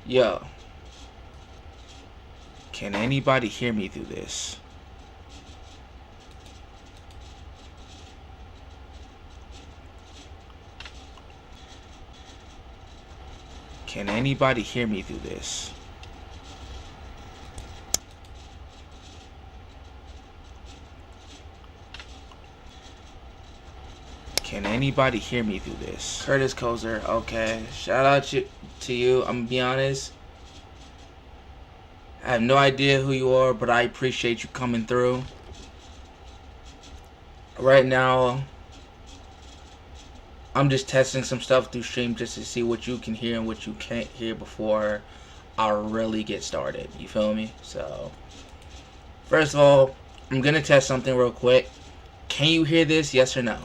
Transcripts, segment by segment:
Yo, can anybody hear me through this? Can anybody hear me through this? Can anybody hear me through this? Curtis Kozer, okay. Shout out to you. I'm gonna be honest. I have no idea who you are, but I appreciate you coming through. Right now, I'm just testing some stuff through stream just to see what you can hear and what you can't hear before I really get started. You feel me? So, first of all, I'm gonna test something real quick. Can you hear this? Yes or no?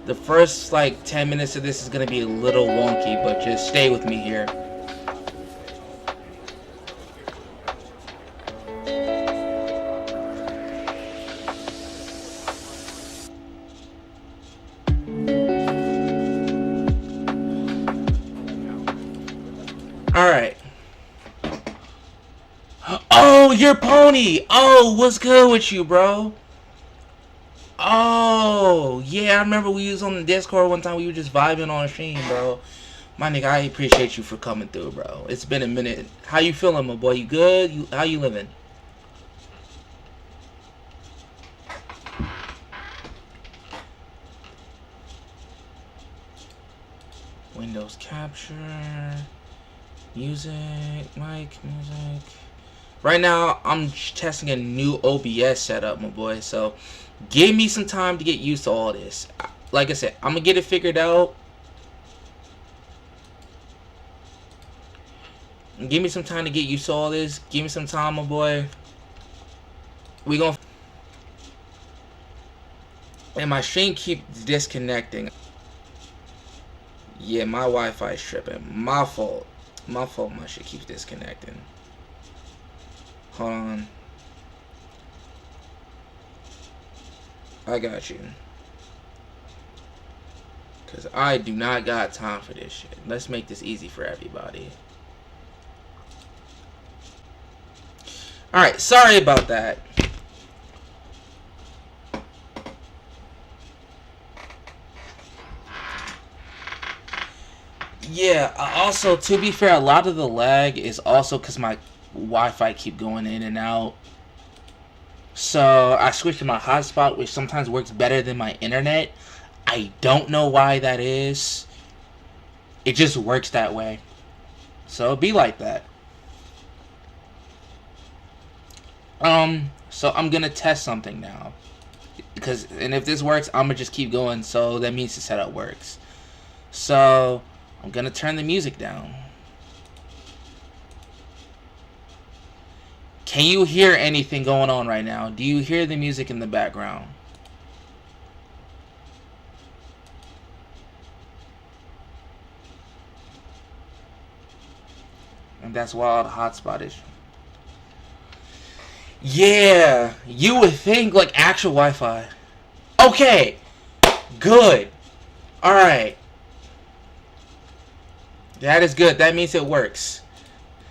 The first like 10 minutes of this is gonna be a little wonky, but just stay with me here. Alright. Oh, your pony! Oh, what's good with you, bro? Oh, yeah, I remember we was on the Discord one time. We were just vibing on stream, bro. My nigga, I appreciate you for coming through, bro. It's been a minute. How you feeling, my boy? You good? How you living? Windows capture. Music. Mic. Music. Right now, I'm testing a new OBS setup, my boy. So, give me some time to get used to all this. Like I said, I'm going to get it figured out. Give me some time to get used to all this. Give me some time, my boy. We gonna... And my stream keeps disconnecting. Yeah, my Wi-Fi is tripping. My fault. My fault my shit keeps disconnecting. Hold on. I got you. Because I do not got time for this shit. Let's make this easy for everybody. Alright, sorry about that. Yeah, also, to be fair, a lot of the lag is also because my Wi-Fi keep going in and out. So, I switched to my hotspot, which sometimes works better than my internet. I don't know why that is. It just works that way. So, it'll be like that. So I'm gonna test something now. And if this works, I'm gonna just keep going, so that means the setup works. So, I'm gonna turn the music down. Can you hear anything going on right now? Do you hear the music in the background? And that's why the hotspot is. Yeah, you would think like actual Wi-Fi. Okay, good. All right. That is good. That means it works.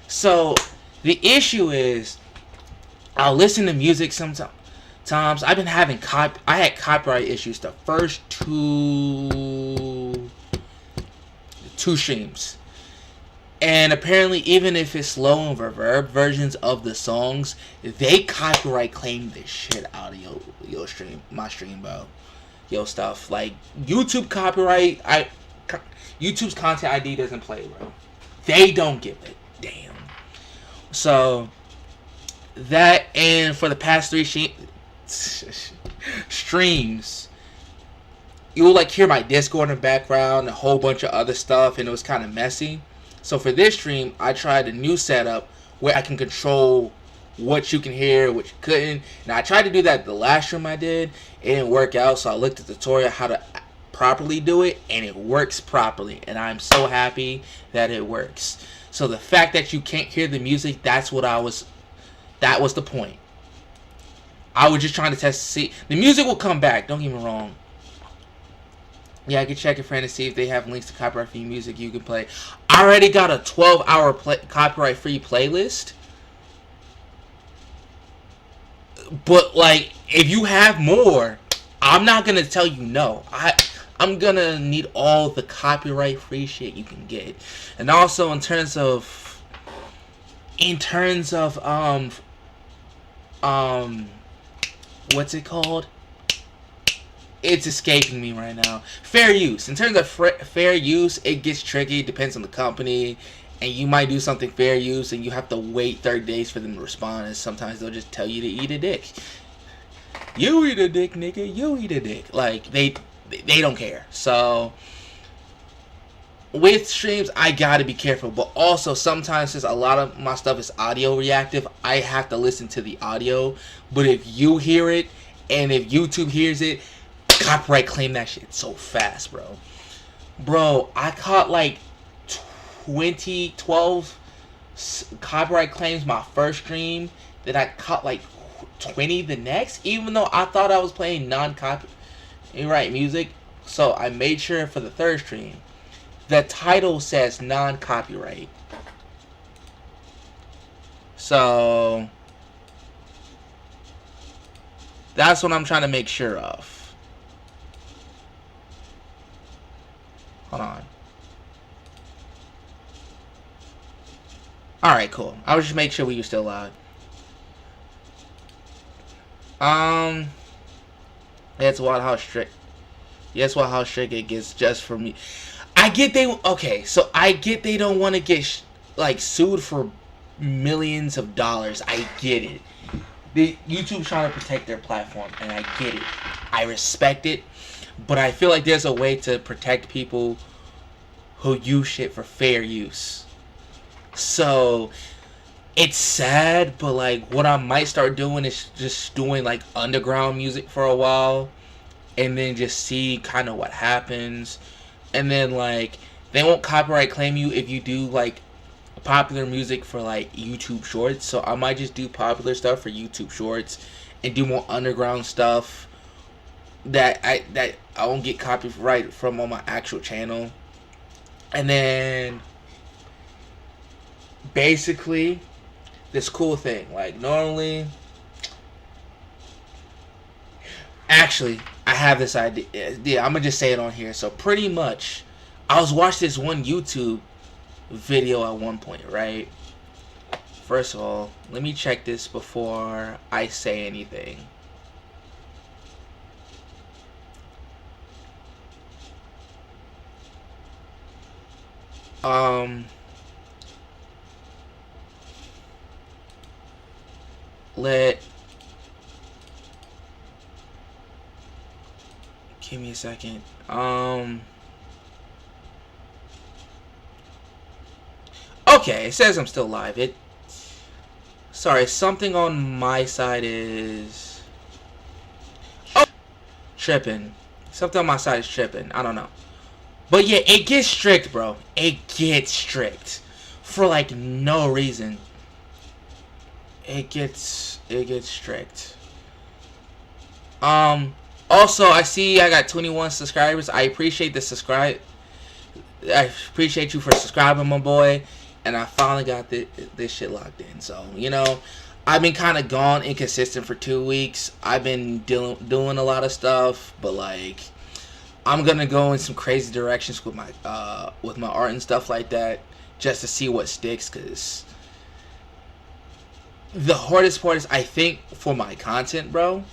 So, the issue is, I'll listen to music sometimes. I've been having I had copyright issues the first two streams. And apparently, even if it's slow and reverb versions of the songs, they copyright claim the shit out of your stream, my stream, bro. Yo stuff like YouTube copyright. YouTube's content ID doesn't play, bro. They don't give it. Damn. So that, and for the past 3 streams, you will like hear my Discord in the background, a whole bunch of other stuff, and it was kind of messy. So for this stream, I tried a new setup where I can control what you can hear, what you couldn't. And I tried to do that the last stream I did. It didn't work out, so I looked at the tutorial how to properly do it, and it works properly. And I'm so happy that it works. So the fact that you can't hear the music, that was the point. I was just trying to test to see. The music will come back, don't get me wrong. Yeah, I can check a friend to see if they have links to copyright-free music you can play. I already got a 12-hour copyright-free playlist. But, like, if you have more, I'm not going to tell you no. I'm going to need all the copyright-free shit you can get. And also, in terms of, what's it called? It's escaping me right now. Fair use. In terms of fair use, it gets tricky. It depends on the company. And you might do something fair use and you have to wait 30 days for them to respond. And sometimes they'll just tell you to eat a dick. You eat a dick, nigga. You eat a dick. Like, they don't care. So, with streams, I gotta be careful. But also, sometimes since a lot of my stuff is audio reactive, I have to listen to the audio. But if you hear it, and if YouTube hears it, copyright claim that shit so fast, bro. Bro, I caught like 12 copyright claims my first stream. Then I caught like 20 the next, even though I thought I was playing non-copyright music. So I made sure for the third stream, the title says non-copyright. So that's what I'm trying to make sure of. Hold on. Alright, cool. I was just making sure we were still live. That's wild how strict. Yes, well, how strict it gets just for me. I get okay, so I get they don't want to get like sued for millions of dollars. I get it. YouTube's trying to protect their platform, and I get it. I respect it. But I feel like there's a way to protect people who use shit for fair use. So, it's sad, but like what I might start doing is just doing like underground music for a while. And then just see kind of what happens. And then like, they won't copyright claim you if you do like popular music for like YouTube shorts. So I might just do popular stuff for YouTube shorts. And do more underground stuff that I won't get copyright from on my actual channel. And then basically this cool thing, like normally, actually I have this idea. Yeah, I'm gonna just say it on here. So pretty much I was watching this one YouTube video at one point, right? First of all, let me check this before I say anything. Give me a second. Okay, it says I'm still live. Sorry, something on my side is tripping. Something on my side is tripping. I don't know. But yeah, it gets strict, bro. It gets strict. For like no reason. It gets strict. Also, I see I got 21 subscribers. I appreciate the subscribe. I appreciate you for subscribing, my boy. And I finally got this shit locked in. So, you know, I've been kind of gone inconsistent for 2 weeks. I've been doing a lot of stuff, but like, I'm gonna go in some crazy directions with my art and stuff like that, just to see what sticks. Cause the hardest part is, I think, for my content, bro.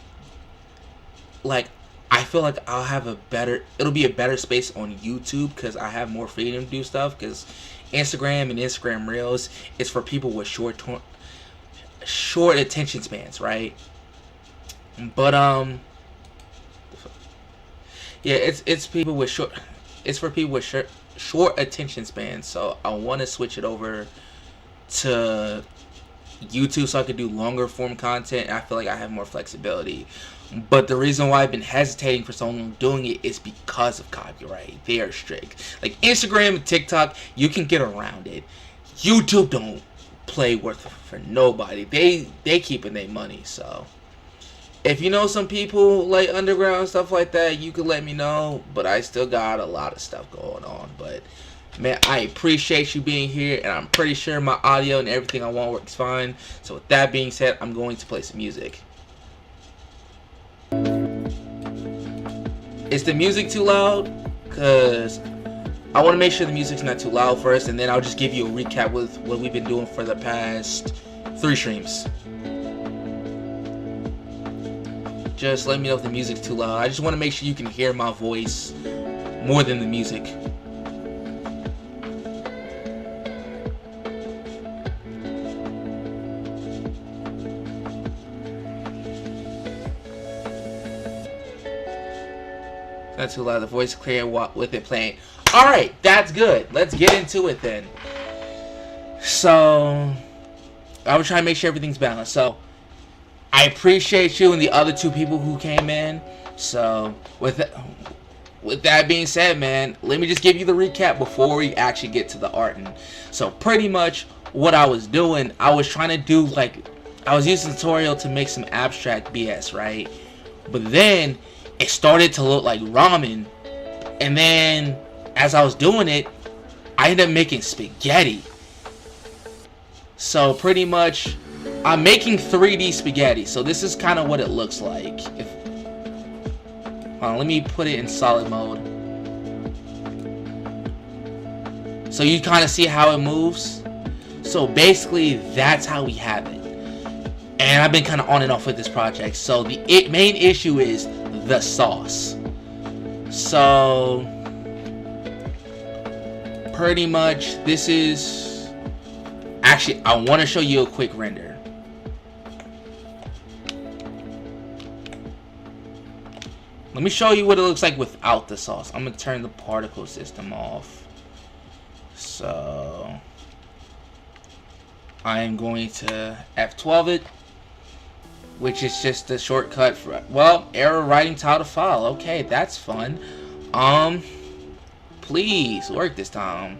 Like, I feel like it'll be a better space on YouTube because I have more freedom to do stuff. Because Instagram and Instagram Reels is for people with short attention spans, right? But yeah, it's people with short. It's for people with short attention spans. So I want to switch it over to YouTube so I could do longer form content. I feel like I have more flexibility. But the reason why I've been hesitating for so long doing it is because of copyright. They are strict. Like Instagram and TikTok, you can get around it. YouTube don't play worth for nobody. They keeping their money. So If you know some people like underground stuff like that, you could let me know. But I still got a lot of stuff going on. But man, I appreciate you being here, and I'm pretty sure my audio and everything I want works fine. So with that being said, I'm going to play some music. Is the music too loud? Because I want to make sure the music's not too loud first, and then I'll just give you a recap with what we've been doing for the past 3 streams. Just let me know if the music's too loud. I just want to make sure you can hear my voice more than the music. Not too loud. The voice clear with it playing. Alright, that's good. Let's get into it then. So, I was trying to make sure everything's balanced. So, I appreciate you and the other 2 people who came in. So, with that being said, man, let me just give you the recap before we actually get to the arting. So, pretty much what I was doing, I was trying to do, like, I was using a tutorial to make some abstract BS, right? But then it started to look like ramen, and then as I was doing it, I ended up making spaghetti. So pretty much I'm making 3D spaghetti, so this is kind of what it looks like. Hold on, let me put it in solid mode so you kind of see how it moves. So basically that's how we have it, and I've been kind of on and off with this project. So the main issue is the sauce. So pretty much this is actually, I want to show you a quick render. Let me show you what it looks like without the sauce. I'm gonna turn the particle system off. So I'm going to F12 it, which is just a shortcut for, well, error writing title file. Okay, that's fun. Please work this time.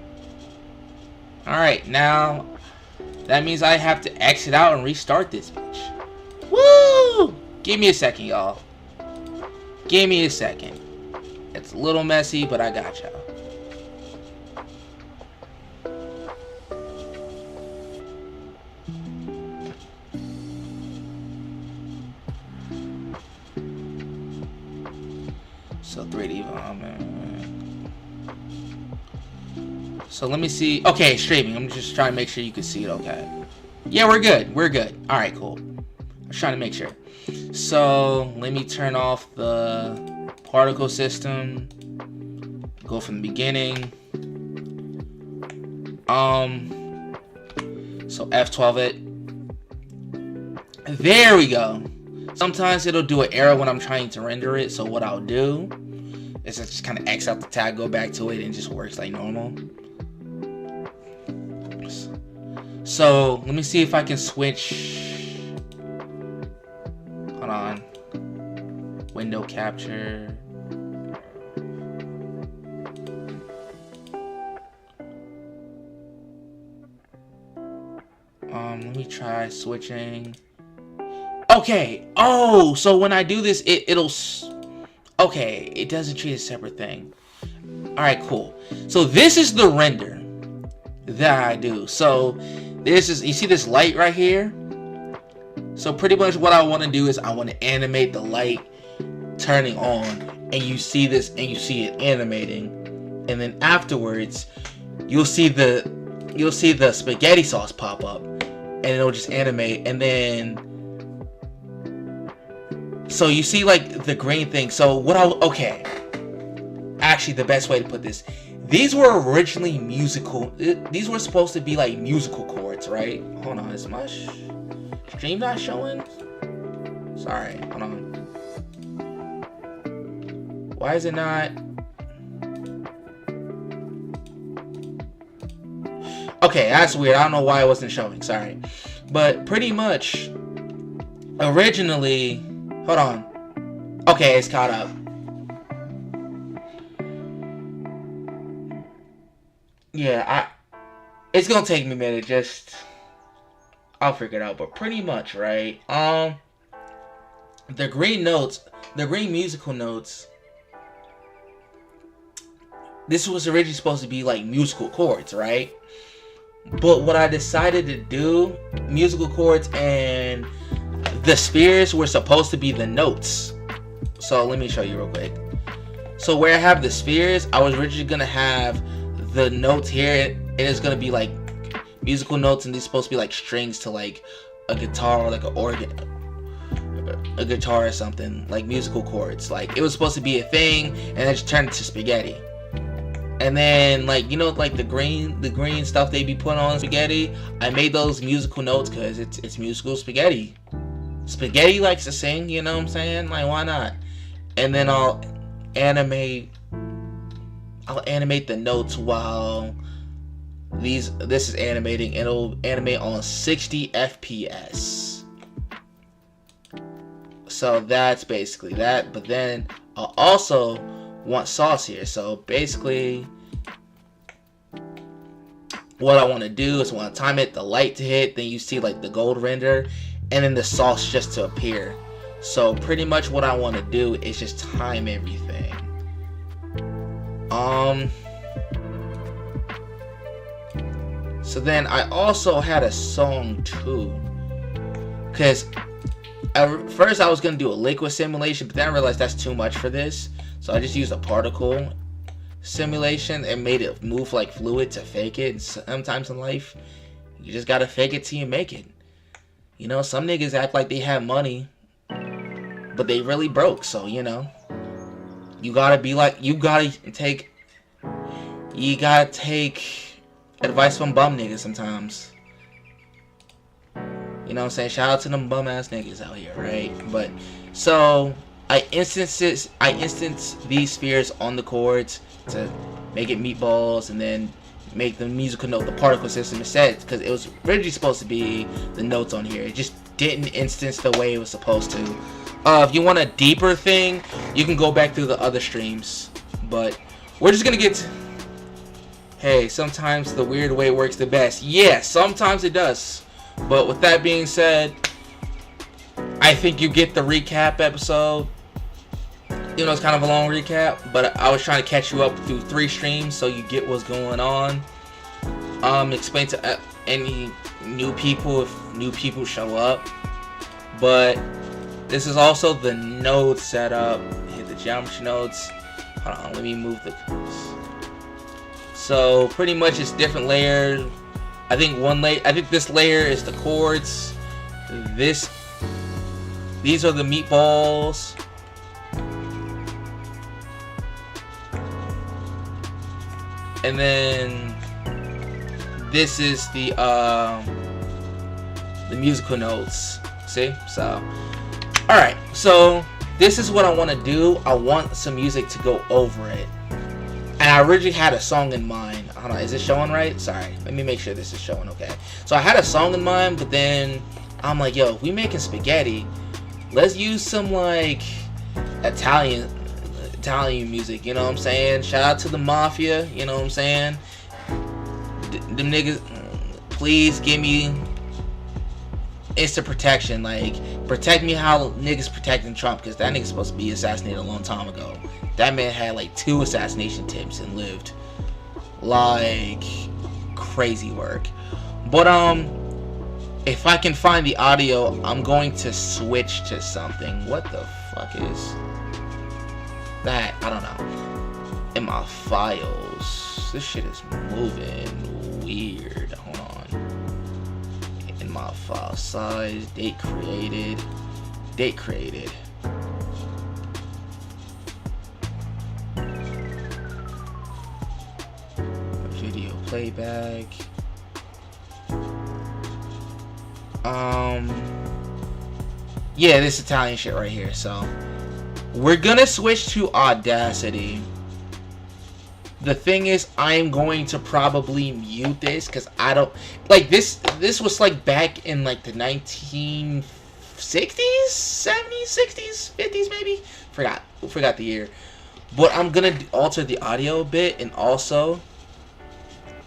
Alright, now that means I have to exit out and restart this bitch. Woo! Give me a second, y'all. Give me a second. It's a little messy, but I got y'all. So 3D So let me see. Okay, streaming. I'm just trying to make sure you can see it okay. Yeah, we're good. We're good. Alright, cool. I'm trying to make sure. So let me turn off the particle system. Go from the beginning. So F12 it. There we go. Sometimes it'll do an error when I'm trying to render it. So what I'll do is just kind of X out the tag, go back to it, and it just works like normal. So let me see if I can switch. Hold on. Window capture. Let me try switching. Okay. Oh, so when I do this, it'll. Okay, it doesn't treat a separate thing. All right, cool. So this is the render that I do. So this is, you see this light right here? So pretty much what I want to do is I want to animate the light turning on, and you see this, and you see it animating, and then afterwards you'll see the spaghetti sauce pop up, and it'll just animate, and then so you see like the green thing. So what okay, actually the best way to put this, these were originally musical, these were supposed to be like musical chords, right? Hold on, is my stream not showing? Sorry, hold on. Why is it not? Okay, that's weird. I don't know why it wasn't showing. Sorry. But pretty much, originally, hold on. Okay, it's caught up. Yeah, it's gonna take me a minute. I'll figure it out. But pretty much, right? the green notes, the green musical notes, this was originally supposed to be like musical chords, right? But what I decided to do, musical chords and the spheres were supposed to be the notes. So let me show you real quick. So where I have the spheres, I was originally going to have the notes here, and it's going to be like musical notes, and these supposed to be like strings to like a guitar or like an organ, a guitar or something, like musical chords. Like it was supposed to be a thing, and then just turned into spaghetti. And then, like, you know, like the green stuff they be putting on spaghetti, I made those musical notes because it's musical spaghetti. Spaghetti likes to sing, you know what I'm saying? Like, why not? And then I'll animate the notes while this is animating, and it'll animate on 60 FPS. So that's basically that. But then I'll also want sauce here. So basically what I want to do is want to time it, the light to hit, then you see like the gold render, and then the sauce just to appear. So pretty much what I want to do is just time everything. So then I also had a song too, because at first I was going to do a liquid simulation, but then I realized that's too much for this. So I just used a particle simulation and made it move like fluid to fake it. And sometimes in life, you just gotta fake it till you make it. You know, some niggas act like they have money, but they really broke. So, you know, you gotta be like, you gotta take advice from bum niggas sometimes. You know what I'm saying? Shout out to them bum ass niggas out here, right? But so I instanced these spheres on the chords to make it meatballs, and then make the musical note the particle system instead, because it was originally supposed to be the notes on here. It just didn't instance the way it was supposed to. If you want a deeper thing, you can go back through the other streams, but we're just gonna get to, hey, sometimes the weird way works the best. Yeah, sometimes it does. But with that being said, I think you get the recap episode. You know, it's kind of a long recap, but I was trying to catch you up through 3 streams so you get what's going on. Explain to any new people if new people show up. But this is also the node setup. Hit the geometry nodes. Hold on, let me move the. So pretty much it's different layers. I think this layer is the chords. These are the meatballs. And then this is the musical notes. See? So alright, so this is what I want to do. I want some music to go over it. And I originally had a song in mind. Hold on, is this showing right? Sorry, let me make sure this is showing okay. So I had a song in mind, but then I'm like, yo, if we making spaghetti, let's use some like Italian music, you know what I'm saying? Shout out to the mafia, you know what I'm saying? Them niggas, please give me instant protection. Like, protect me how niggas protecting Trump, because that nigga's supposed to be assassinated a long time ago. That man had like 2 assassination attempts and lived. Like, crazy work. But if I can find the audio, I'm going to switch to something. What the fuck is that? I don't know. In my files, this shit is moving weird. Hold on. In my file size, date created. Video playback. Yeah, this Italian shit right here. So we're gonna switch to Audacity. The thing is, I'm going to probably mute this because I don't like this. This was like back in like the 1960s, 70s, 60s, 50s, maybe. Forgot the year. But I'm gonna alter the audio a bit, and also,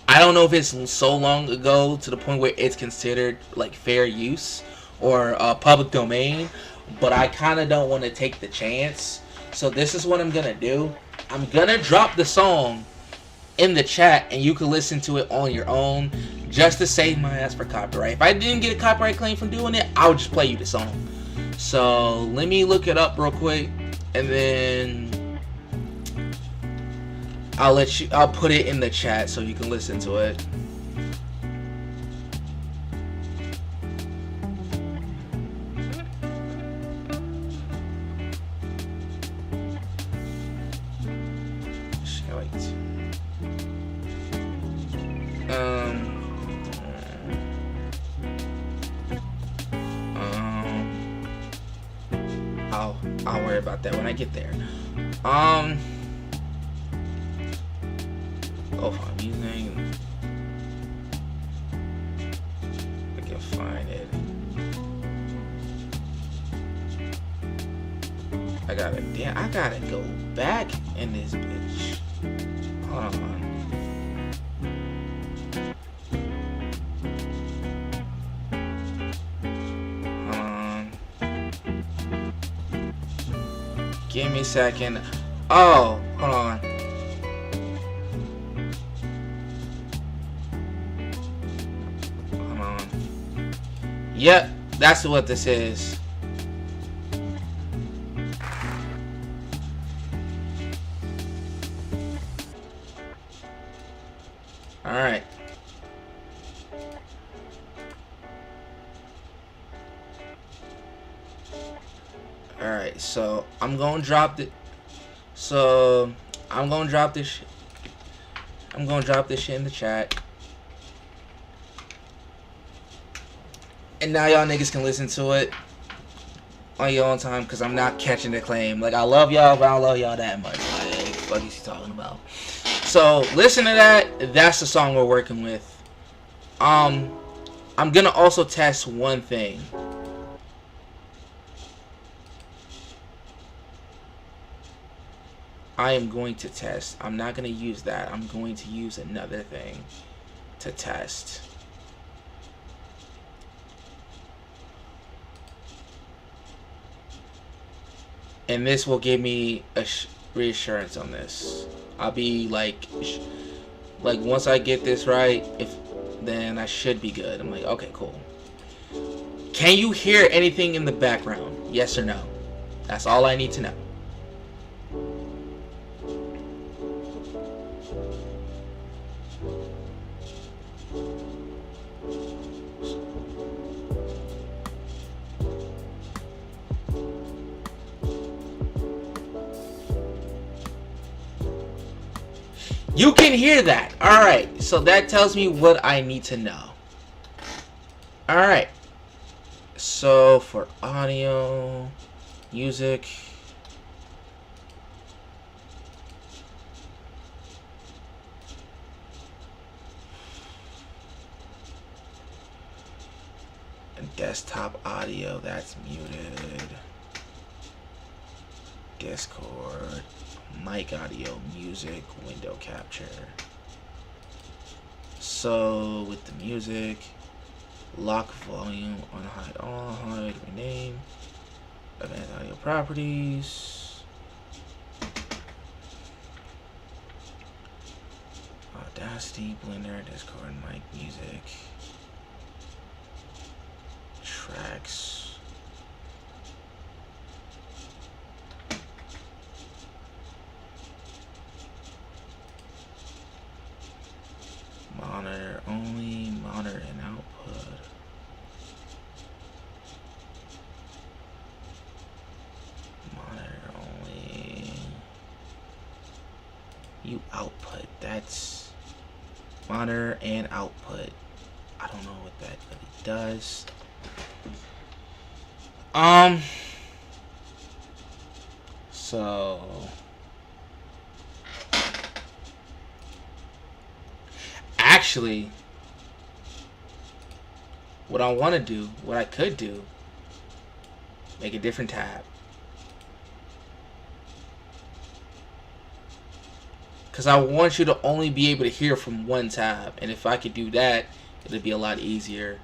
I don't know if it's so long ago to the point where it's considered like fair use or public domain, but I kind of don't want to take the chance. So this is what I'm gonna do. I'm gonna drop the song in the chat, and you can listen to it on your own, just to save my ass for copyright. If I didn't get a copyright claim from doing it, I would just play you the song. So let me look it up real quick, and then I'll put it in the chat so you can listen to it. I'll worry about that when I get there. Oh, I'm using. I can find it. I gotta go back in this bitch. Hold on. Give me a second. Oh, hold on. Hold on. Yep, that's what this is. Alright. Alright, so I'm gonna drop it. So I'm gonna drop this shit. I'm gonna drop this shit in the chat. And now y'all niggas can listen to it on your own time, because I'm not catching the claim. Like, I love y'all, but I don't love y'all that much. Like, what is he talking about? So listen to that. That's the song we're working with. I'm gonna also test one thing. I am going to test. I'm not going to use that. I'm going to use another thing to test. And this will give me a reassurance on this. I'll be like once I get this right, then I should be good. I'm like, okay, cool. Can you hear anything in the background? Yes or no? That's all I need to know. You can hear that. Alright, so that tells me what I need to know. Alright. So for audio, music. And desktop audio, that's muted. Discord. Mic audio, music, window capture. So with the music, lock volume, unhide all, hide, rename, advanced audio properties, Audacity, Blender, Discord, mic, music, tracks. Monitor only, monitor and output. Monitor only. You output. That's monitor and output. I don't know what that really does. So actually, what I want to do, what I could do, make a different tab. Because I want you to only be able to hear from one tab. And if I could do that, it'd be a lot easier.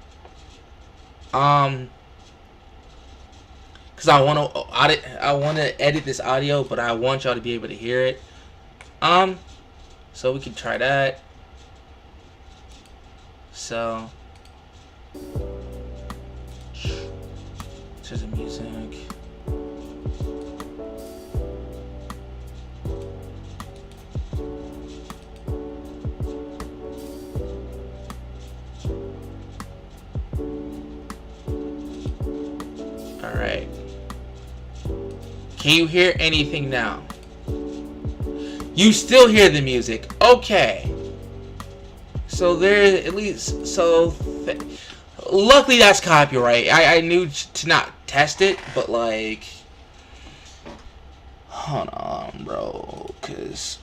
because I want to edit this audio, but I want y'all to be able to hear it. So we can try that. So there's the music. Alright. Can you hear anything now? You still hear the music. Okay. So there, at least, so luckily that's copyright. I knew to not test it, but like, hold on, bro, because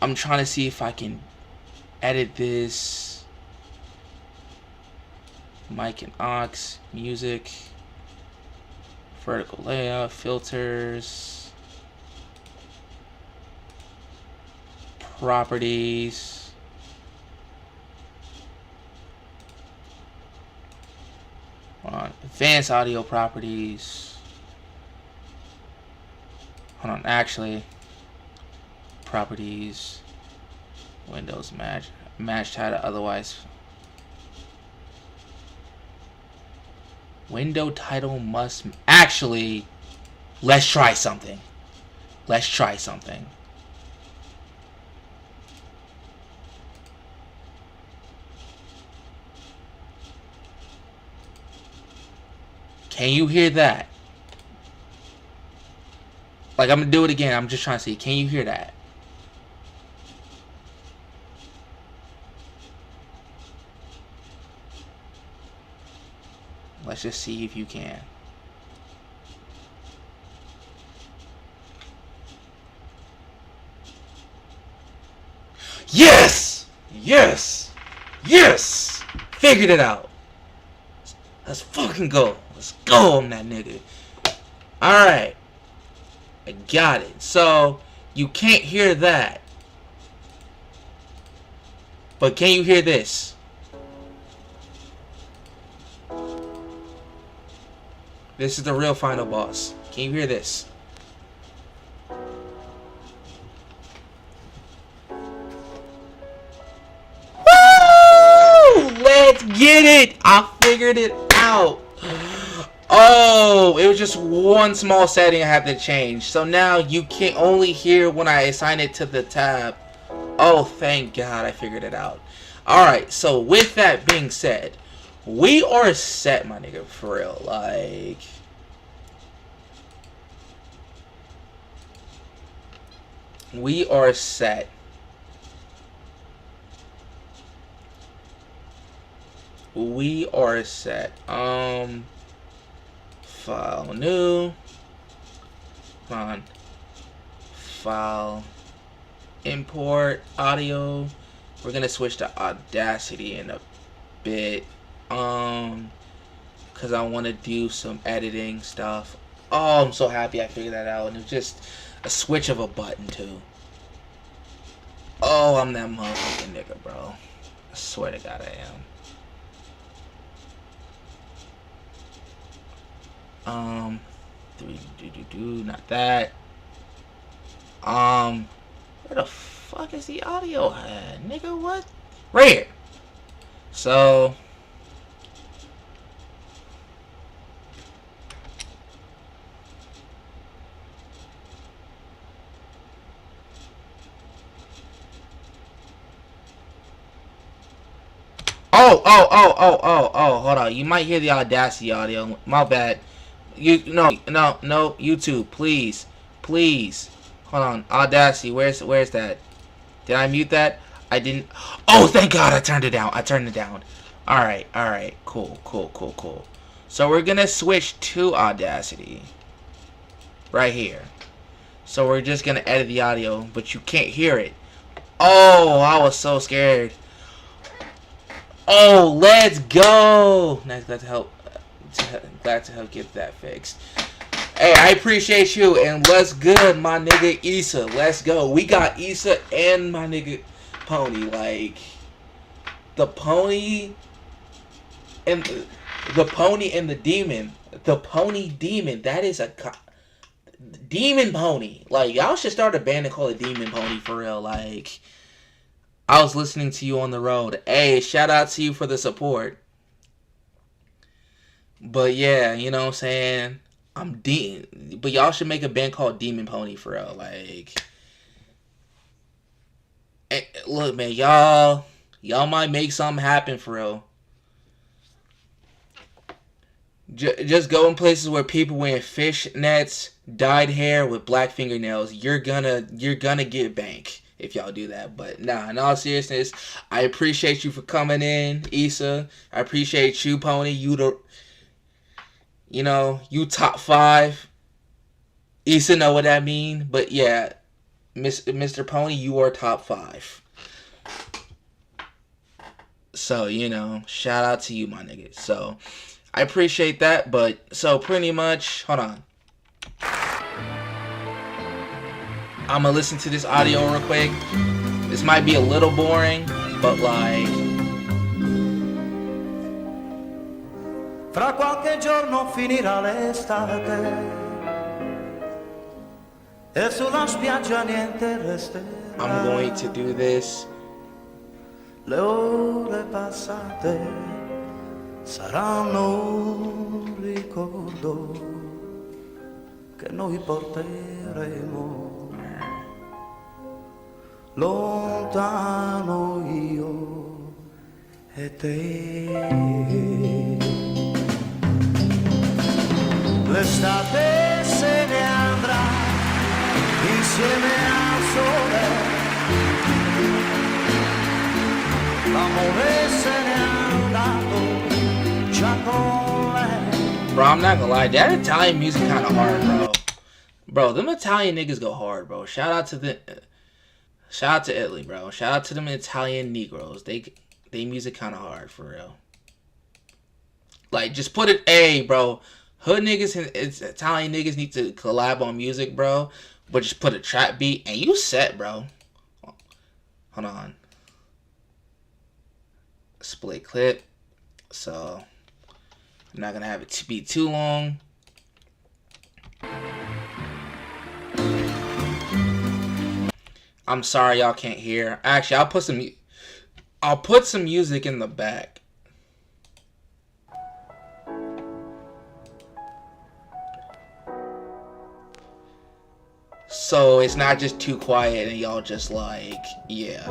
I'm trying to see if I can edit this. Mic and aux, music, vertical layout, filters, properties. On advanced audio properties. Hold on, actually, properties, Windows match title, otherwise window title must actually. Let's try something. Let's try something. Can you hear that? Like, I'm gonna do it again. I'm just trying to see. Can you hear that? Let's just see if you can. Yes! Yes! Yes! Figured it out. Let's fucking go. Let's go on that nigga. Alright. I got it. So, you can't hear that. But can you hear this? This is the real final boss. Can you hear this? Woo! Let's get it! I figured it out. Oh, it was just one small setting I have to change. So now you can only hear when I assign it to the tab. Oh, thank God I figured it out. Alright, so with that being said, we are set, my nigga, for real. Like, we are set. We are set. File new. Come on. File. Import audio. We're gonna switch to Audacity in a bit. Cause I wanna do some editing stuff. Oh, I'm so happy I figured that out. And it's just a switch of a button too. Oh, I'm that motherfucking nigga, bro. I swear to God I am. Not that. Where the fuck is the audio at, nigga? What? Right here. So, oh, hold on. You might hear the Audacity audio. My bad. No, YouTube, please. Hold on. Audacity, where's that? Did I mute that? I didn't. Oh, thank God I turned it down. Alright. Cool. So we're gonna switch to Audacity. Right here. So we're just gonna edit the audio, but you can't hear it. Oh, I was so scared. Oh, let's go. Nice, glad to help get that fixed. Hey, I appreciate you, and let's good, my nigga Issa. Let's go. We got Issa and my nigga Pony. Like, the pony and the demon The Pony Demon. That is a Demon Pony. Like, y'all should start a band and call it Demon Pony for real. Like, I was listening to you on the road. Hey, shout out to you for the support. But yeah, you know what I'm saying? But y'all should make a band called Demon Pony for real. Like, look, man, y'all might make something happen for real. Just go in places where people wearing fishnets, dyed hair with black fingernails. You're gonna get bank if y'all do that. But nah, in all seriousness, I appreciate you for coming in, Issa. I appreciate you, Pony. You top 5. Issa know what that mean. But yeah, Mr. Pony, you are top 5. So, shout out to you, my nigga. So, I appreciate that, but so pretty much, hold on. I'm gonna listen to this audio real quick. This might be a little boring, but like... Fra qualche giorno finirà l'estate e sulla spiaggia niente resterà. I'm going to do this. Le ore passate saranno un ricordo che noi porteremo lontano io e te. L'estate se ne andrà insieme al sole, l'amore se ne è andato. Bro, I'm not gonna lie, that Italian music kind of hard, bro. Bro, them Italian niggas go hard, bro. Shout out to Italy, bro. Shout out to them Italian Negroes. They music kind of hard for real. Like, just put it, bro. Hood niggas and Italian niggas need to collab on music, bro. But just put a trap beat and you set, bro. Hold on. Split clip. So I'm not gonna have it to be too long. I'm sorry y'all can't hear. Actually, I'll put some music in the back. So it's not just too quiet and y'all just like, yeah.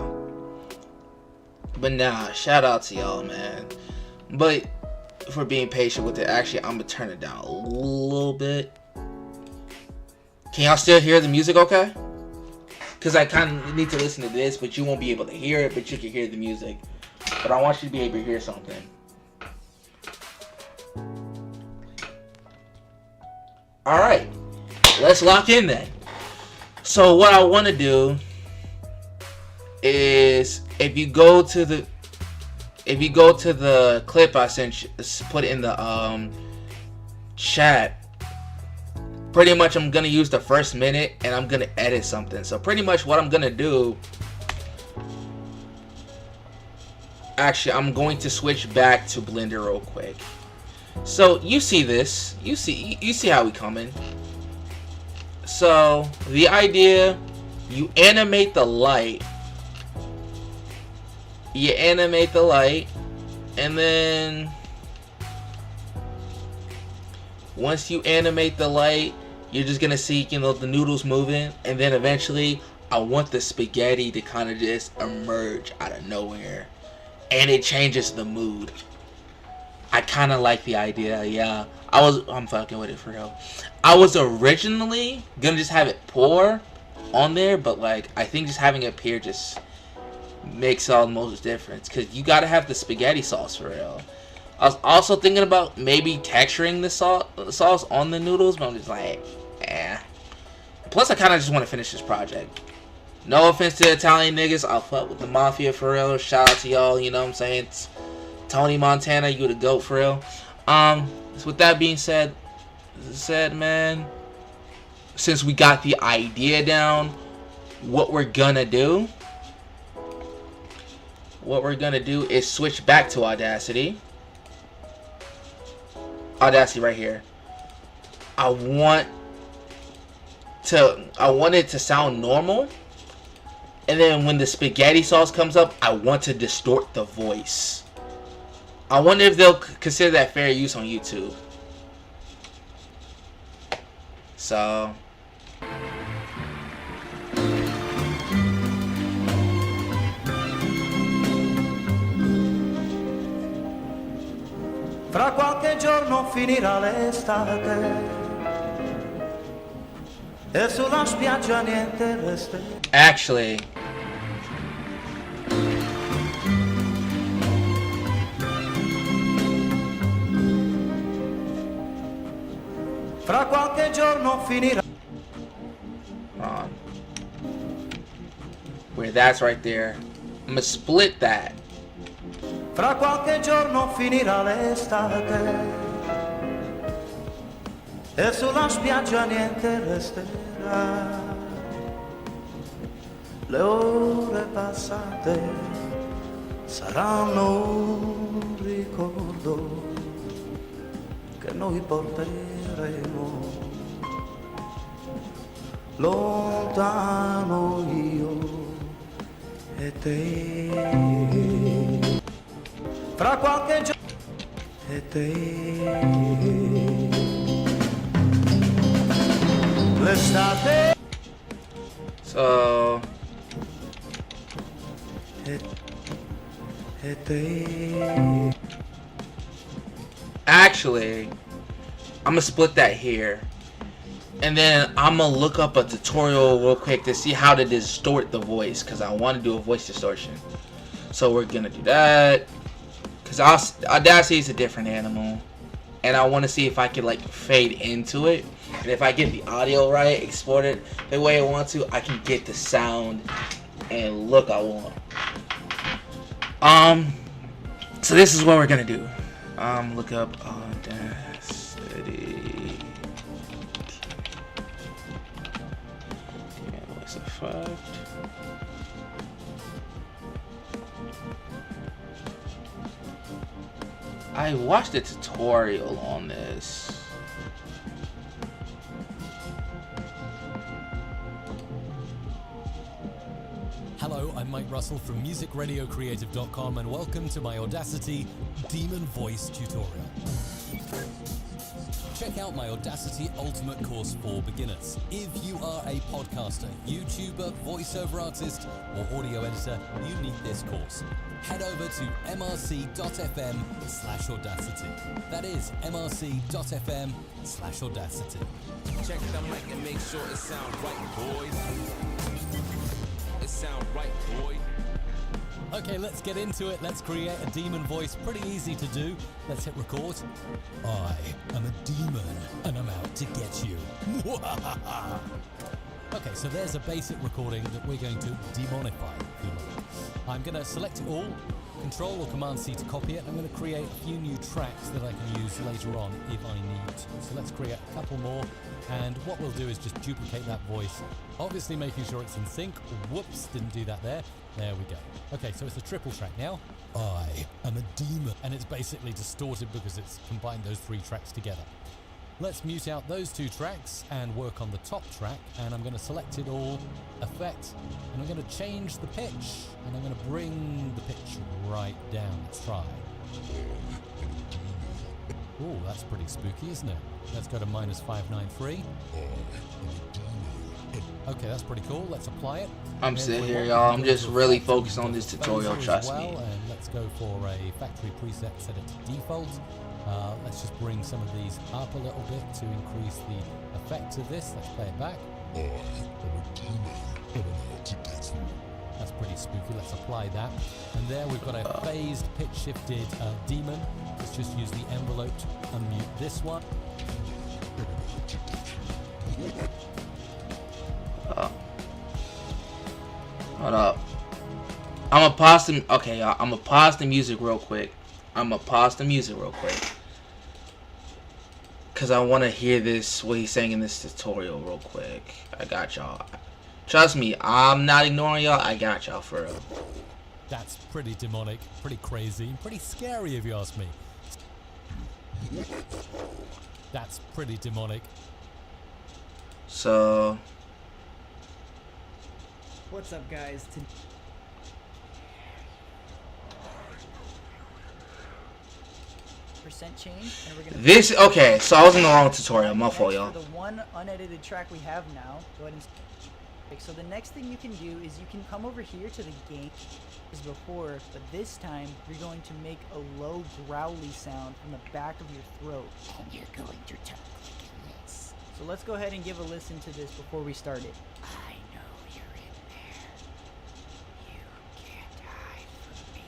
But nah, shout out to y'all, man. But for being patient with it, actually, I'm gonna turn it down a little bit. Can y'all still hear the music okay? Because I kind of need to listen to this, but you won't be able to hear it, but you can hear the music. But I want you to be able to hear something. Alright, let's lock in then. So what I want to do is, if you go to the clip I sent you, put it in the chat. Pretty much I'm gonna use the first minute and I'm gonna edit something. So pretty much what I'm gonna do, actually I'm going to switch back to Blender real quick. So you see this, you see how we coming. So the idea, you animate the light. And then once you animate the light, you're just gonna see, the noodles moving, and then eventually I want the spaghetti to kind of just emerge out of nowhere, and it changes the mood. I kind of like the idea, yeah. I'm fucking with it for real. I was originally gonna just have it pour on there, but like I think just having it appear just makes all the most difference, because you gotta have the spaghetti sauce for real. I was also thinking about maybe texturing the sauce on the noodles, but I'm just like, Plus, I kind of just want to finish this project. No offense to Italian niggas, I'll fuck with the mafia for real. Shout out to y'all, you know what I'm saying? It's Tony Montana, you the GOAT for real. So with that being said, man, since we got the idea down, what we're gonna do is switch back to Audacity. Audacity right here. I want it to sound normal, and then when the spaghetti sauce comes up, I want to distort the voice. I wonder if they'll consider that fair use on YouTube. So Fra qualche giorno finirà l'estate e sulla spiaggia niente resterà. actually, Fra qualche giorno finirà. on where that's right there, I'm gonna split that. Fra qualche giorno finirà l'estate e sulla spiaggia niente resterà. Le ore passate saranno un ricordo che noi porteremo lontano io e te. Fra qualche giorno e te. L'estate So e te. actually, I'm gonna split that here, and then I'm gonna look up a tutorial real quick to see how to distort the voice, because I want to do a voice distortion. So we're gonna do that, because Audacity is a different animal, and I want to see if I can like fade into it, and if I get the audio right, export it the way I want to, I can get the sound and look I want. So this is what we're gonna do. Look up Audacity. Voice effect. I watched a tutorial on this. Hello, I'm Mike Russell from musicradiocreative.com and welcome to my Audacity Demon Voice tutorial. Check out my Audacity Ultimate course for beginners. If you are a podcaster, YouTuber, voiceover artist, or audio editor, you need this course. Head over to mrc.fm/audacity. That is mrc.fm/audacity. Check the mic and make sure it sound right, boys. It sound right, boy. Okay, let's get into it. Let's create a demon voice. Pretty easy to do. Let's hit record. I am a demon and I'm out to get you. Okay, so there's a basic recording that we're going to demonify. I'm going to select it all, Control or Command C to copy it. I'm going to create a few new tracks that I can use later on if I need to. So let's create a couple more, and what we'll do is just duplicate that voice, obviously making sure it's in sync. Whoops, didn't do that there. There we go. Okay, so it's a triple track now. I am a demon, and it's basically distorted because it's combined those three tracks together. Let's mute out those two tracks and work on the top track, and I'm going to select it all, effect, and I'm going to change the pitch, and I'm going to bring the pitch right down. Let's try. Oh, that's pretty spooky, isn't it? Let's go to -593. Okay, that's pretty cool. Let's apply it. I'm sitting here, y'all. I'm just really focused on this tutorial, trust me. And let's go for a factory preset, set it to default. Let's just bring some of these up a little bit to increase the effect of this. Let's play it back. That's pretty spooky. Let's apply that. And there we've got a phased, pitch-shifted demon. Let's just use the envelope to unmute this one. Hold up. I'm gonna pause the. Okay, y'all. I'm gonna pause the music real quick. Cause I want to hear this, what he's saying in this tutorial real quick. I got y'all. Trust me, I'm not ignoring y'all. I got y'all for real. That's pretty demonic, pretty crazy, pretty scary if you ask me. That's pretty demonic. So What's up, guys? Percent change, and we're gonna this okay. So I was in the wrong tutorial. My fault, y'all. the one unedited track we have now. Go ahead and. So the next thing you can do is you can come over here to the game as before, but this time you're going to make a low growly sound from the back of your throat. And you're going to talk like this. So let's go ahead and give a listen to this before we start it. I know you're in there. You can't hide from me.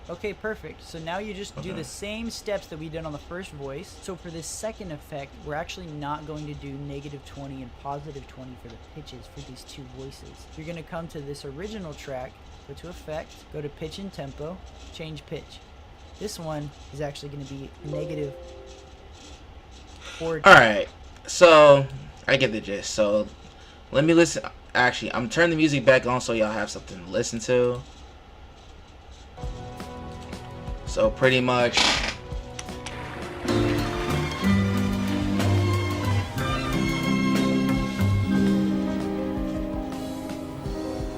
Okay, perfect. So now you just do the same steps that we did on the first voice. So for this second effect, we're actually not going to do -20 and +20 for the pitches for these two voices. You're going to come to this original track, go to effect, go to pitch and tempo, change pitch. This one is actually going to be -4. Alright, so I get the gist. So let me listen. Actually, I'm turning the music back on so y'all have something to listen to. So pretty much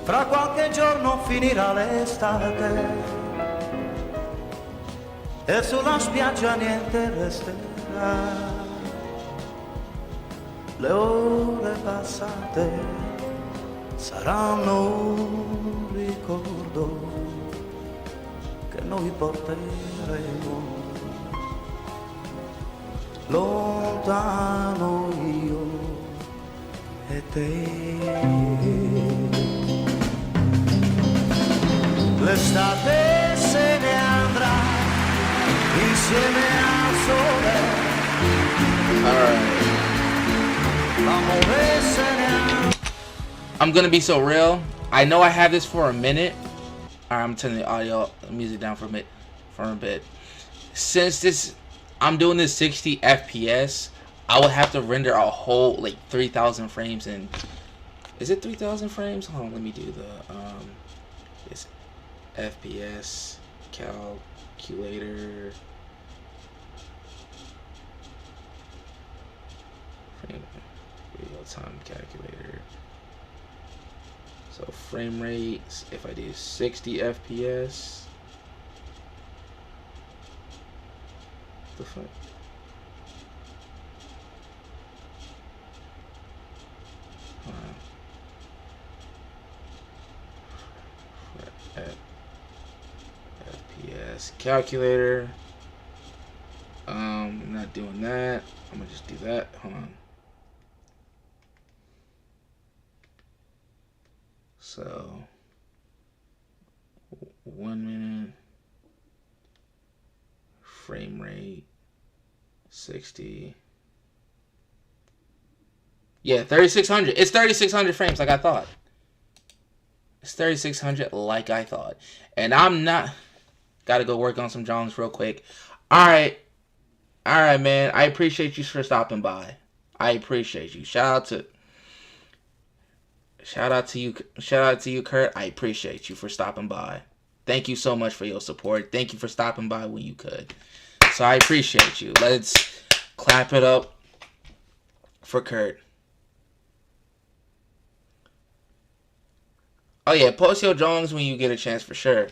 Fra qualche giorno finirà l'estate e sulla spiaggia niente resterà. Le ore passate saranno un ricordo che noi porteremo lontano io e te. L'estate se ne andrà insieme al sole. L'amore se ne andrà. I'm gonna be so real. I know I have this for a minute. Alright, I'm turning the audio music down for a bit. Since this, I'm doing this 60 FPS, I would have to render a whole like 3,000 frames. And is it 3,000 frames? Hold on, let me do the it's FPS calculator. Real time calculator. So frame rates, if I do 60 FPS, the fuck? FPS calculator. I'm not doing that. I'm gonna just do that. Hold on. So 1 minute frame rate 60. Yeah, 3600. It's 3600 frames like I thought. It's 3600 like I thought. And I'm not gotta go work on some drawings real quick. Alright, man. I appreciate you for stopping by. I appreciate you. Shout out to you, Kurt. I appreciate you for stopping by. Thank you so much for your support. Thank you for stopping by when you could. So I appreciate you. Let's clap it up for Kurt. Oh yeah, post your drawings when you get a chance for sure.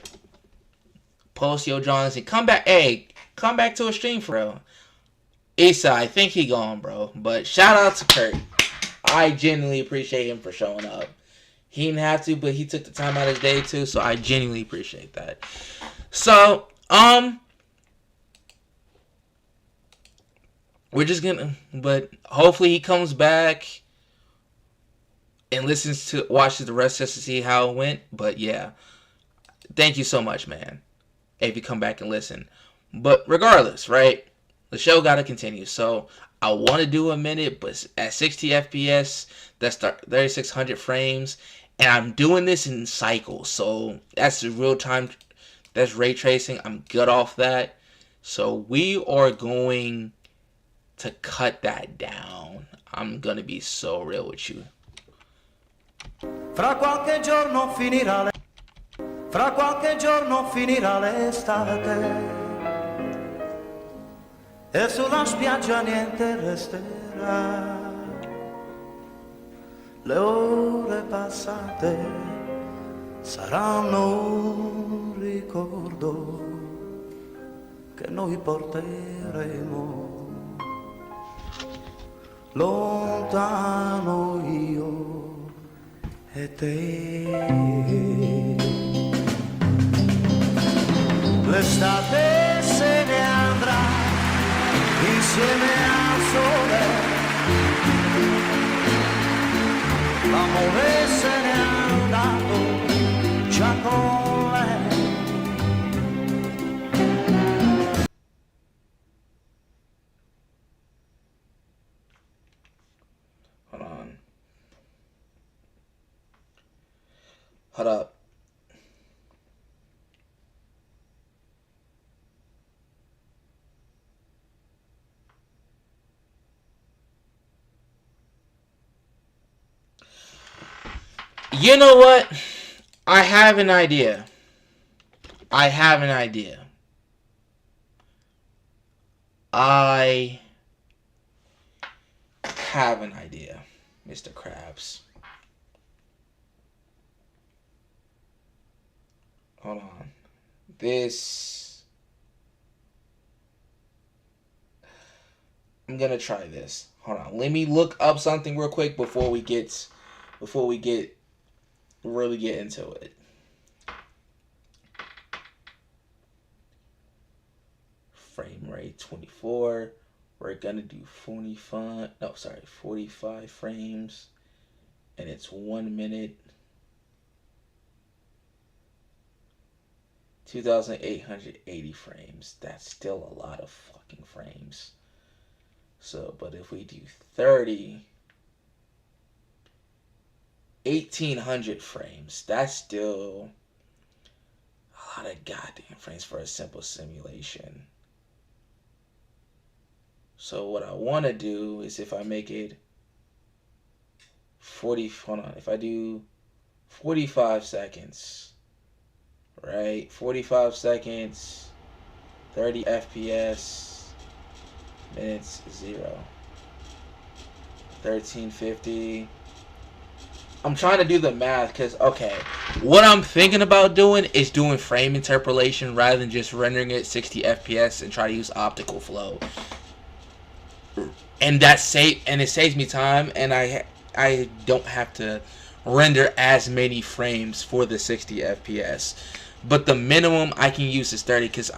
Post your drawings and come back. Hey, come back to a stream for real. Issa, I think he gone, bro. But shout out to Kurt. I genuinely appreciate him for showing up. He didn't have to, but he took the time out of his day too, so I genuinely appreciate that. So, we're just gonna, but hopefully he comes back and watches the rest just to see how it went. But yeah, thank you so much, man, if you come back and listen. But regardless, right, the show gotta continue. So I want to do a minute, but at 60 FPS, that's 3600 frames, and I'm doing this in cycles. So that's real time. That's ray tracing. I'm good off that. So we are going to cut that down. I'm gonna be so real with you. Fra qualche giorno finirà l'estate e sulla spiaggia niente resterà. Le ore passate saranno un ricordo che noi porteremo lontano io e te. L'estate se ne andrà insieme al sole, l'amore se n'è andato già con lei. Hold on. Hold up. You know what? I have an idea. I have an idea. I have an idea, Mr. Krabs. Hold on. This... I'm gonna try this. Hold on. Let me look up something real quick before we really get into it. Frame rate 24. We're gonna do 45 frames, and it's 1 minute. 2,880 frames. That's still a lot of fucking frames. So, but if we do 30, 1,800 frames, that's still a lot of goddamn frames for a simple simulation. So what I want to do is, if I make it if I do 45 seconds, right? 45 seconds, 30 FPS, minutes 0, 1350. I'm trying to do the math because, okay, what I'm thinking about doing is doing frame interpolation rather than just rendering it 60 FPS and try to use optical flow. And it saves me time, and I don't have to render as many frames for the 60 FPS. But the minimum I can use is 30, because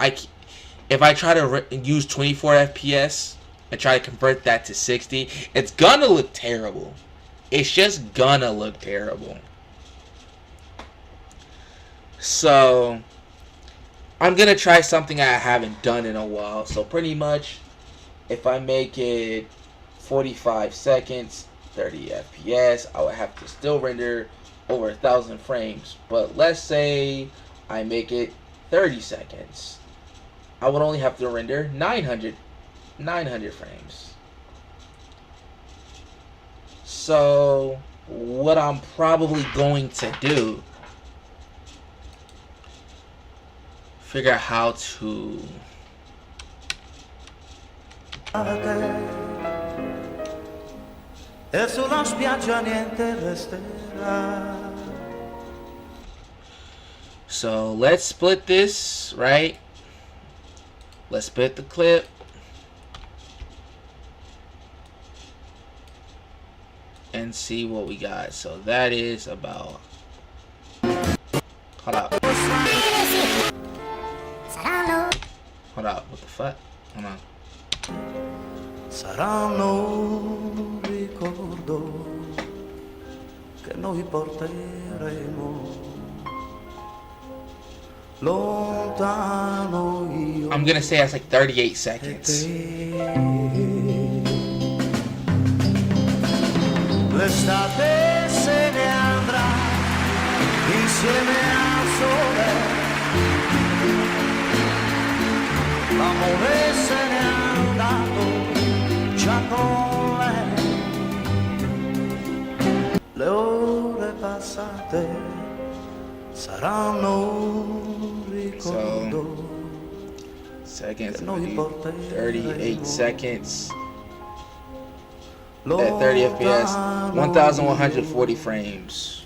if I try to use 24 FPS and try to convert that to 60, it's gonna look terrible. It's just gonna look terrible. So I'm gonna try something I haven't done in a while. So pretty much, if I make it 45 seconds, 30 FPS, I would have to still render over 1,000 frames. But let's say I make it 30 seconds. I would only have to render 900 frames. So what I'm probably going to do, figure out how to E sulla spiaggia niente resterà. So let's split this, right? Let's split the clip. And see what we got. So that is about... Hold up. Hold up. What the fuck? Hold on. Saranno un ricordo che noi porteremo lontano io. I'm gonna say that's like 38 seconds. L'estate se ne andrà insieme al sole, l'amore se n'è andato già con lei. Le ore passate saranno un ricordo seconds. 38 seconds. At 30 FPS, 1140 frames.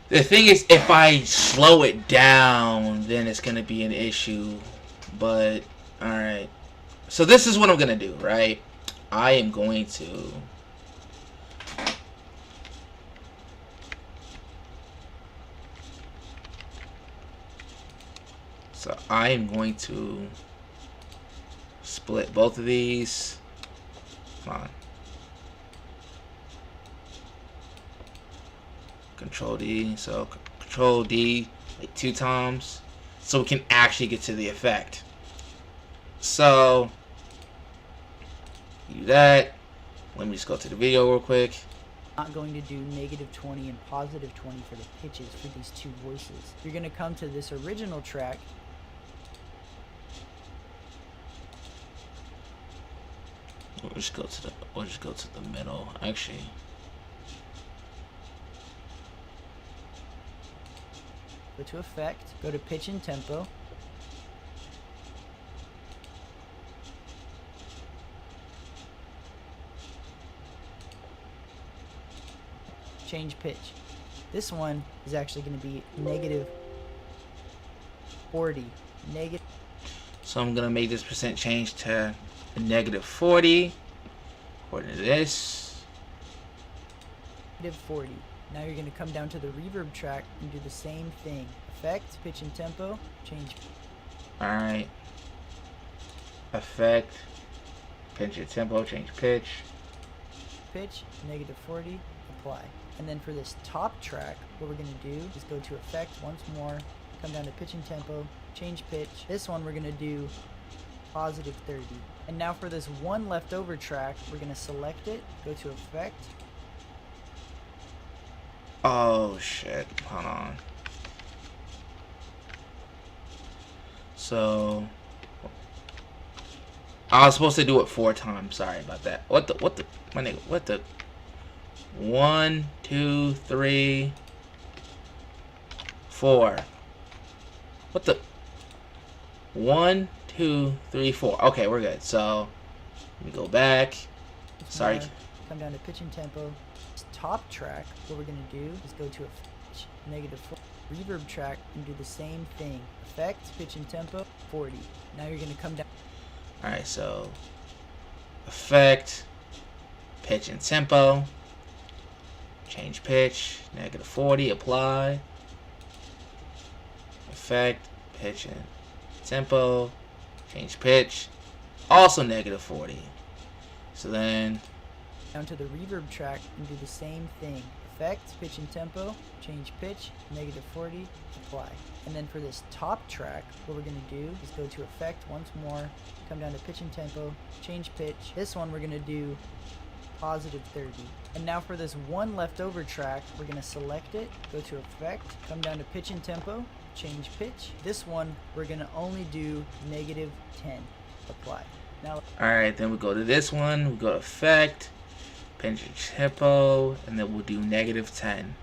The thing is, if I slow it down, then it's gonna be an issue. But alright. So this is what I'm gonna do, right? I am going to split both of these. Come on. Control D. So Control D like 2 times, so we can actually get to the effect. So do that. Let me just go to the video real quick. Not going to do -20 and +20 for the pitches for these two voices. You're going to come to this original track. We'll just go to the middle, actually. Go to effect, go to pitch and tempo. Change pitch. This one is actually going to be -40. So I'm gonna make this percent change to -40. According to this. -40. Now you're going to come down to the reverb track and do the same thing. Effect, pitch and tempo, change. Alright. Effect, pitch and tempo, change pitch. Pitch, -40, apply. And then for this top track, what we're going to do is go to effect once more, come down to pitch and tempo, change pitch. This one we're going to do +30. And now for this one leftover track, we're going to select it, go to effect. Oh shit, hold on. So I was supposed to do it 4 times, sorry about that. What the my nigga, what the 1, 2, 3, 4. What the 1, 2, 3, 4. Okay, we're good. So let me go back. Sorry. Come down to pitch and tempo. This top track, what we're gonna do is go to a -4 reverb track and do the same thing. Effect, pitch and tempo, 40. Now you're gonna come down. Alright, so effect, pitch and tempo, change pitch, -40, apply. Effect, pitch and tempo, change pitch, also -40. So then down to the reverb track and do the same thing. Effect, pitch and tempo, change pitch, -40, apply. And then for this top track, what we're going to do is go to effect once more, come down to pitch and tempo, change pitch. This one we're going to do +30. And now for this one leftover track, we're going to select it, go to effect, come down to pitch and tempo, change pitch. This one we're going to only do -10, apply. Now, alright, then we go to this one, we go to effect, pitch and tempo, and then we'll do -10.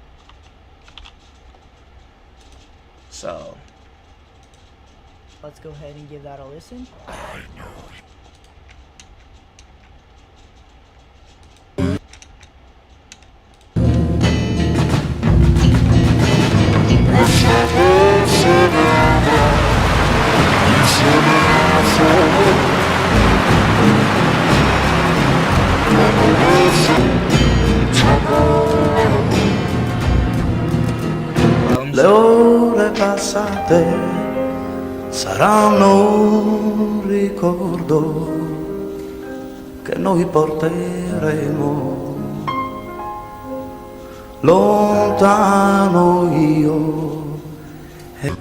So let's go ahead and give that a listen. Le ore passate saranno un ricordo che noi porteremo lontano io e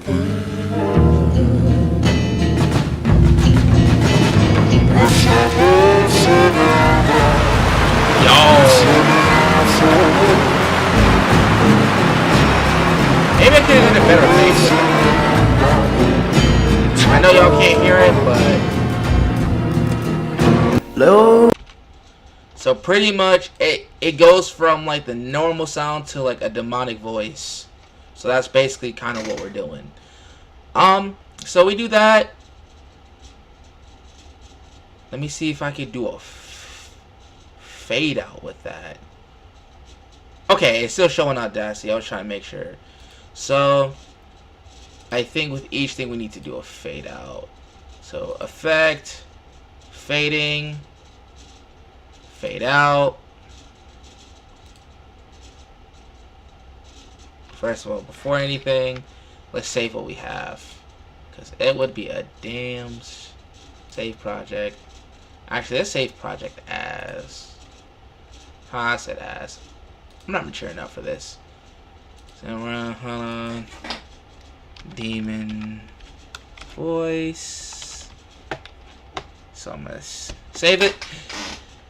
maybe I could have done a better pace. I know y'all can't hear it, but le ore so pretty much it goes from like the normal sound to like a demonic voice. So that's basically kind of what we're doing. So we do that. Let me see if I could do a fade out with that. Okay, it's still showing Audacity. I was trying to make sure. So I think with each thing we need to do a fade out. So effect, fading, fade out. First of all, before anything, let's save what we have, because it would be a damn save project. Actually, let's save project as. I said as. I'm not mature enough for this. So hold on. Demon voice. So I'm gonna save it.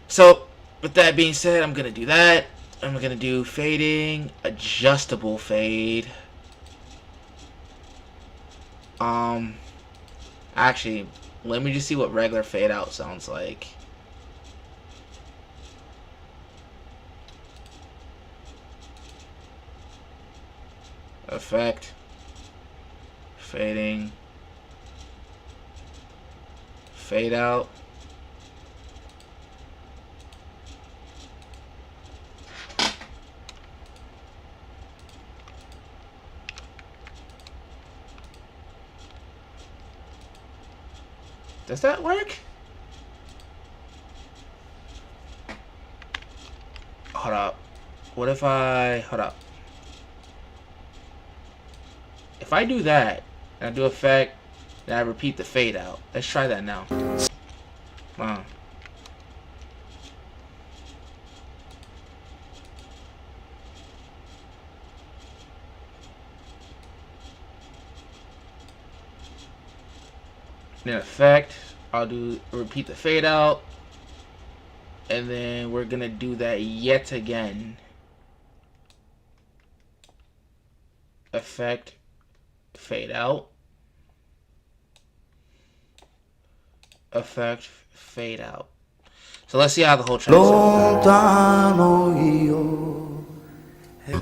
So with that being said, I'm gonna do that. I'm gonna do fading, adjustable fade. Actually, let me just see what regular fade out sounds like. Effect, fading, fade out. Does that work? Hold up. What if I... Hold up. If I do that, and I do effect, then I repeat the fade out. Let's try that now. Wow. Then effect, I'll do repeat the fade out, and then we're gonna do that yet again. Effect, fade out, effect, fade out. So let's see how the whole track sounds. Lontano io e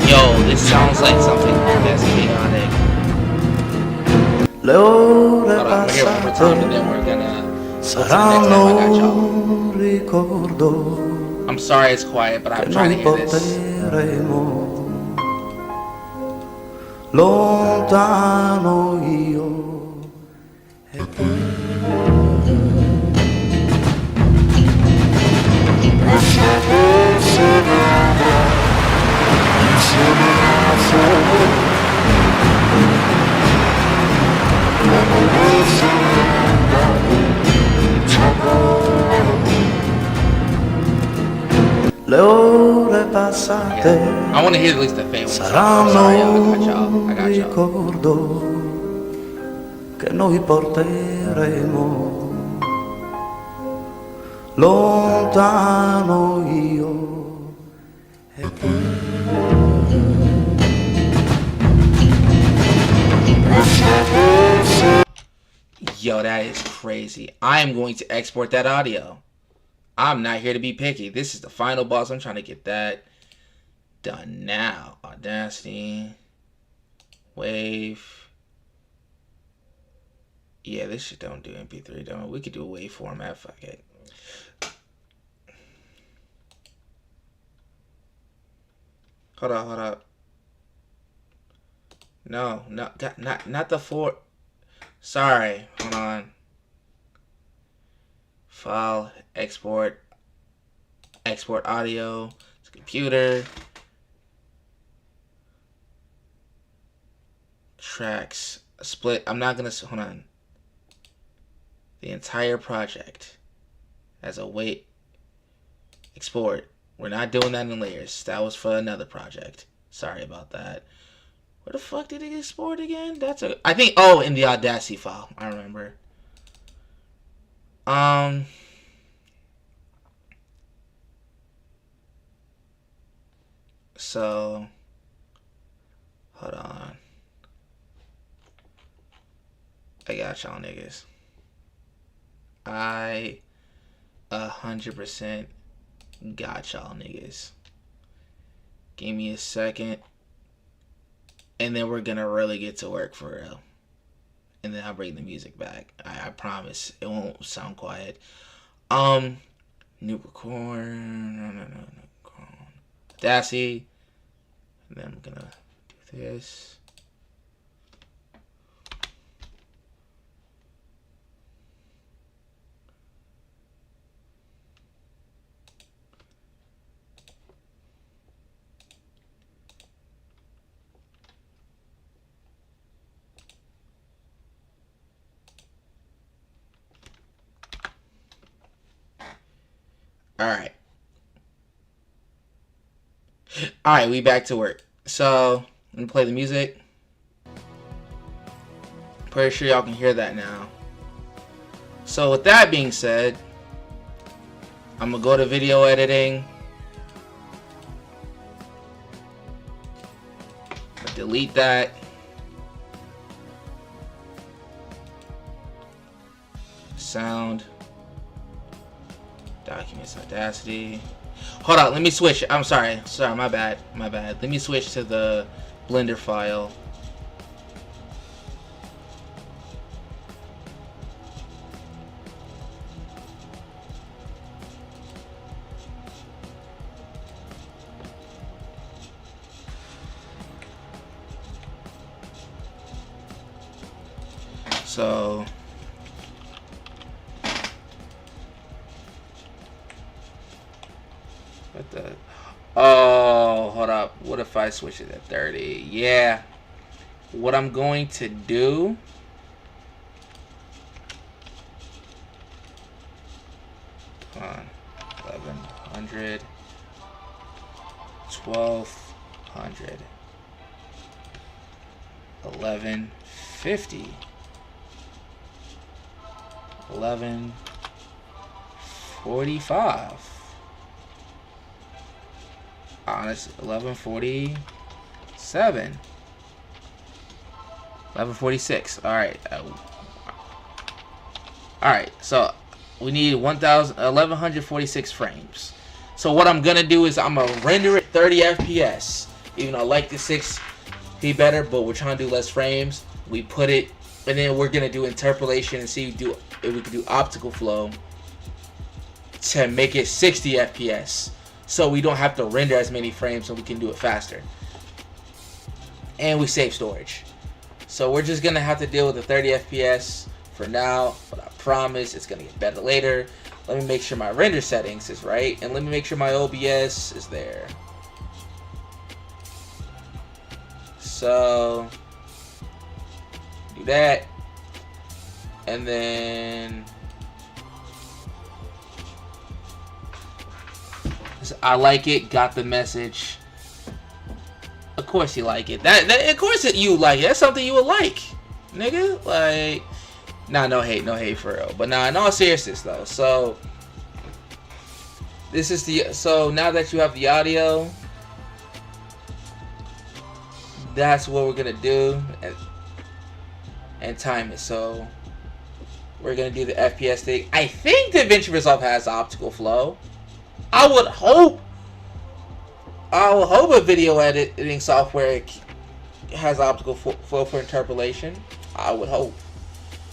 Yo, this sounds like something that's chaotic. le ore Hold on, I'm gonna hear it one more time, and then we're gonna go to the next time. I got y'all. saranno un ricordo I'm sorry it's quiet, but che I'm trying to noi hear this. porteremo lontano io e le ore passate I want to hear at least the fade one. I'm saranno sorry, I got un y'all. I got y'all. ricordo che noi porteremo lontano io e Yo, that is crazy. I am going to export that audio. I'm not here to be picky. This is the final boss. I'm trying to get that done now. Audacity. Wave. Yeah, this shit don't do MP3, don't it? We could do a wave format. Fuck it. Hold up. No, not the 4. Sorry, hold on. File, export audio to computer. Tracks, split. I'm not gonna, hold on. The entire project as a wait. Export. We're not doing that in layers. That was for another project. Sorry about that. Where the fuck did it export again? I think, oh, in the Audacity file. I remember. So, hold on. I got y'all niggas. I 100% got y'all niggas. Give me a second. And then we're gonna really get to work for real. And then I'll bring the music back. I promise. It won't sound quiet. New record. No. Audacity. And then I'm gonna do this. Alright, we back to work. So, I'm gonna play the music. Pretty sure y'all can hear that now. So, with that being said, I'm gonna go to video editing. Delete that. Sound. Documents, Audacity. Hold on, let me switch. I'm sorry, my bad. Let me switch to the Blender file. So what the? Oh, hold up. What if I switch it to 30? Yeah. What I'm going to do. Hold on. 1100. 1200. 1150. 1145. Honest, 1147. 1146. Alright. Alright, so we need 1146 frames. So what I'm gonna do is I'm gonna render it 30 FPS. Even though I like the 6p better, but we're trying to do less frames. We put it, and then we're gonna do interpolation and see if we can do optical flow to make it 60 FPS. So we don't have to render as many frames, so we can do it faster. And we save storage. So we're just going to have to deal with the 30 FPS for now, but I promise it's going to get better later. Let me make sure my render settings is right, and let me make sure my OBS is there. So, do that. And then I like it, got the message. Of course you like it. Of course you like it. That's something you would like, nigga. Like, nah, no hate for real. But nah, in all seriousness though. So this is so now that you have the audio, that's what we're gonna do and time it. So we're gonna do the FPS thing. I think DaVinci Resolve has optical flow. I would hope a video editing software has optical flow for interpolation. I would hope.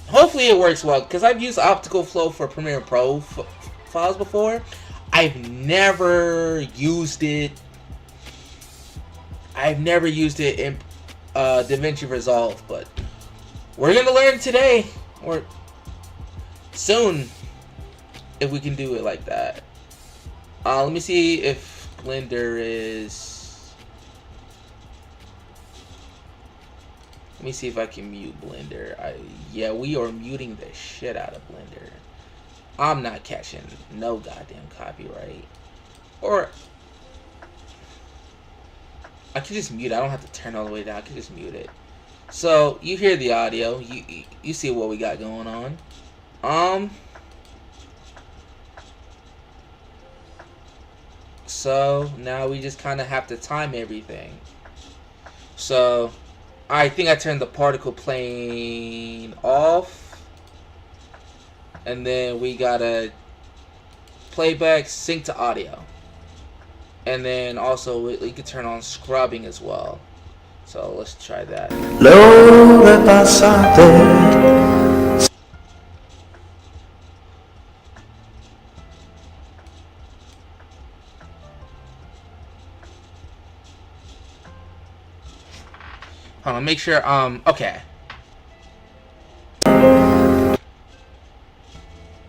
Hopefully it works well, because I've used optical flow for Premiere Pro files before. I've never used it. in DaVinci Resolve, but we're gonna learn today or soon if we can do it like that. Let me see if Blender is. Let me see if I can mute Blender. Yeah, we are muting the shit out of Blender. I'm not catching no goddamn copyright. Or I can just mute it. I don't have to turn all the way down. I can just mute it. So you hear the audio. You see what we got going on. So now we just kind of have to time everything. So I think I turned the particle plane off, and then we gotta playback sync to audio, and then also we could turn on scrubbing as well. So let's try that. l'ore passate. Hold on, make sure, okay.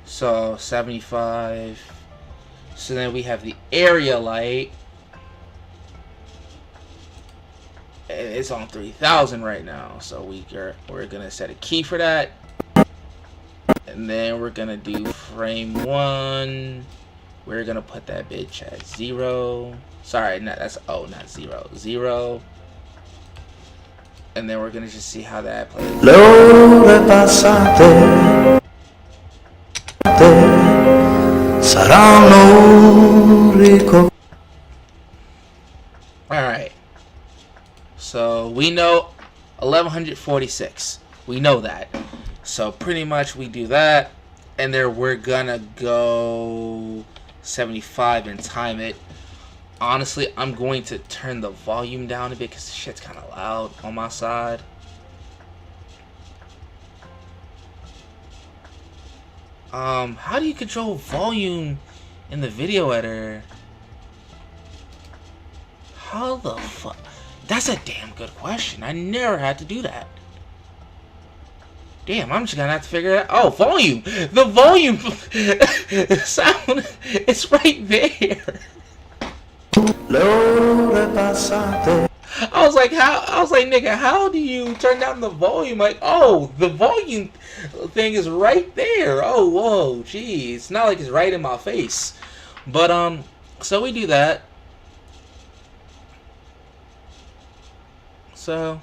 So, 75. So then we have the area light. And it's on 3000 right now. So we're gonna set a key for that. And then we're gonna do frame 1. We're gonna put that bitch at 0. Sorry, that's, oh, not 0. 0. And then we're gonna just see how that plays. L'ore passate saranno ricordate. Alright. So we know 1146. We know that. So pretty much we do that. And then we're gonna go 75 and time it. Honestly, I'm going to turn the volume down a bit because shit's kind of loud on my side. How do you control volume in the video editor? How the fuck? That's a damn good question. I never had to do that. Damn, I'm just gonna have to figure it out. Oh, volume! The volume sound, it's right there. I was like, nigga, how do you turn down the volume? Like, oh, the volume thing is right there. Oh, whoa, geez. It's not like it's right in my face. But, so we do that. So,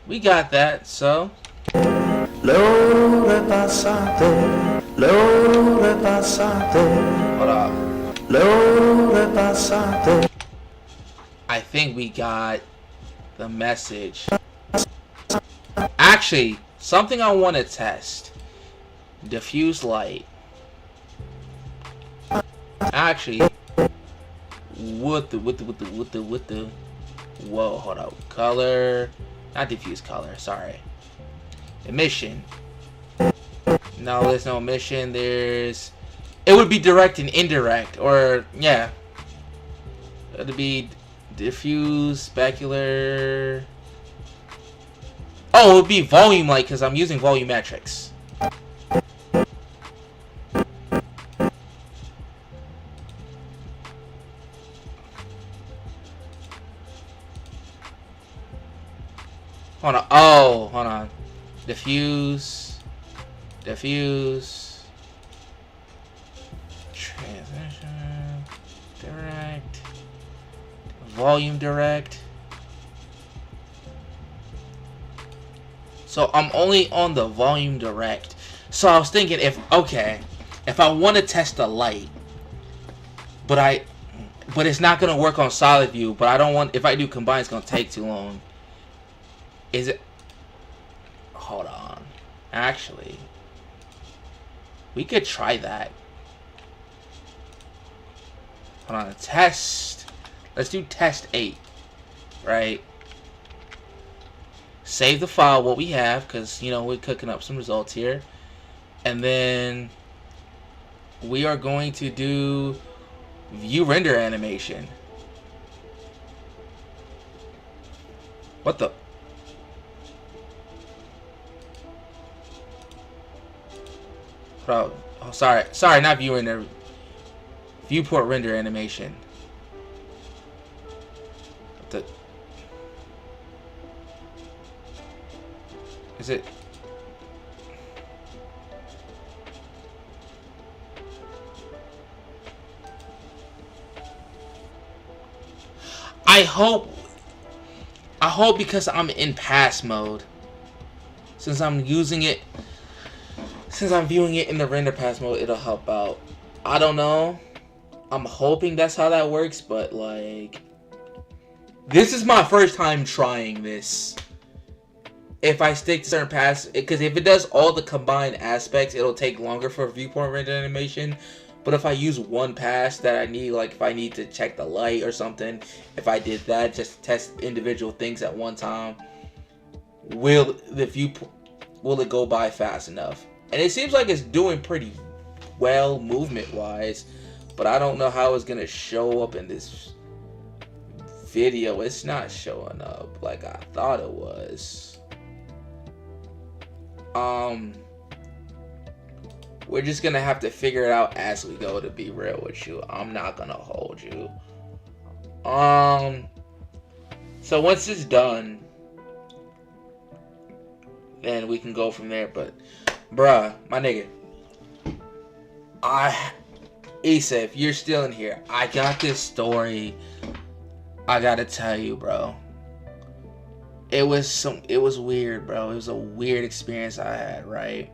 we got that, so. L'ore passate, l'ore passate. Hold up. L'ore passate. I think we got the message. Actually, something I want to test. Diffuse light. Actually, what the whoa, hold up. Color, not diffuse color, sorry. Emission. No, there's no emission. It would be direct and indirect, or yeah. It'd be diffuse, specular. Oh, it would be volume light because I'm using volumetrics. Hold on. Oh, hold on. Diffuse. Diffuse. Transition. Direct. Volume direct. So I'm only on the volume direct. So I was thinking if I want to test the light, but it's not gonna work on solid view, but I don't want, if I do combine, it's gonna take too long. Is it? Hold on. Actually, we could try that. Hold on. Test. Let's do test 8. Right. Save the file, what we have, because, you know, we're cooking up some results here. And then we are going to do view render animation. What the? Oh, sorry, not view render. Viewport render animation. What the? Is it? I hope because I'm in pass mode, since I'm using it, since I'm viewing it in the render pass mode, it'll help out. I don't know. I'm hoping that's how that works, but like, this is my first time trying this. If I stick to certain paths, because if it does all the combined aspects, it'll take longer for viewport render animation. But if I use one pass that I need, like if I need to check the light or something, if I did that, just to test individual things at one time, will it go by fast enough? And it seems like it's doing pretty well movement wise, but I don't know how it's gonna show up in this video. It's not showing up like I thought it was. We're just gonna have to figure it out as we go, to be real with you. I'm not gonna hold you. So once it's done, then we can go from there. But bruh, my nigga, Issa, if you're still in here, I got this story I gotta tell you, bro. It was weird, bro. It was a weird experience I had, right?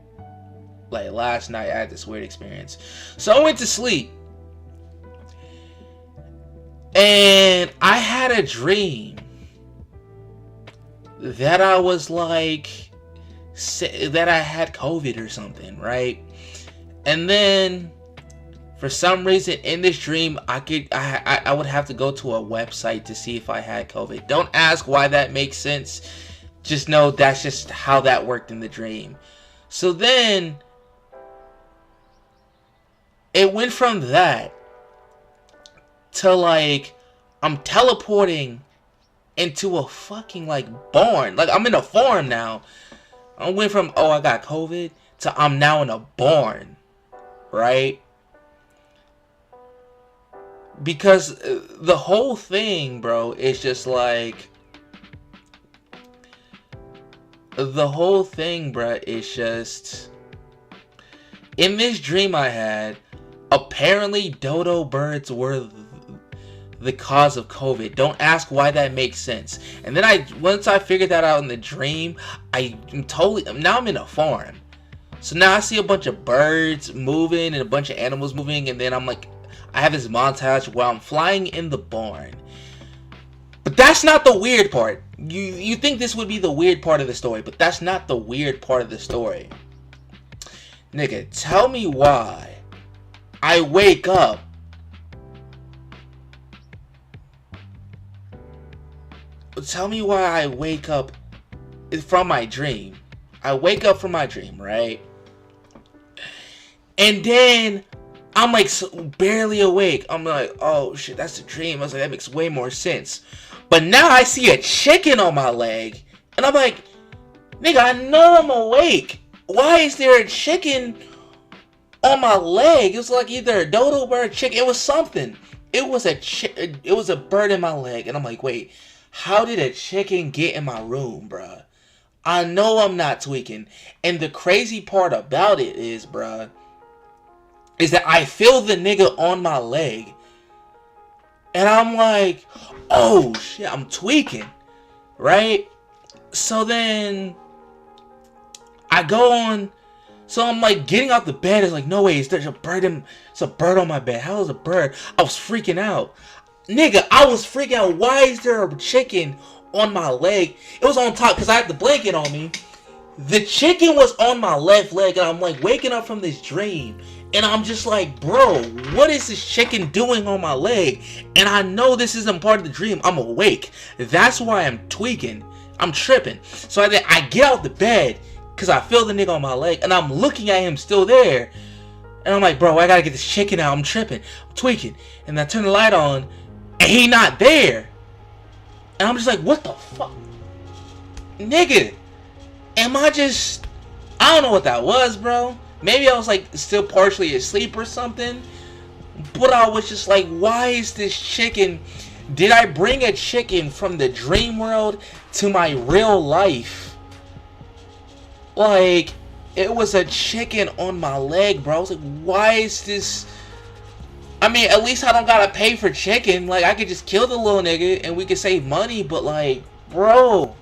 Like last night, I had this weird experience. So I went to sleep, and I had a dream that I was like, that I had COVID or something, right? And then for some reason in this dream, I would have to go to a website to see if I had COVID. Don't ask why that makes sense. Just know that's just how that worked in the dream. So then it went from that to like I'm teleporting into a fucking like barn. Like I'm in a farm now. I went from, oh, I got COVID, to I'm now in a barn, right? Because the whole thing, bro, is just like, the whole thing, bro, is just, in this dream I had, apparently dodo birds were the cause of COVID. Don't ask why that makes sense. And then once I figured that out in the dream, now I'm in a farm. So now I see a bunch of birds moving and a bunch of animals moving, and then I'm like, I have this montage where I'm flying in the barn. But that's not the weird part. You think this would be the weird part of the story, but that's not the weird part of the story. Nigga, tell me why I wake up from my dream. I wake up from my dream, right? And then I'm like barely awake. I'm like, oh shit, that's a dream. I was like, that makes way more sense. But now I see a chicken on my leg, and I'm like, nigga, I know I'm awake. Why is there a chicken on my leg? It was like either a dodo bird, chicken. It was something. It was a bird in my leg, and I'm like, wait, how did a chicken get in my room, bruh? I know I'm not tweaking. And the crazy part about it is, bruh, is that I feel the nigga on my leg, and I'm like, oh shit, I'm tweaking, right? So then I go on, so I'm like getting out the bed. It's like, no way, there's a bird on my bed. How is a bird? I was freaking out. Nigga, I was freaking out. Why is there a chicken on my leg? It was on top because I had the blanket on me. The chicken was on my left leg, and I'm like waking up from this dream, and I'm just like, bro, what is this chicken doing on my leg? And I know this isn't part of the dream. I'm awake. That's why I'm tweaking. I'm tripping. So I get out the bed because I feel the nigga on my leg, and I'm looking at him still there, and I'm like, bro, I gotta get this chicken out. I'm tripping. I'm tweaking. And I turn the light on, and he not there. And I'm just like, what the fuck? Nigga, I don't know what that was, bro. Maybe I was like still partially asleep or something. But I was just like, why is this chicken? Did I bring a chicken from the dream world to my real life? Like, it was a chicken on my leg, bro. I was like, why is this? I mean, at least I don't gotta pay for chicken. Like, I could just kill the little nigga and we could save money. But like, bro,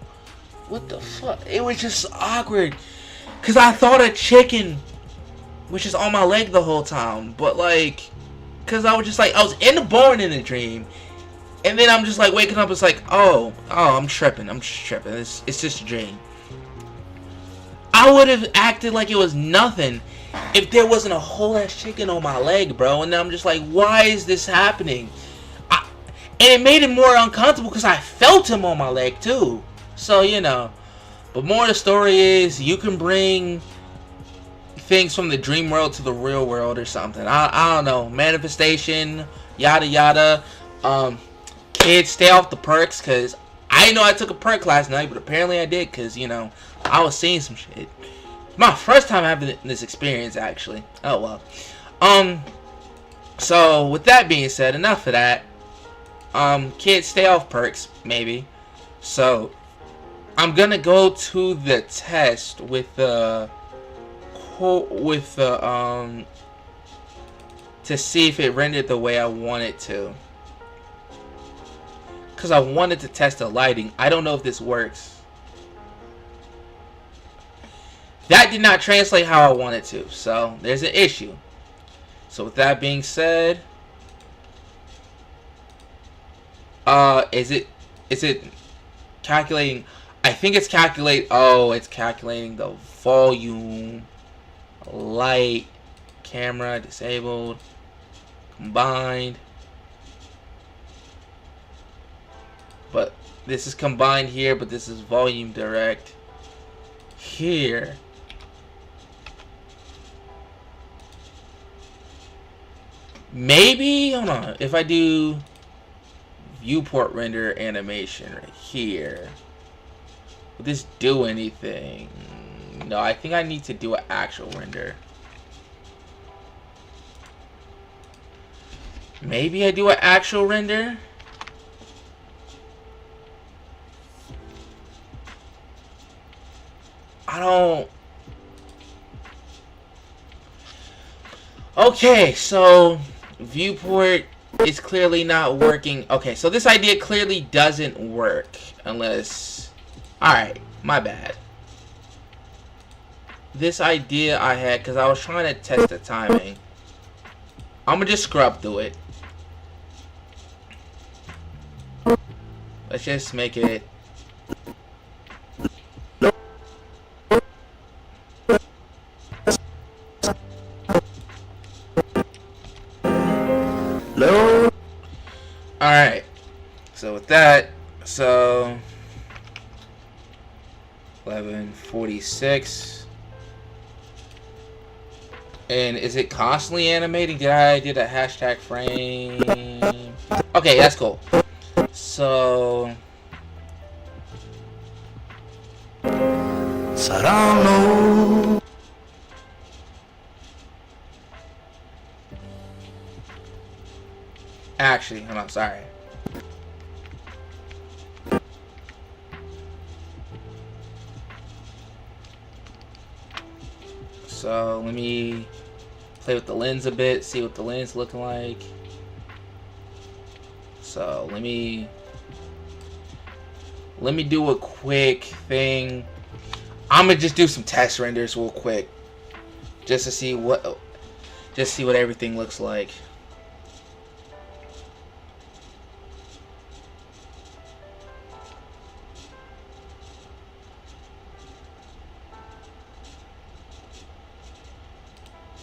what the fuck? It was just awkward. Because I thought a chicken was just on my leg the whole time. But like, Because I was just like, I was born in a dream. And then I'm just like waking up, it's like, oh, I'm tripping. I'm just tripping. It's just a dream. I would have acted like it was nothing if there wasn't a whole ass chicken on my leg, bro. And I'm just like, why is this happening? And it made it more uncomfortable because I felt him on my leg too. So, you know. But more of the story is you can bring things from the dream world to the real world or something. I don't know. Manifestation, yada yada. Kids, stay off the perks, because I didn't know I took a perk last night, but apparently I did, because, you know, I was seeing some shit. My first time having this experience, actually. Oh, well. So, with that being said, enough of that. Kids, stay off perks, maybe. So, I'm gonna go to the test with to see if it rendered the way I want it to. Because I wanted to test the lighting. I don't know if this works. That did not translate how I wanted to. So, there's an issue. So, with that being said, is it calculating? I think it's it's calculating the volume, light, camera, disabled, combined. But this is combined here, but this is volume direct here. Maybe, hold on, if I do viewport render animation right here, will this do anything? No, I think I need to do an actual render. Maybe I do an actual render? I don't... Okay, so viewport is clearly not working. Okay, so this idea clearly doesn't work unless... Alright, my bad. This idea I had, because I was trying to test the timing. I'm going to just scrub through it. Let's just make it... Alright, so with that, so 11:46, and is it constantly animating? Did I did a hashtag frame? Okay, that's cool. So Saranno. actually, hold on, sorry. So let me play with the lens a bit, see what the lens looking like. So let me do a quick thing. I'm gonna just do some test renders real quick, just to see what everything looks like.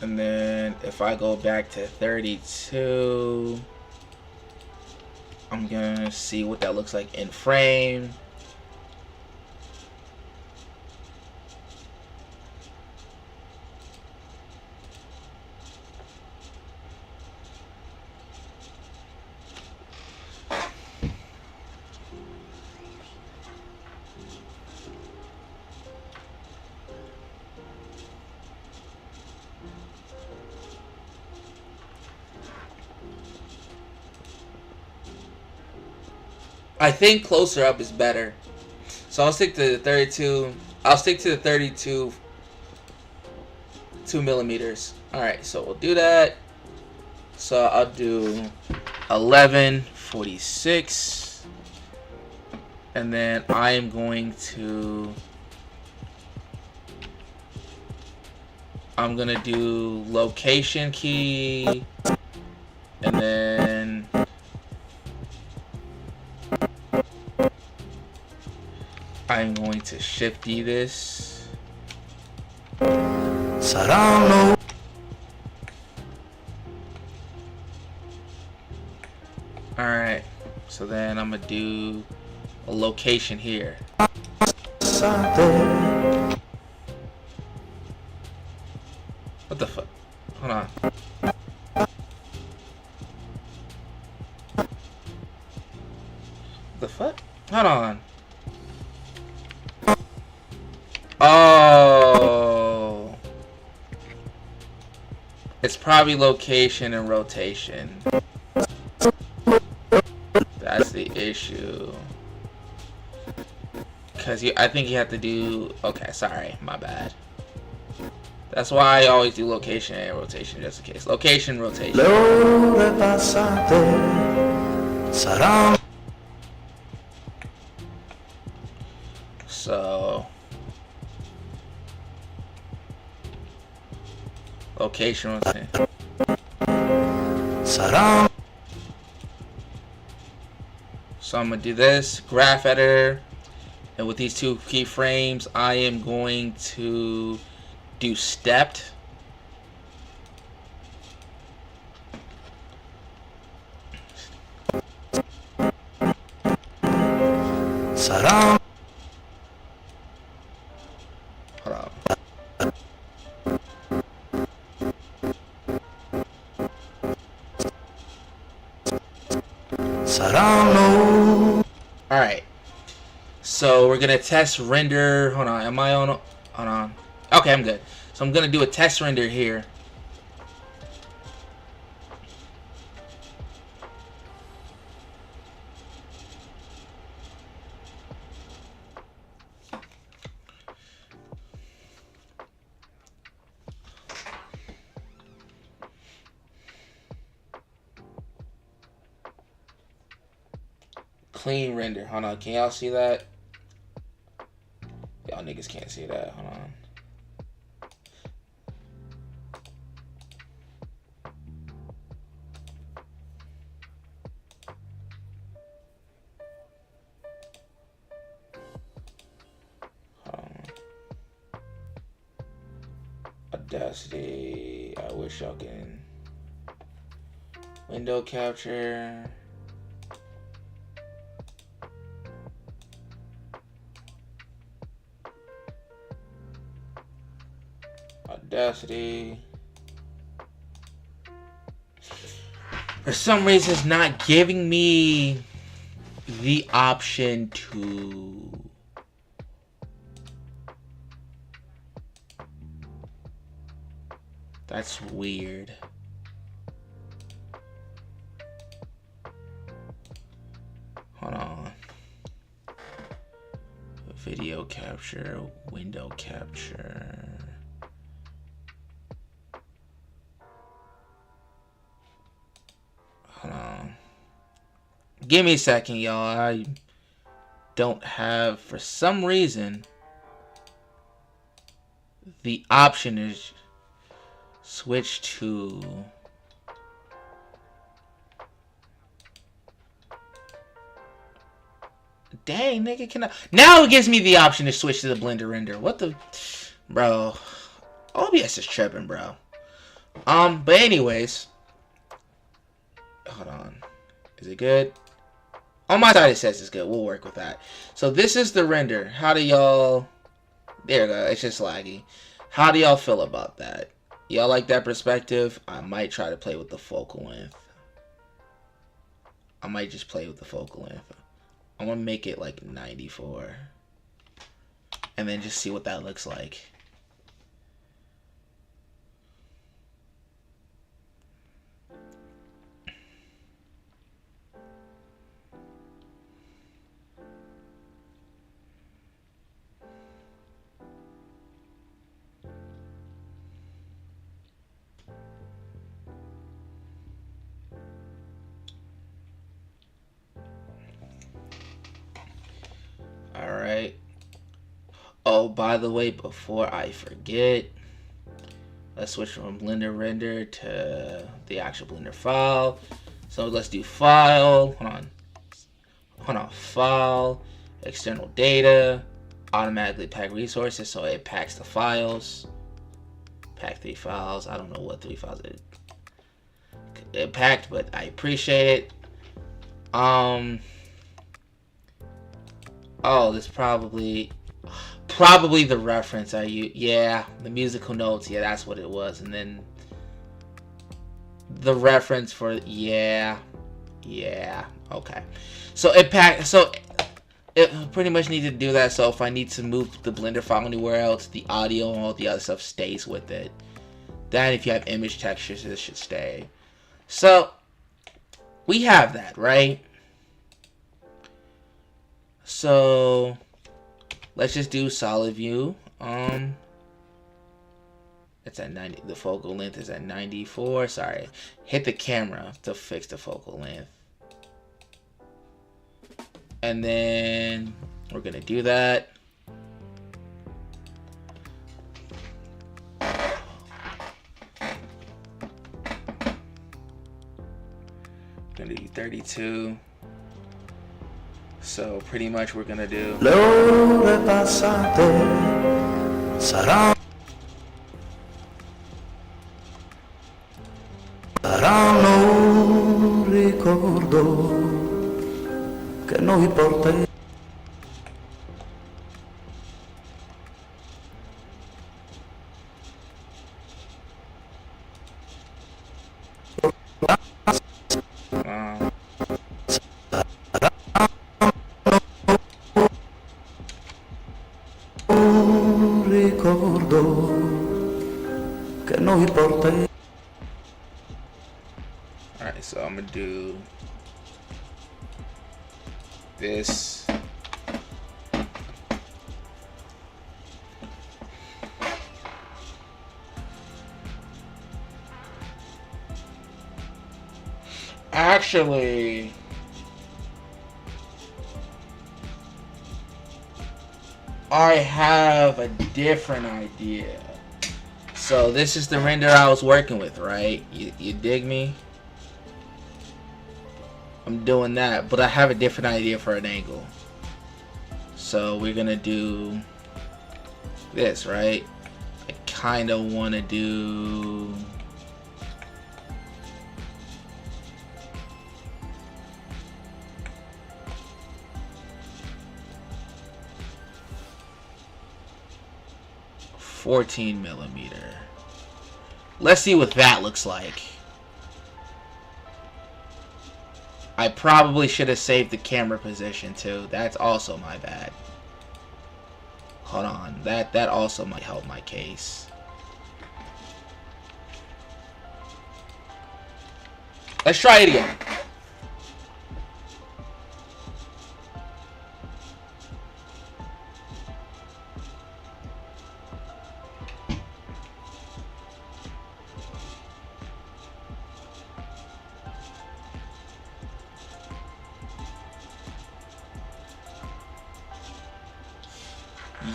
And then if I go back to 32, I'm gonna see what that looks like in frame. I think closer up is better. So I'll stick to the 32. I'll stick to the 32 2mm. Alright, so we'll do that. So I'll do 11:46. And then I am going to... I'm going to do location key. And then I'm going to shifty this. Saranno. Alright, so then I'm gonna do a location here. What the fuck? Hold on. The fuck? Hold on. Oh. It's probably location and rotation. That's the issue. Because I think you have to do... Okay, sorry. My bad. That's why I always do location and rotation, just in case. Location, rotation. So... Location, rotation. So I'm going to do this. Graph editor. And with these two keyframes, I am going to do stepped. Hold on. Alright. So we're gonna test render. Hold on, am I on? Hold on. Okay, I'm good. So I'm gonna do a test render here. Clean render. Hold on, can y'all see that? Y'all niggas can't see that. Hold on. Audacity. I wish y'all can. Window capture. Audacity. For some reason, it's not giving me the option to... That's weird. Hold on. Video capture, window capture. Hold on. Give me a second, y'all. I don't have, for some reason, the option is switch to... Dang, nigga, can I... Now it gives me the option to switch to the Blender render. What the... Bro. OBS is tripping, bro. But anyways... Hold on. Is it good? On my side it says it's good. We'll work with that. So this is the render. How do y'all... There we go. It's just laggy. How do y'all feel about that? Y'all like that perspective? I might try to play with the focal length. I might just play with the focal length. I'm going to make it like 94. And then just see what that looks like. Alright. Oh, by the way, before I forget, Let's switch from Blender render to the actual Blender file. So let's do file. Hold on. File, external data, automatically pack resources. So it packs the files. Pack 3 files. I don't know what 3 files it packed, but I appreciate it. Oh, this probably the reference I use. Yeah, the musical notes. Yeah, that's what it was. And then the reference for yeah. Okay. So it packed. So it pretty much needs to do that. So if I need to move the Blender file anywhere else, the audio and all the other stuff stays with it. Then if you have image textures, this should stay. So we have that, right? So let's just do solid view. It's at 90. The focal length is at 94. Sorry. Hit the camera to fix the focal length. And then we're gonna do that. Gonna do 32. So pretty much we're gonna do Le ore passate saranno un ricordo che noi porteremo. Alright, so I'm gonna do this. Actually, I have a different idea. So this is the render I was working with, right? You dig me? I'm doing that, but I have a different idea for an angle. So we're gonna do this, right? I kind of want to do $14mm. Let's see what that looks like. I probably should have saved the camera position too. That's also my bad. Hold on. That also might help my case. Let's try it again.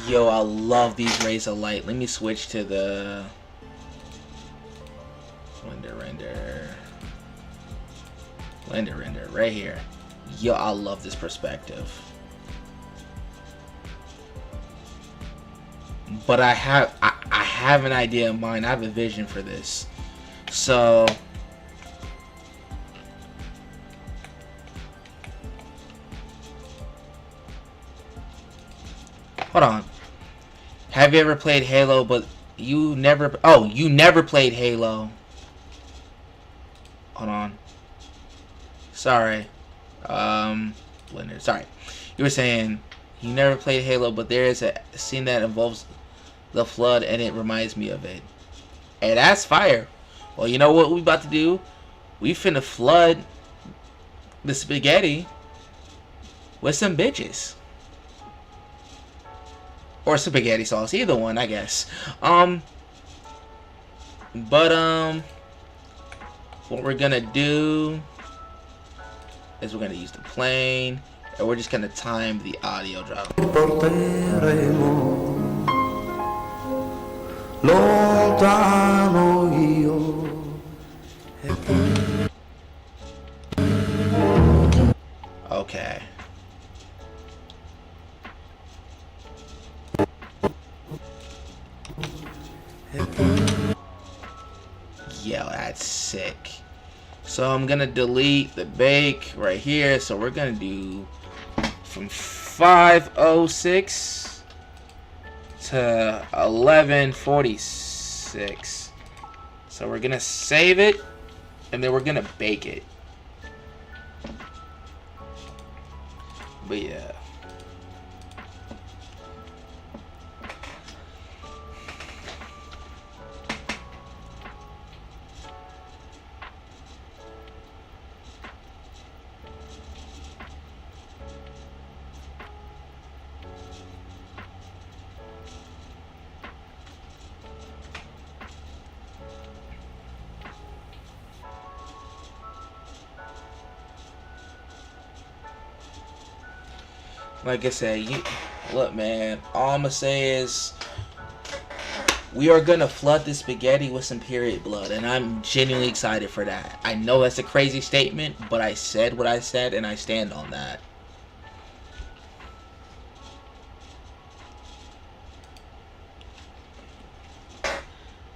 Yo, I love these rays of light. Let me switch to the render right here. Yo, I love this perspective. But I have an idea in mind. I have a vision for this. So hold on. Have you ever played Halo, but you never... Oh, you never played Halo. Hold on. Sorry. Blender. Sorry. You were saying you never played Halo, but there is a scene that involves the flood, and it reminds me of it. Hey, that's fire. Well, you know what we about to do? We finna flood the spaghetti with some bitches. Or spaghetti sauce, either one, I guess. What we're gonna do is we're gonna use the plane, and we're just gonna time the audio drop. lontano io. Okay. Yeah, that's sick. So I'm gonna delete the bake right here. So we're gonna do from 506 to 1146. So we're gonna save it, and then we're gonna bake it. But yeah. Like I said, look, man. All I'm gonna say is we are gonna flood the spaghetti with some period blood, and I'm genuinely excited for that. I know that's a crazy statement, but I said what I said, and I stand on that.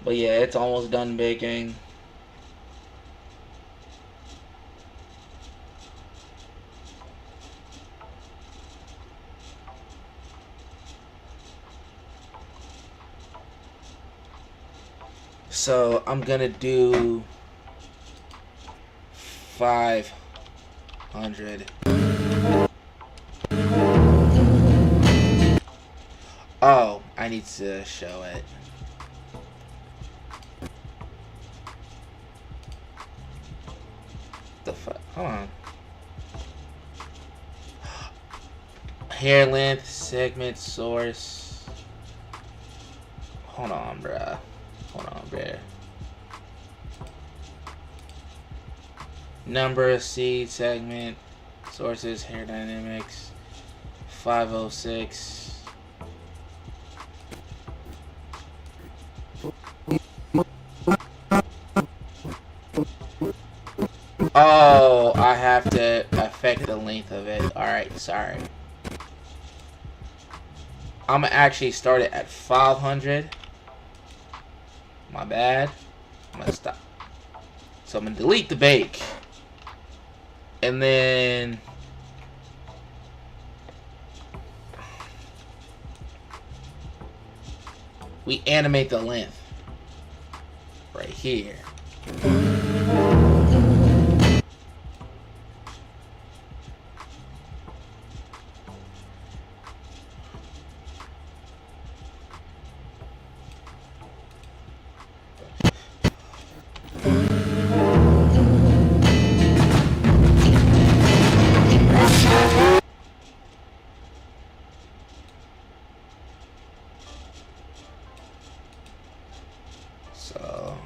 But yeah, it's almost done baking. So I'm gonna do 500. Oh, I need to show it. The fuck? Hold on. Hair length, segment, source. Hold on, bruh. Hold on, bruh. Number, seed, segment, sources, hair dynamics, 506. Oh, I have to affect the length of it. Alright, sorry. I'm gonna actually start it at 500. My bad. I'm gonna stop. So I'm gonna delete the bake. And then we animate the length right here. So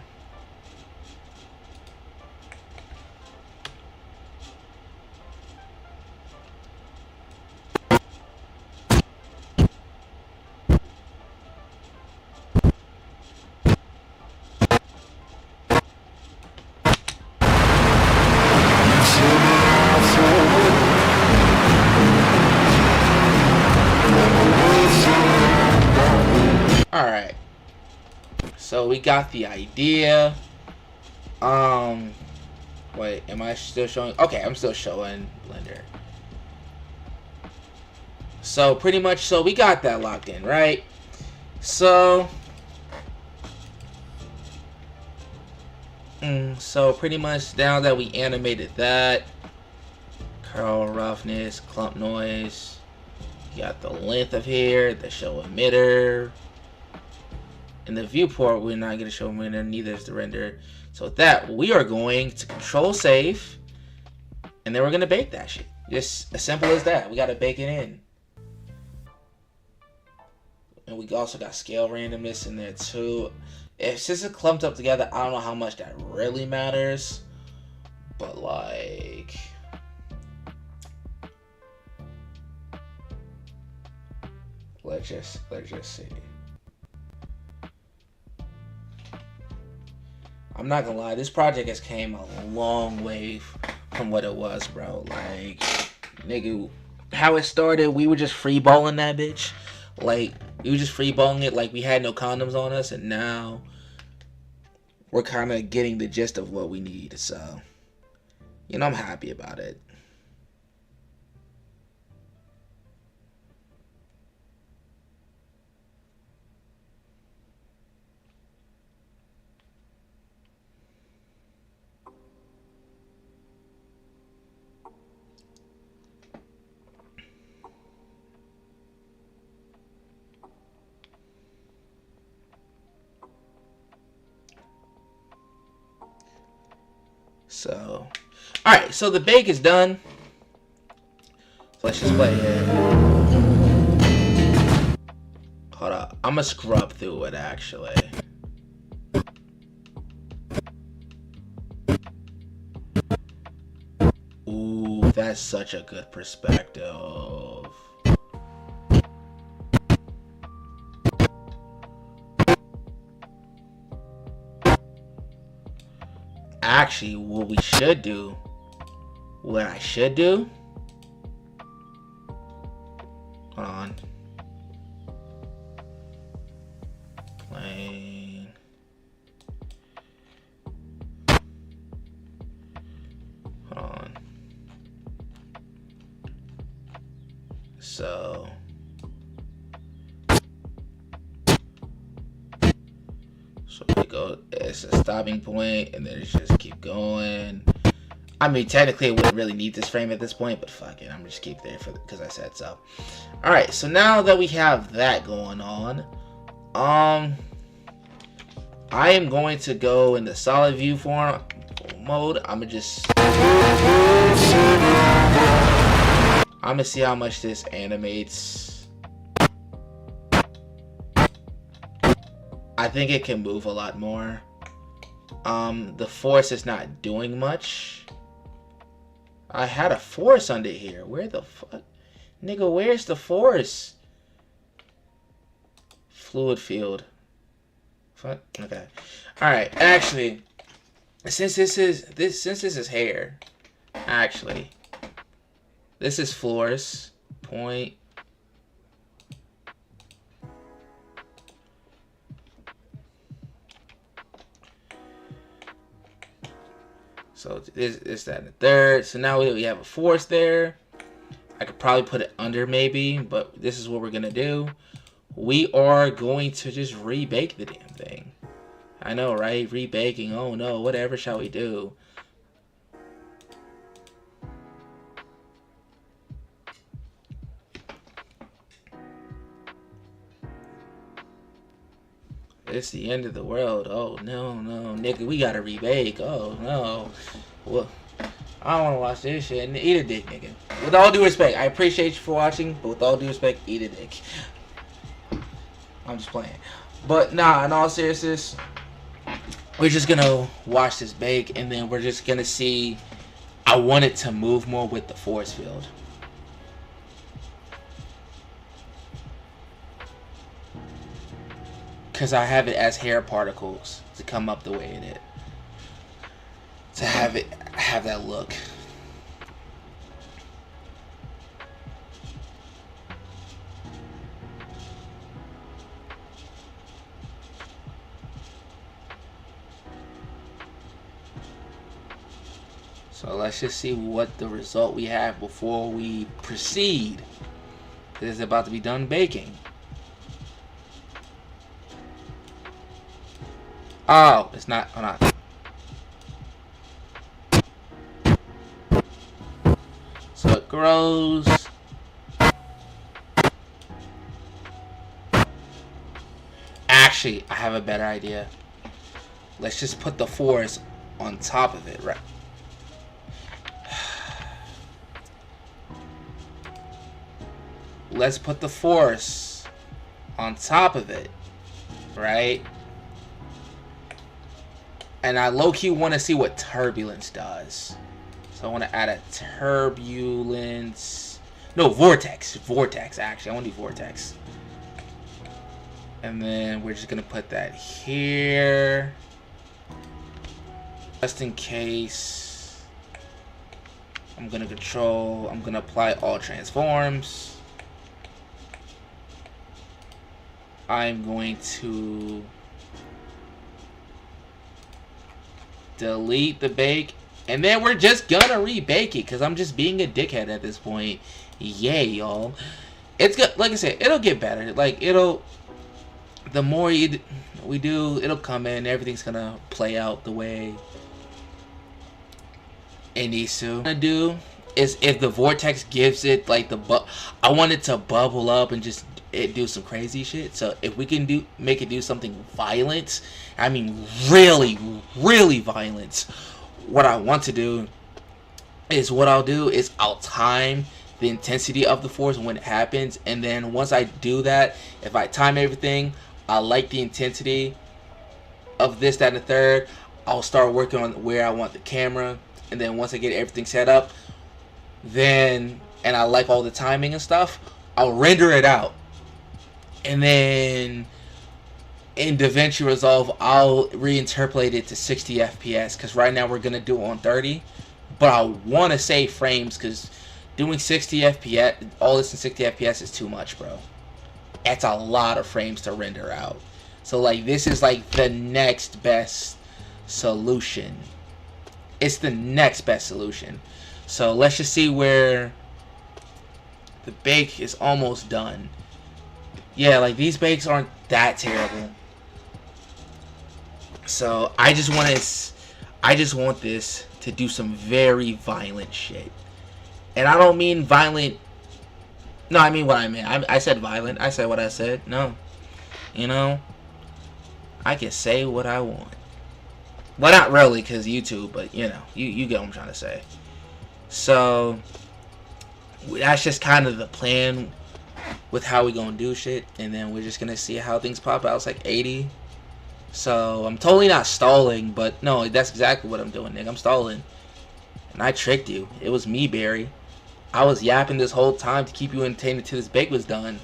alright. So we got the idea. Wait, am I still showing? Okay, I'm still showing Blender. So pretty much, so we got that locked in, right? So pretty much now that we animated that, curl roughness, clump noise, you got the length of hair, the show emitter. In the viewport, we're not going to show emitter, neither is the render. So with that, we are going to control save, and then we're going to bake that shit. Just as simple as that. We got to bake it in. And we also got scale randomness in there too. Since it's clumped up together, I don't know how much that really matters. But like, let's just see. I'm not gonna lie, this project has came a long way from what it was, bro. Like, nigga, how it started, we were just free balling that bitch. Like, we were just free balling it like we had no condoms on us, and now we're kind of getting the gist of what we need. So, you know, I'm happy about it. So, alright, so the bake is done. So let's just play it. Hold up. I'm gonna scrub through it, actually. Ooh, that's such a good perspective. Actually, what I should do, hold on, plane, hold on, so we go, it's a stopping point, and then it's just keep going. I mean, technically, it wouldn't really need this frame at this point, but fuck it, I'm just keep there because I said so. All right, so now that we have that going on, I am going to go in the solid view form mode. I'm gonna see how much this animates. I think it can move a lot more. The force is not doing much. I had a force under here. Where the fuck? Nigga, where's the force? Fluid field. Fuck. Okay. Alright, actually, since this is hair, actually, this is floors. Point. So this, that, and the third. So now we have a force there. I could probably put it under maybe, but this is what we're gonna do. We are going to just rebake the damn thing. I know, right? Rebaking. Oh no, whatever shall we do? It's the end of the world. Oh no, nigga, we gotta rebake. Oh no. Well, I don't wanna watch this shit. And eat a dick, nigga. With all due respect, I appreciate you for watching, but with all due respect, eat a dick. I'm just playing. But nah, in all seriousness, we're just gonna watch this bake, and then we're just gonna see. I want it to move more with the force field. Because I have it as hair particles to come up the way it is. To have that look. So let's just see what the result we have before we proceed. This is about to be done baking. Oh, it's not. Hold on. So it grows. Actually, I have a better idea. Let's just put the force on top of it, right? Let's put the force on top of it, right? And I low-key want to see what turbulence does. So I want to add a turbulence. No, vortex. Vortex, actually. I want to do vortex. And then we're just going to put that here. Just in case, I'm gonna apply all transforms. I'm going to delete the bake, and then we're just gonna rebake it because I'm just being a dickhead at this point. Yay, y'all. It's good. Like I said, it'll get better. Like, the more we do, it'll come in. Everything's gonna play out the way it needs to. What I'm gonna do is, if the vortex gives it like I want it to bubble up and just do some crazy shit. So if we can make it do something violent, I mean really, really violent, what I want to do is I'll time the intensity of the force when it happens, and then once I do that, if I time everything, I like the intensity of this, that, and the third, I'll start working on where I want the camera, and then once I get everything set up, and I like all the timing and stuff, I'll render it out, and then in DaVinci Resolve I'll reinterpolate it to 60 FPS, because right now we're gonna do it on 30, but I want to save frames, because doing 60 FPS, all this in 60 FPS is too much, bro. That's a lot of frames to render out. So like, this is like the next best solution. It's the next best solution. So let's just see where the bake is almost done. Yeah, like, these bakes aren't that terrible. So I just want this to do some very violent shit. And I don't mean violent. No, I mean what I meant. I said violent. I said what I said. No. You know, I can say what I want. Well, not really, because YouTube, but, you know, you get what I'm trying to say. So that's just kind of the plan with how we gonna do shit, and then we're just gonna see how things pop out. It's like 80. So I'm totally not stalling, but no, that's exactly what I'm doing, nigga. I'm stalling. And I tricked you. It was me, Barry. I was yapping this whole time to keep you entertained until this bake was done.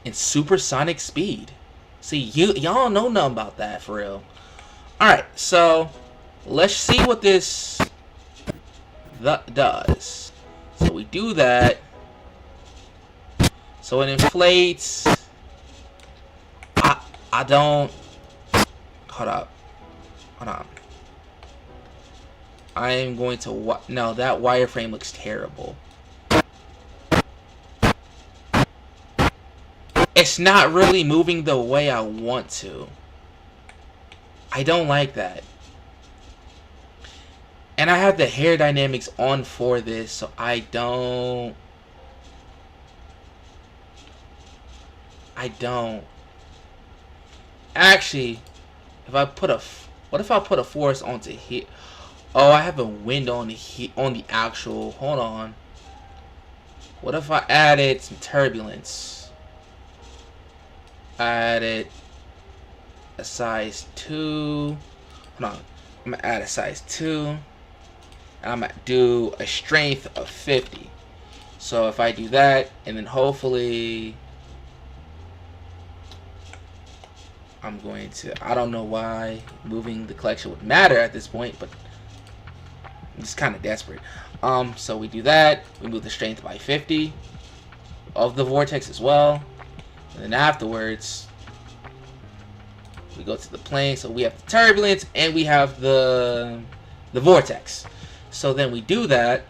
In supersonic speed. See, y'all know nothing about that, for real. Alright, so let's see what this does. So we do that. So it inflates. I don't. Hold up. Hold on. I am going to. No, that wireframe looks terrible. It's not really moving the way I want to. I don't like that. And I have the hair dynamics on for this, so I don't. Actually, if I put a. What if I put a force onto here? Oh, I have a wind on the actual. Hold on. What if I added some turbulence? Added a size 2. Hold on. I'm gonna add a size 2. And I'm gonna do a strength of 50. So if I do that, and then hopefully I'm going to. I don't know why moving the collection would matter at this point, but I'm just kind of desperate. So we do that. We move the strength by 50 of the vortex as well, and then afterwards we go to the plane. So we have the turbulence and we have the vortex. So then we do that.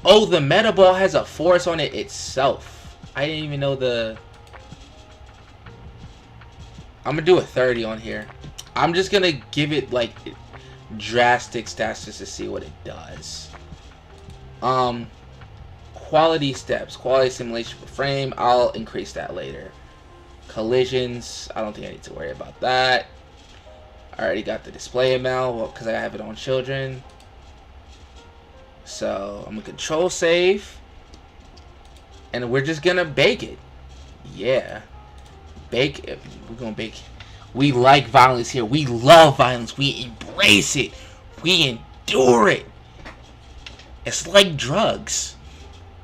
Oh, the meta ball has a force on it itself. I didn't even know the. I'm gonna do a 30 on here. I'm just gonna give it like drastic stats just to see what it does. Quality steps, quality simulation per frame. I'll increase that later. Collisions, I don't think I need to worry about that. I already got the display amount, well, because I have it on children. So I'm gonna control save, and we're just gonna bake it. Yeah, bake it. We're gonna bake it. We like violence here. We love violence. We embrace it. We endure it. It's like drugs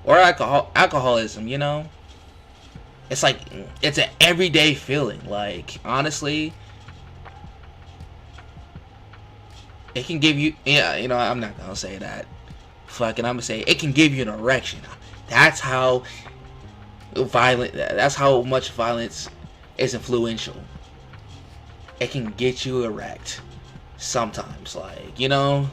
or alcoholism, you know. It's like, it's an everyday feeling. Like, honestly, it can give you, yeah, you know, I'm not gonna say that. Fucking, I'm gonna say it can give you an erection. That's how violent, that's how much violence is influential. It can get you erect. Sometimes, like, you know,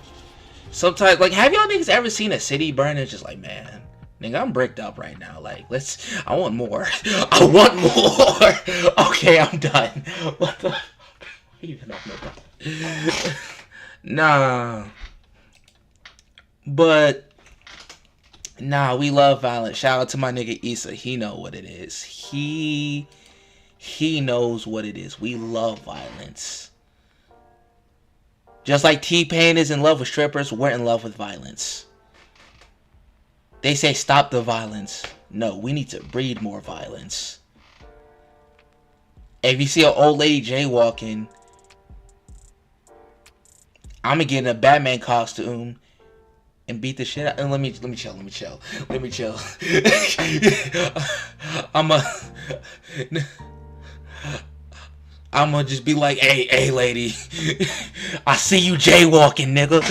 sometimes, like, have y'all niggas ever seen a city burn and just like, man, nigga, I'm bricked up right now. Like, I want more. I want more. Okay, I'm done. What the? Even up my Nah. But, nah, we love violence. Shout out to my nigga Issa. He know what it is. He knows what it is. We love violence. Just like T-Pain is in love with strippers, we're in love with violence. They say stop the violence. No, we need to breed more violence. If you see an old lady jaywalking, I'm gonna get in a Batman costume and beat the shit out. And let me chill. I'm gonna just be like, hey, lady, I see you jaywalking, nigga.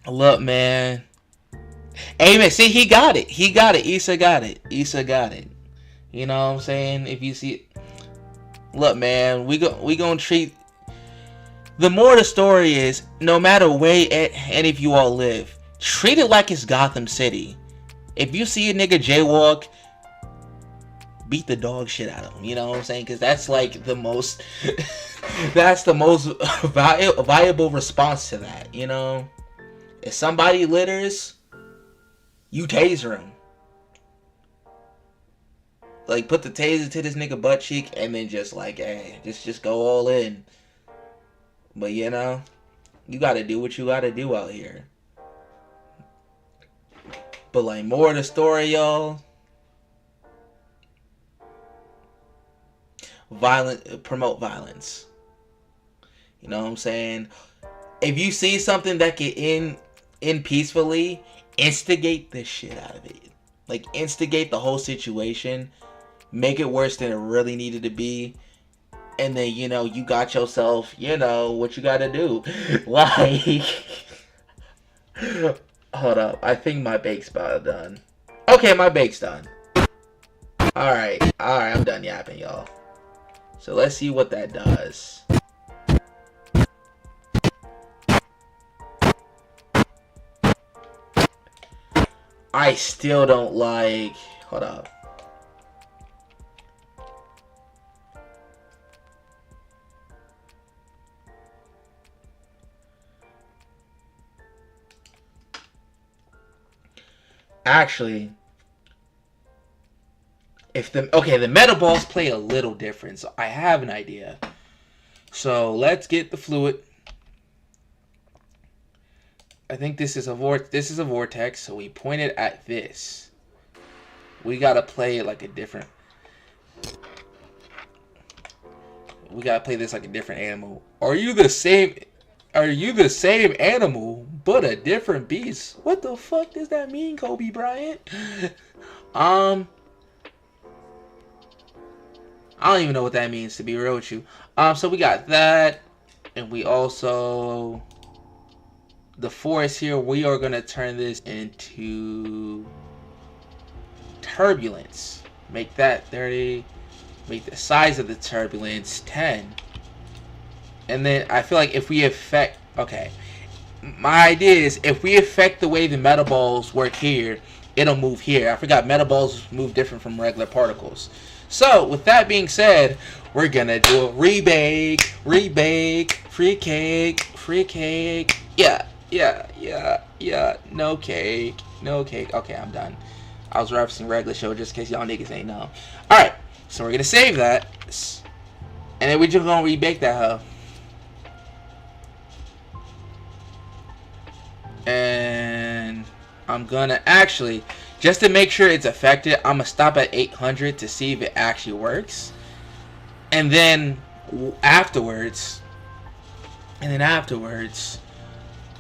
Look, man. Hey, man, see, he got it. Issa got it. You know what I'm saying? If you see it. Look, man, we gonna treat. The more the story is, no matter where any of you all live, treat it like it's Gotham City. If you see a nigga jaywalk, beat the dog shit out of him. You know what I'm saying? Because that's like the most. That's the most viable response to that. You know, if somebody litters, you taser him. Like, put the taser to this nigga butt cheek and then just like, hey, just go all in. But, you know, you gotta do what you gotta do out here. But, like, more of the story, y'all. Promote violence. You know what I'm saying? If you see something that can end peacefully, instigate the shit out of it. Like, instigate the whole situation. Make it worse than it really needed to be. And then, you know, you got yourself, you know, what you gotta do. Like, hold up. I think my bake's about done. Okay, my bake's done. Alright, I'm done yapping, y'all. So let's see what that does. I still don't like... Hold up. Actually, if the meta balls play a little different, so I have an idea. So let's get the fluid. I think this is a vortex, so we point it at this. We gotta play it like a different. We gotta play this like a different animal. Are you the same animal, but a different beast? What the fuck does that mean, Kobe Bryant? I don't even know what that means, to be real with you. So we got that, and we also the forest here. We are gonna turn this into turbulence. Make that 30. Make the size of the turbulence 10. And then I feel like if we affect... Okay. My idea is if we affect the way the meta balls work here, it'll move here. I forgot meta balls move different from regular particles. So, with that being said, we're gonna do a rebake, free cake. Yeah. No cake. Okay, I'm done. I was referencing regular show just in case y'all niggas ain't know. Alright, so we're gonna save that. And then we just gonna rebake that hoe. And I'm gonna actually, just to make sure it's affected, I'm gonna stop at 800 to see if it actually works. And then afterwards,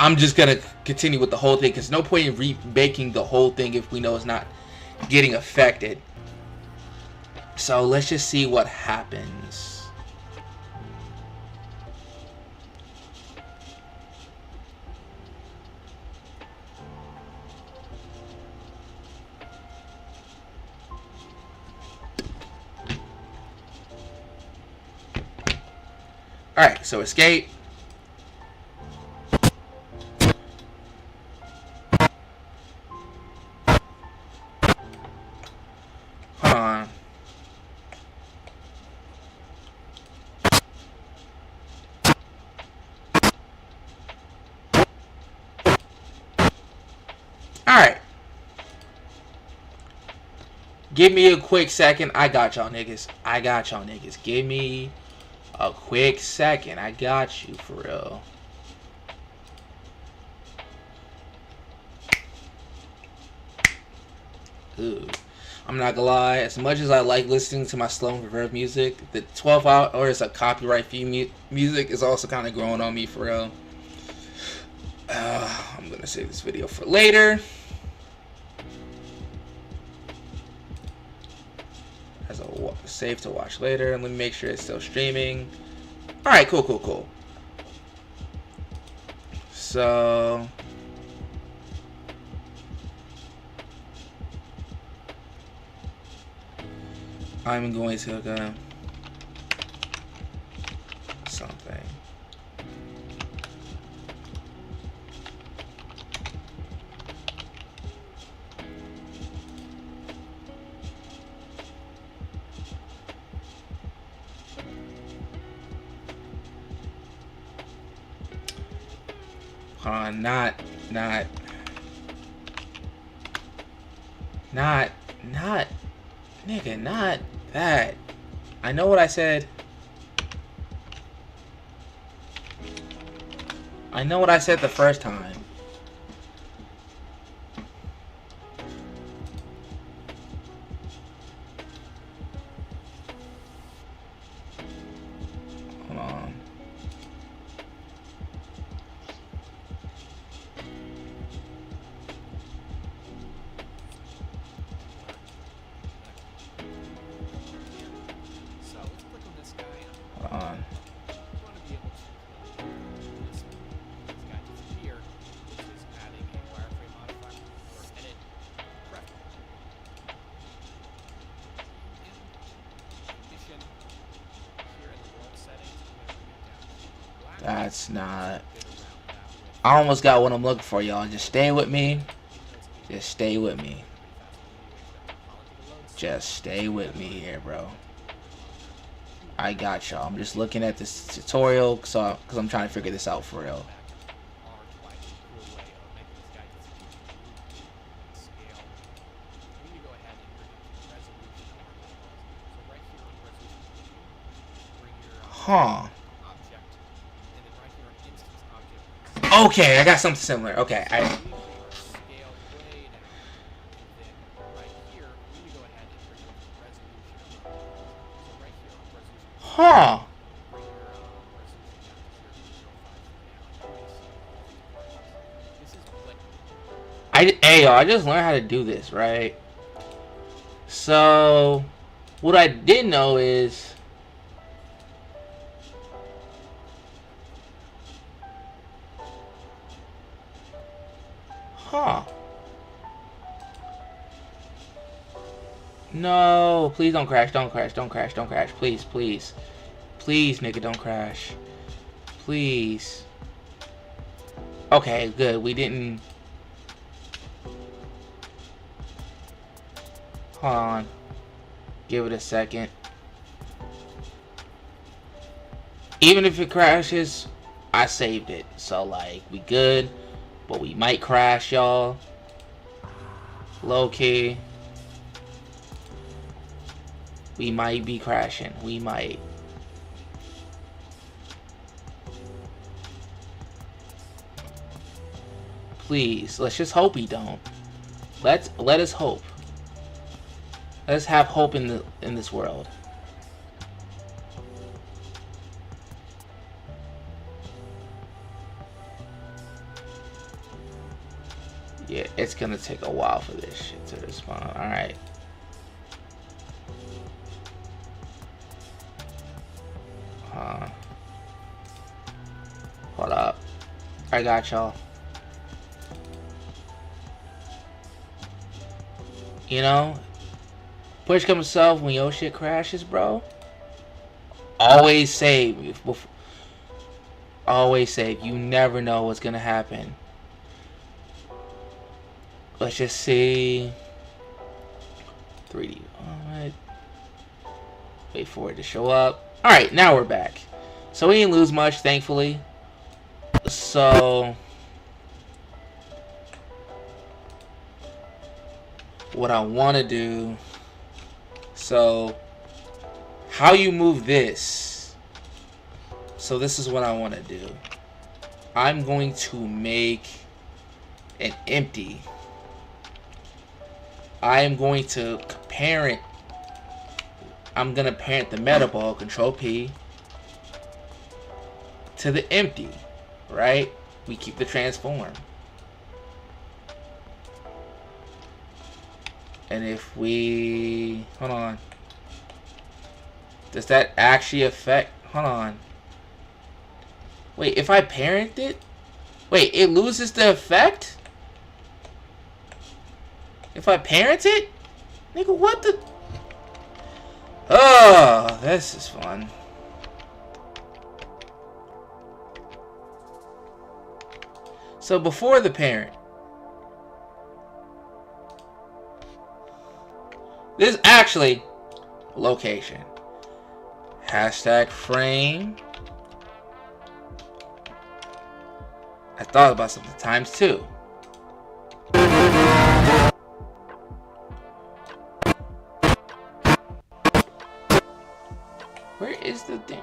I'm just gonna continue with the whole thing because no point in remaking the whole thing if we know it's not getting affected. So let's just see what happens. Alright, so escape. Hold on. Alright. Give me a quick second. I got y'all niggas. I got y'all niggas. Give me a quick second. I got you for real. Ooh. I'm not gonna lie, as much as I like listening to my slow and reverb music, the 12 hours of copyright free music is also kind of growing on me for real. I'm gonna save this video for later. As a save to watch later. Let me make sure it's still streaming. Alright, cool. So I'm going to go something. Not nigga, not that. I know what I said. I know what I said the first time. Hold on. That's not... I almost got what I'm looking for, y'all. Just stay with me. Just stay with me. Just stay with me here, bro. I got y'all. I'm just looking at this tutorial because I'm trying to figure this out for real. Huh. Okay, I got something similar. Okay, Huh. Hey, y'all, I just learned how to do this, right? So, what I didn't know is... Huh. No, please don't crash, don't crash, don't crash, don't crash. Please, please. Please, nigga, don't crash. Please. Okay, good. We didn't... Hold on. Give it a second. Even if it crashes, I saved it. So, like, we good. But we might crash, y'all. Low key. We might be crashing. We might. Please, let's just hope we don't. Let us hope. Let's have hope in this world. Yeah, it's gonna take a while for this shit to respond. Alright. Hold up. I got y'all. You know, push comes to shove when your shit crashes, bro. Always save. Always save. You never know what's gonna happen. Let's just see. 3D. Alright. Wait for it to show up. Alright, now we're back. So we didn't lose much, thankfully. So what I want to do, so how you move this, so this is what I want to do. I'm going to make an empty. I am going to parent, I'm going to parent the meta ball, Control P, to the empty, right? We keep the transform. And if we, hold on, does that actually affect, hold on. Wait, if I parent it, wait, it loses the effect? If I parent it? Nigga, what the? Oh, this is fun. So before the parent, this actually location. Hashtag frame. I thought about something times 2. Where is the thing?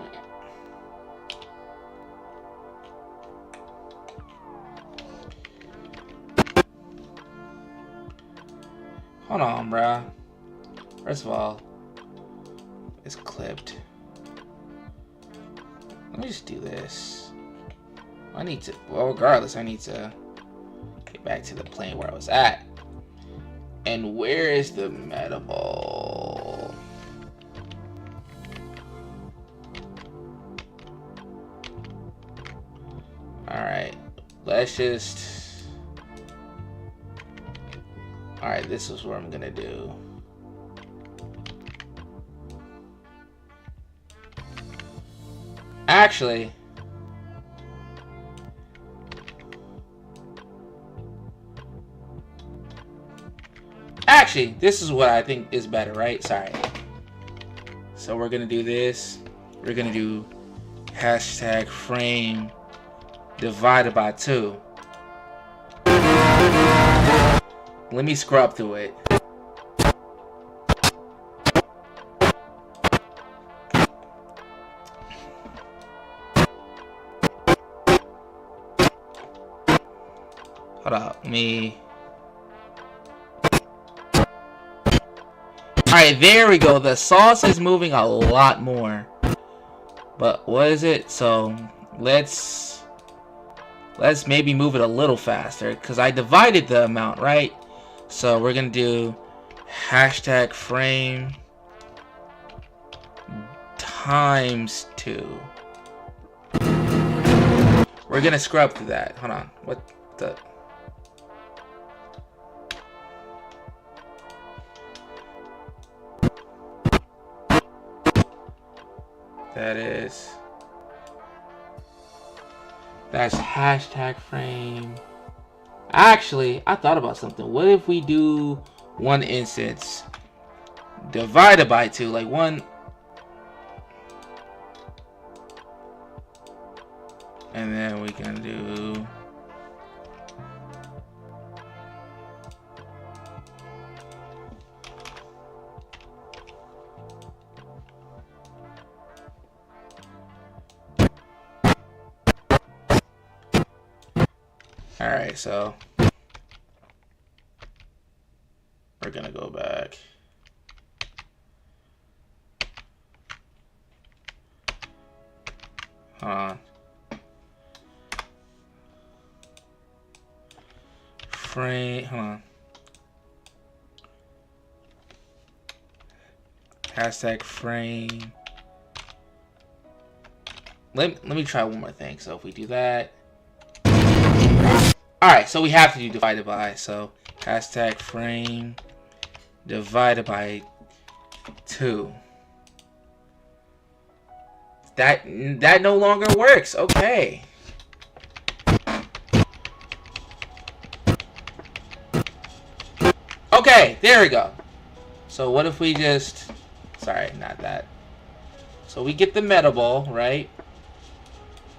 Hold on, bruh. First of all, it's clipped. Let me just do this. I need to, well, regardless, I need to get back to the plane where I was at. And where is the meta ball? Alright, let's just... Alright, this is what I'm gonna do. Actually, this is what I think is better, right? Sorry. So we're gonna do this. We're gonna do hashtag frame divided by 2. Let me scrub through it. Hold up, me. Alright, there we go. The sauce is moving a lot more. But what is it? So let's maybe move it a little faster, because I divided the amount, right? So we're gonna do hashtag frame times 2. We're gonna scrub through that. Hold on. What the? That's hashtag frame. Actually, I thought about something. What if we do one instance divided by 2, like 1, and then we can do alright, so we're gonna go back. Hold on. frame. Hold on. Hashtag frame. Let me try one more thing. So if we do that. Alright, so we have to do divided by. So hashtag frame divided by 2. That no longer works. Okay. Okay, there we go. So what if we just... Sorry, not that. So we get the meta ball, right?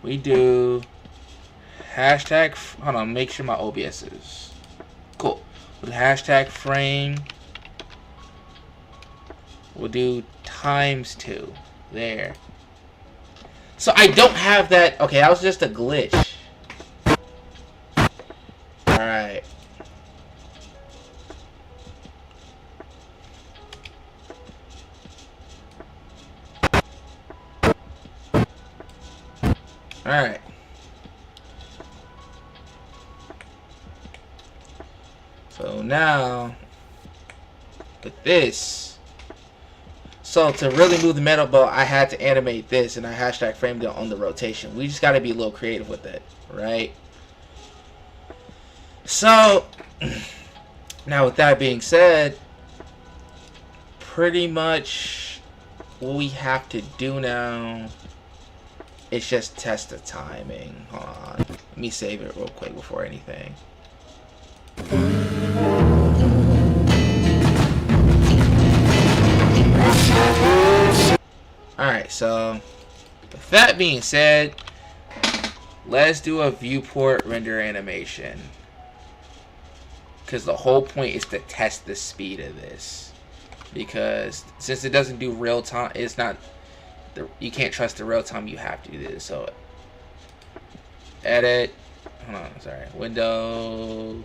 We do... Hashtag... Hold on, make sure my OBS is... Cool. With hashtag frame... We'll do ×2. There. So I don't have that... Okay, that was just a glitch. Alright. Alright. So now, with this, so to really move the metal ball, I had to animate this, and I hashtag framed it on the rotation. We just got to be a little creative with it, right? So, now with that being said, pretty much what we have to do now is just test the timing. Hold on. Let me save it real quick before anything. Alright, so with that being said, let's do a viewport render animation. Because the whole point is to test the speed of this. Because since it doesn't do real time, it's not... You can't trust the real time, you have to do this. So, edit. Hold on, sorry. Window.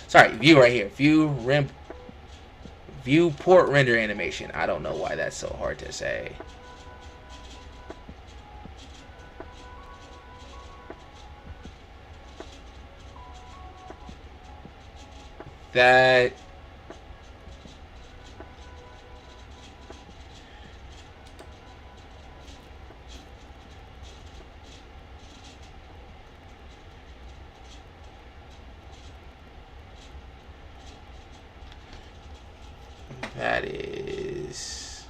Sorry, view right here. Viewport render animation. I don't know why that's so hard to say. That. That is...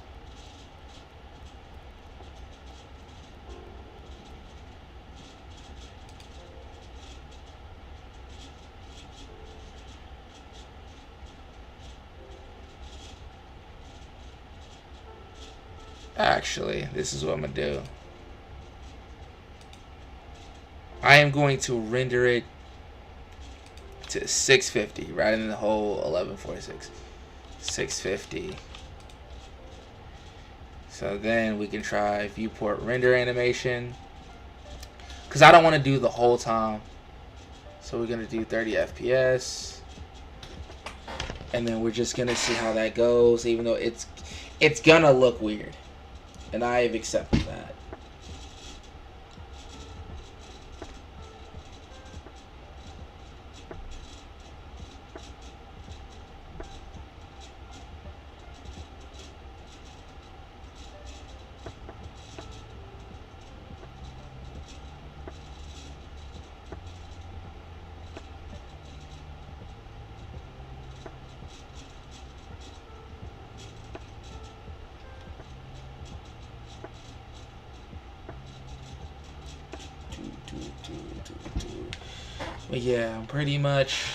Actually, this is what I'm going to do. I am going to render it to 650 rather than the whole 1146. 650. So then we can try viewport render animation. Because I don't want to do the whole time. So we're going to do 30 FPS. And then we're just going to see how that goes. Even though it's going to look weird. And I have accepted that. But yeah, pretty much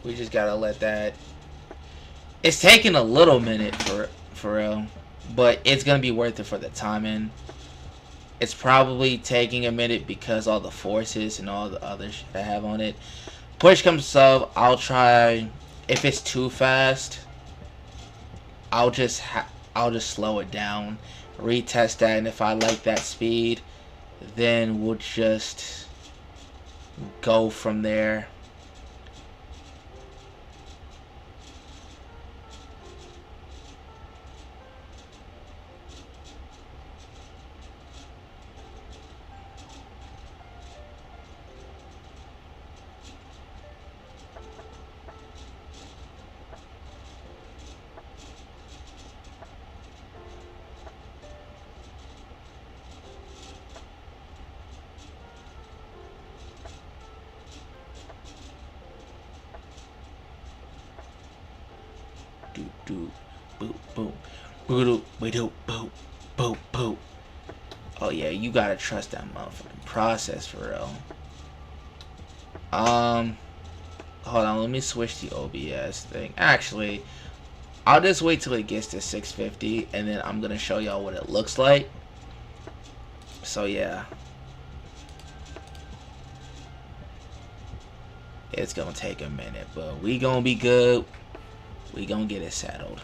we just gotta let that. It's taking a little minute for real, but it's gonna be worth it for the timing. It's probably taking a minute because all the forces and all the other shit I have on it. Push comes to shove, I'll try. If it's too fast, I'll just slow it down, retest that, and if I like that speed, then we'll just go from there. do, boop, boop, boop, boop, boop, boop, boop. Oh yeah, you gotta trust that motherfucking process for real. Hold on, let me switch the OBS thing. Actually, I'll just wait till it gets to 650, and then I'm gonna show y'all what it looks like. So yeah, it's gonna take a minute, but we gonna be good. We gonna get it settled.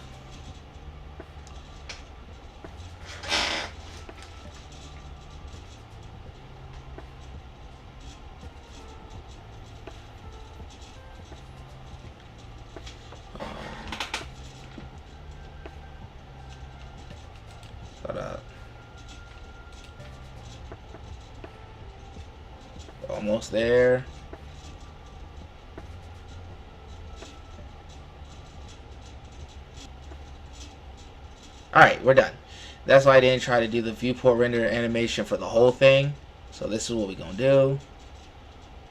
Hold up. Almost there. Alright, we're done. That's why I didn't try to do the viewport render animation for the whole thing. So this is what we're going to do.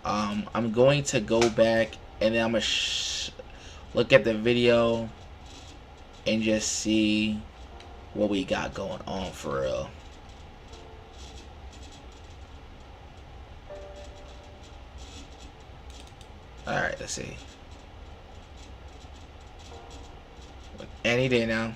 I'm going to go back and then I'm going to look at the video and just see what we got going on for real. Alright, let's see. Any day now.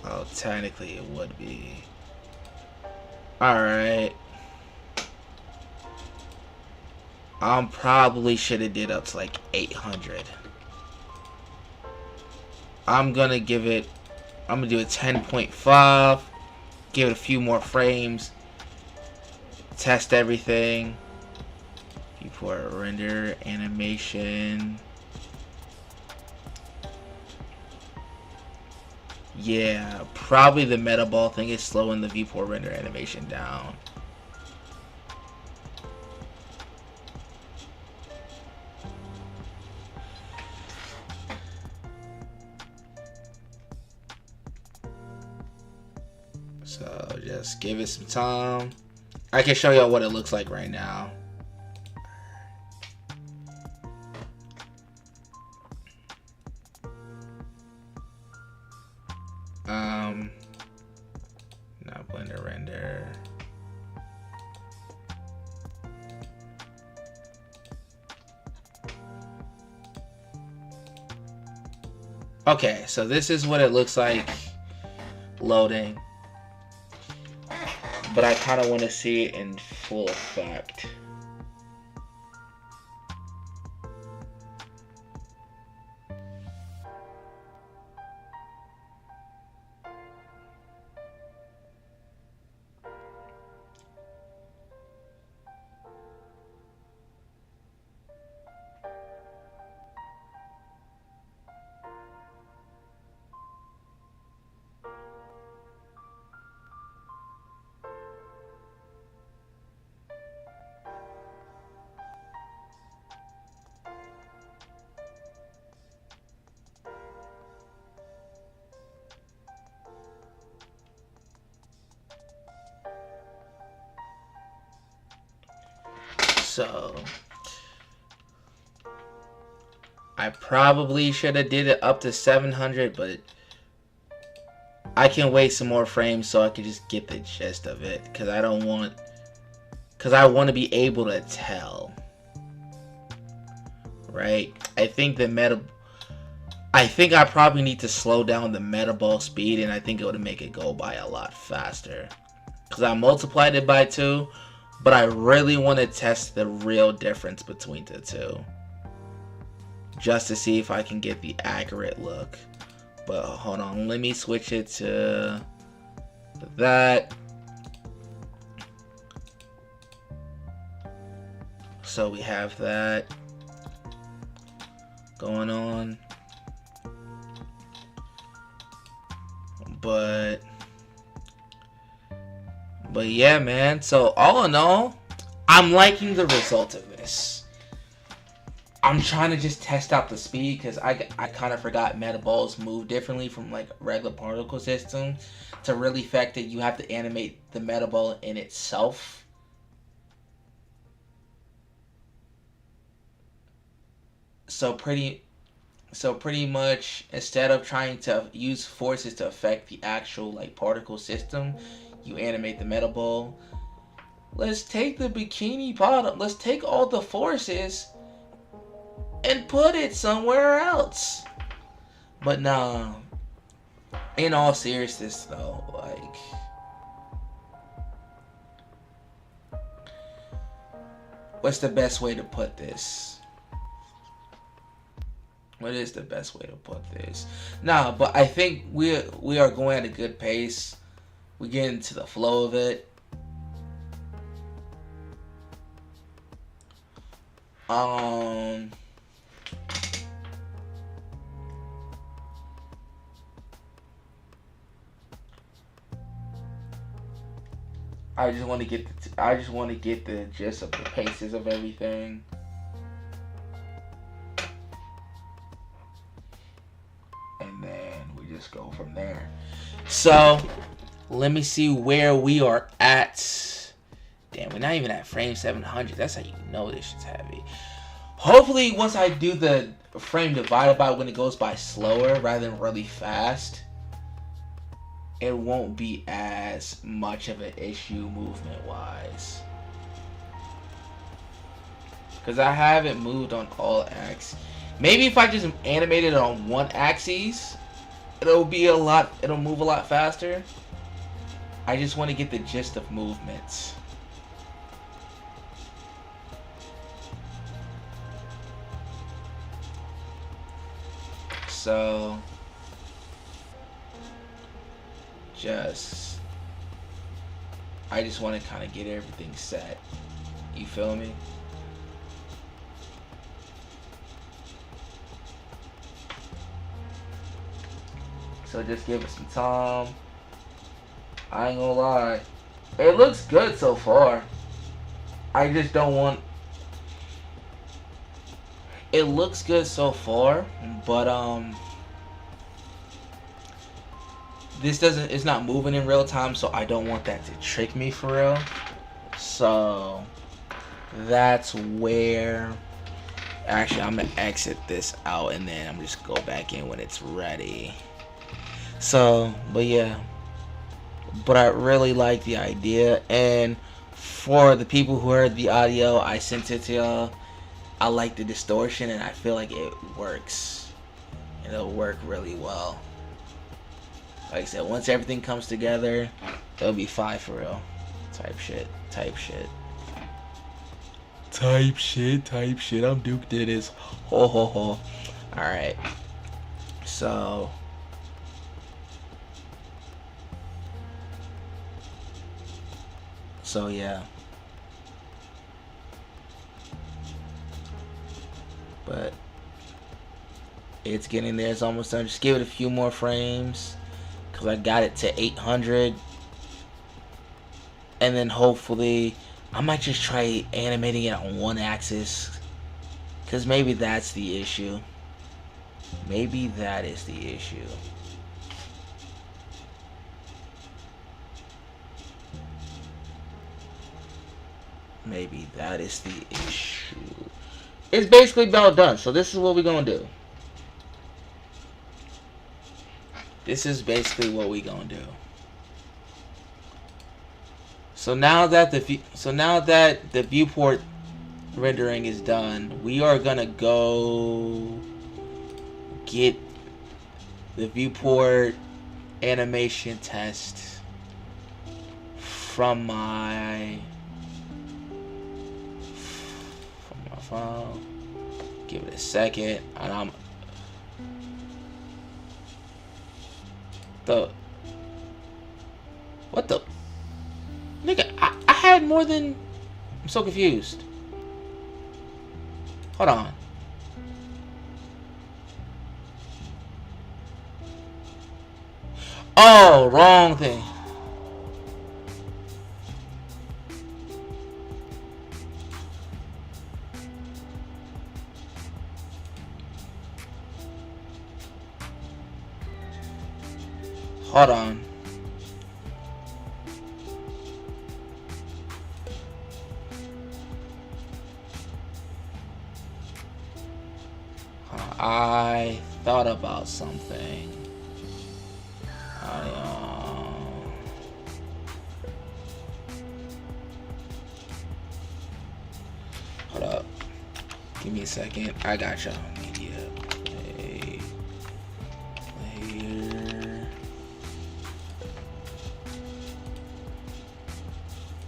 Oh, technically it would be. Alright. Probably should have did up to like 800. I'm gonna do a 10.5. Give it a few more frames. Test everything. Viewport render animation. Yeah, probably the meta ball thing is slowing the viewport render animation down. So just give it some time. I can show y'all what it looks like right now. Not blender render. Okay, so this is what it looks like loading. But I kind of want to see it in full effect. So I probably should have did it up to 700, but I can wait some more frames so I can just get the gist of it, because I want to be able to tell, right? I think I probably need to slow down the meta ball speed, and I think it would make it go by a lot faster, because I multiplied it by 2. But I really want to test the real difference between the two, just to see if I can get the accurate look. But hold on, let me switch it to that. So we have that going on. But yeah, man. So all in all, I'm liking the result of this. I'm trying to just test out the speed because I kind of forgot meta balls move differently from like regular particle system. To really affect it, you have to animate the meta ball in itself. So pretty much instead of trying to use forces to affect the actual like particle system, you animate the meta ball. Let's take the bikini bottom. Let's take all the forces and put it somewhere else. But nah, in all seriousness though, like, what's the best way to put this? What is the best way to put this? Nah, but I think we are going at a good pace. We get into the flow of it. I just want to get the gist of the paces of everything. And then we just go from there. So, let me see where we are at. Damn, we're not even at frame 700. That's how you know this shit's heavy. Hopefully, once I do the frame divided by when it goes by slower rather than really fast, it won't be as much of an issue movement-wise. Because I haven't moved on all axes. Maybe if I just animate it on one axis, it'll move a lot faster. I just want to get the gist of movements. So, I just want to kind of get everything set. You feel me? So just give it some time. I ain't gonna lie. It looks good so far. I just don't want... It looks good so far, but it's not moving in real time, so I don't want that to trick me for real. So that's where... Actually, I'm gonna exit this out and then I'm just go back in when it's ready. So, but yeah. But I really like the idea, and for the people who heard the audio, I sent it to y'all. I like the distortion, and I feel like it works. And it'll work really well. Like I said, once everything comes together, it'll be fine for real. Type shit. I'm Duke Dennis. Ho ho ho. Alright. So yeah. But it's getting there. It's almost done. Just give it a few more frames, because I got it to 800. And then hopefully I might just try animating it on one axis, because maybe that's the issue. Maybe that is the issue. Maybe that is the issue. It's basically about done. So this is what we're gonna do. This is basically what we're gonna do. So now that the viewport rendering is done, we are gonna go get the viewport animation test from my file. Give it a second, and what the nigga? I had more than... I'm so confused. Hold on. Oh, wrong thing. Hold on. I thought about something. Hold up. Give me a second. I got y'all. Media player.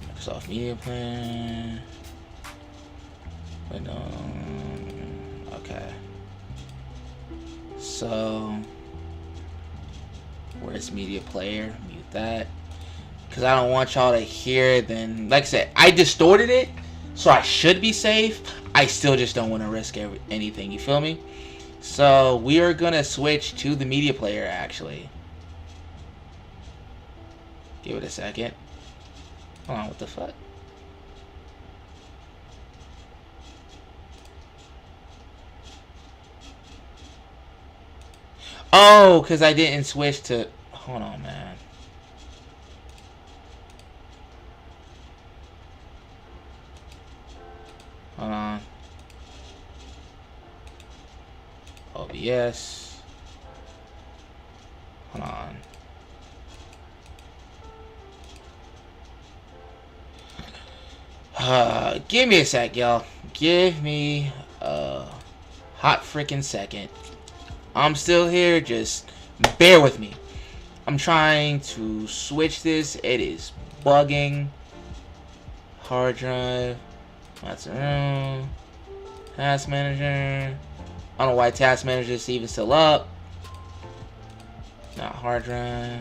Microsoft Media Plan. Wait, no. Okay. So, where's Media Player? Mute that. Because I don't want y'all to hear it. Then, like I said, I distorted it. So I should be safe. I still just don't want to risk anything. You feel me? So we are going to switch to the media player, actually. Give it a second. Hold on, what the fuck? Oh, because I didn't switch to... Hold on, man. Hold on. OBS. Hold on. Give me a sec, y'all. Give me a hot freaking second. I'm still here. Just bear with me. I'm trying to switch this. It is bugging. Hard drive. That's around. Task manager. I don't know why task manager is even still up. Not hard drive.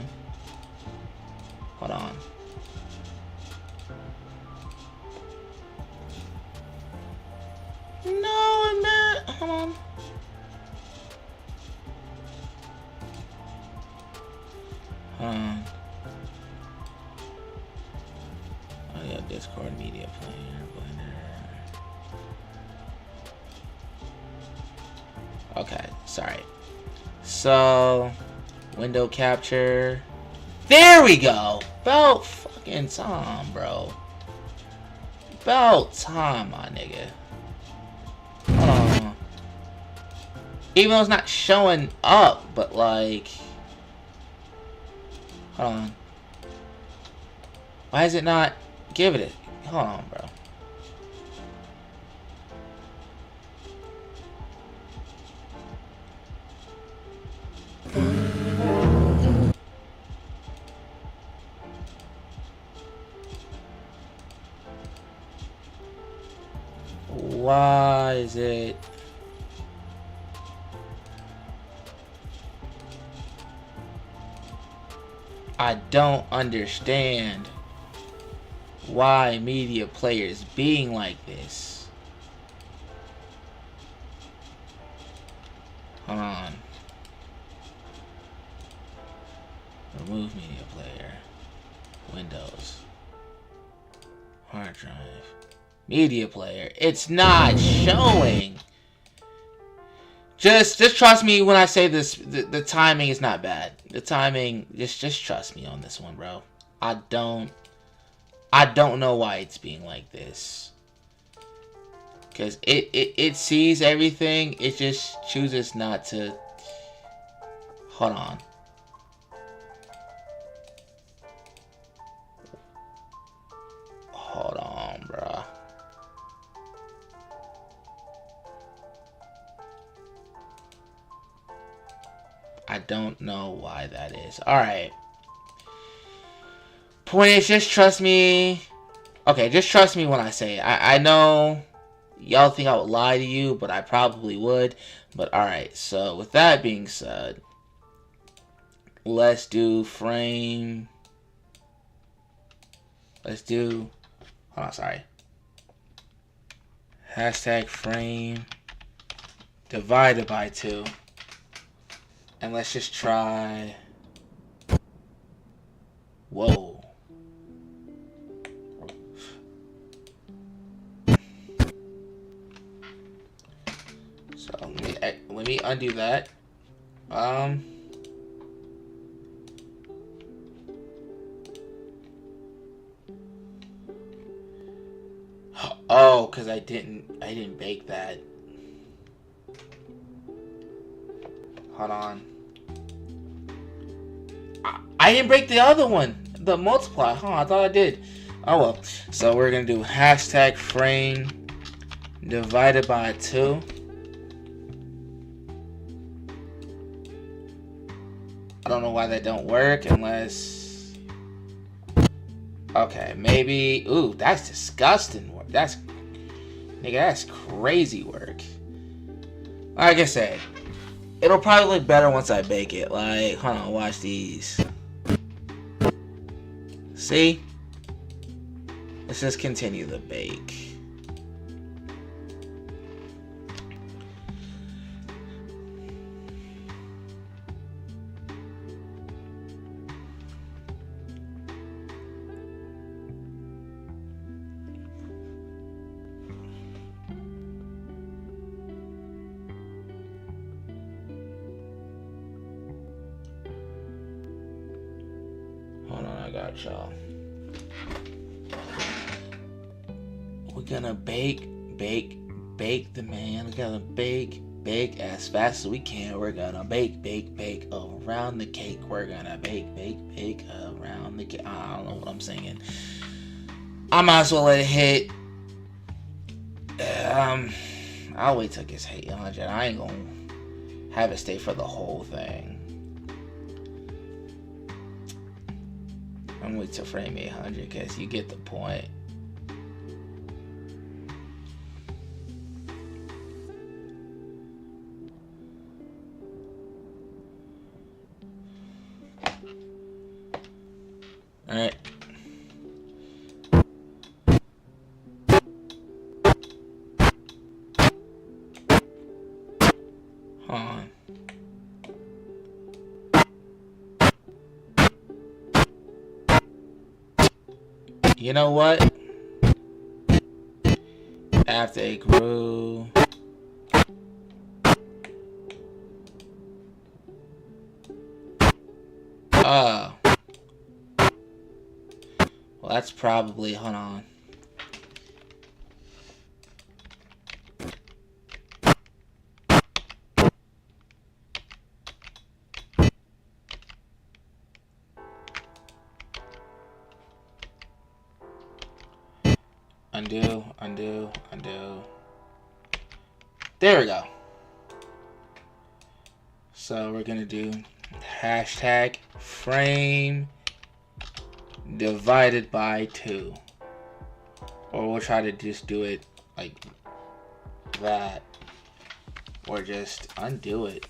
Hold on. No, I'm not. Hold on. Hold on. Oh yeah, Discord media player. Okay, sorry. So, window capture. There we go. About fucking time, bro. About time, my nigga. Hold on. Even though it's not showing up, but like... Hold on. Why is it not... Give it a... Hold on, bro. Why is it... I don't understand why media players being like this. Hold on. Remove media player. Windows. Hard drive. Media player. It's not showing. Just trust me when I say this. The timing is not bad. The timing, just trust me on this one, bro. I don't know why it's being like this. Cause it sees everything. It just chooses not to. Hold on. Hold on, bro. I don't know why that is. Alright. Point is, just trust me. Okay, just trust me when I say it. I know y'all think I would lie to you, but I probably would. But alright, so with that being said, let's do frame. Let's do... Hold on, sorry. Hashtag frame divided by 2. And let's just try... Whoa. So let me undo that. Oh, because I didn't bake that. Hold on. I didn't break the other one. The multiply. Huh, I thought I did. Oh well. So we're going to do hashtag frame divided by 2. I don't know why that don't work unless... Okay, maybe... Ooh, that's disgusting work. That's... Nigga, that's crazy work. Like I said, it'll probably look better once I bake it. Like, hold on, watch these. See? Let's just continue the bake. Hold on, I got y'all. We're gonna bake the man. We're gonna bake as fast as we can. We're gonna bake around the cake. We're gonna bake around the cake. I don't know what I'm singing. I might as well let it hit. I'll wait till it gets 800. I ain't gonna have it stay for the whole thing. I'm wait till frame 800 because you get the point. Alright. Hold on. You know what? After it grew... Oh. Well, that's probably... Hold on. Undo. There we go. So we're gonna do hashtag frame divided by 2. Or we'll try to just do it like that. Or just undo it.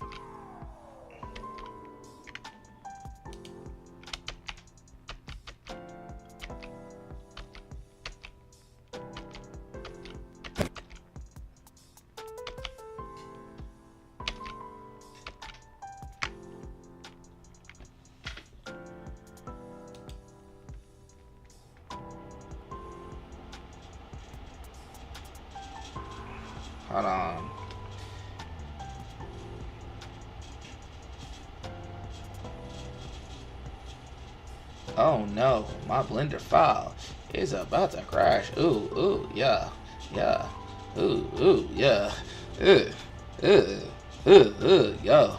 Hold on. Oh no, my blender file is about to crash. Ooh, yeah. Ooh, yeah. Yo.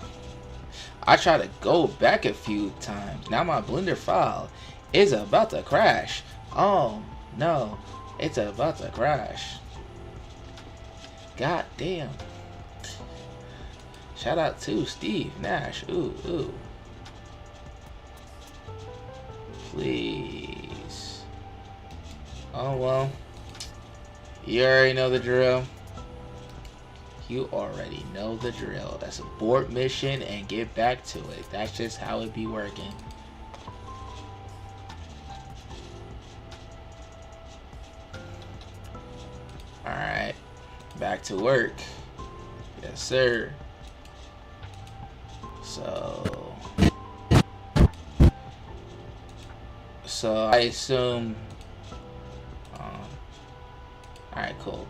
I tried to go back a few times. Now my blender file is about to crash. Oh no, it's about to crash. God damn. Shout out to Steve Nash. Ooh. Please. Oh well. You already know the drill. You already know the drill. That's abort mission and get back to it. That's just how it be working. Alright. Back to work. Yes, sir. So I assume alright, cool.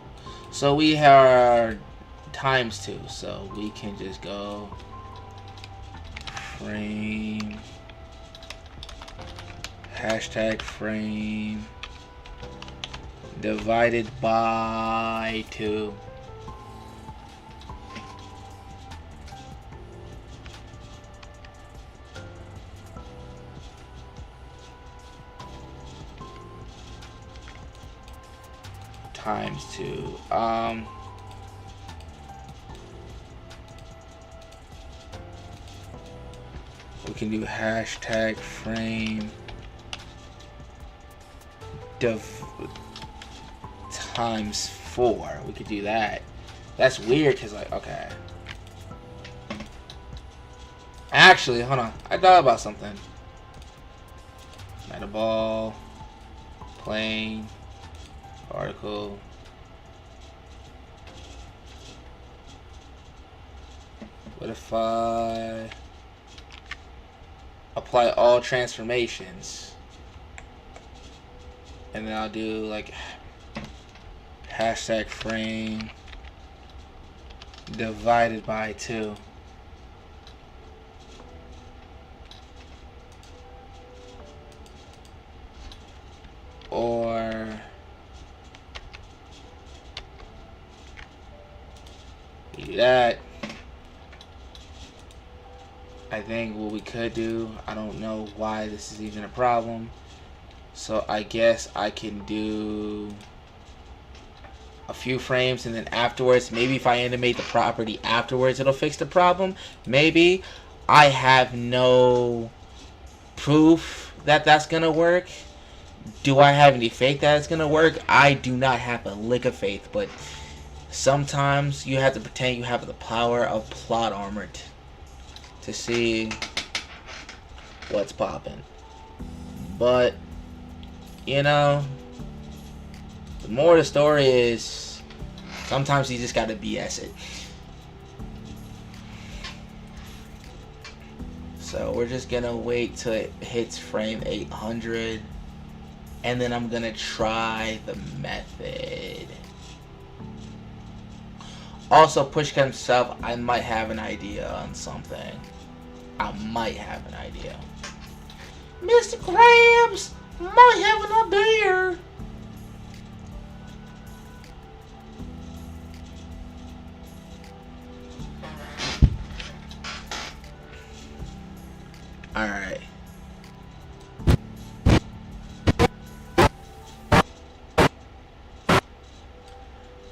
So we have times 2, so we can just go frame hashtag frame divided by 2. Times 2. We can do hashtag frame times 4. We could do that. That's weird because, like, okay. Actually, hold on. I thought about something. Meta ball, plane, particle. What if I apply all transformations? And then I'll do like hashtag frame divided by 2. Or do that. I think what we could do, I don't know why this is even a problem. So I guess I can do a few frames and then afterwards, maybe if I animate the property afterwards, it'll fix the problem. Maybe. I have no proof that that's gonna work. Do I have any faith that it's gonna work? I do not have a lick of faith, but sometimes you have to pretend you have the power of plot armor to see what's popping. But you know, the more the story is, sometimes you just gotta BS it. So we're just gonna wait till it hits frame 800, and then I'm gonna try the method. Also, Pushka himself, I might have an idea on something. I might have an idea. Mr. Krabs, might have an idea. Alright.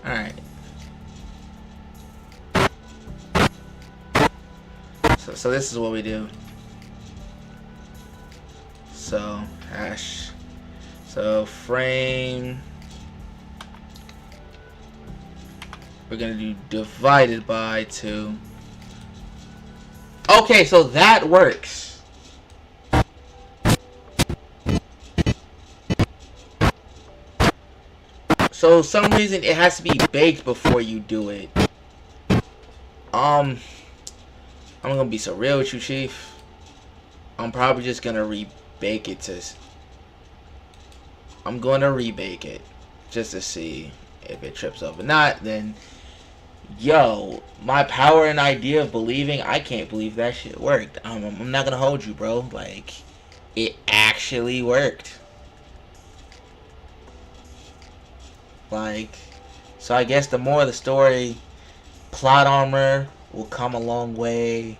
Alright. So this is what we do. So hash. So frame. We're gonna do divided by 2. Okay, so that works. So some reason it has to be baked before you do it. I'm gonna be so real with you, Chief. I'm probably just gonna rebake it to. I'm gonna rebake it just to see if it trips up or not. Then, yo, my power and idea of believing, I can't believe that shit worked. I'm not gonna hold you, bro. Like, it actually worked. Like, so I guess the more of the story, plot armor will come a long way.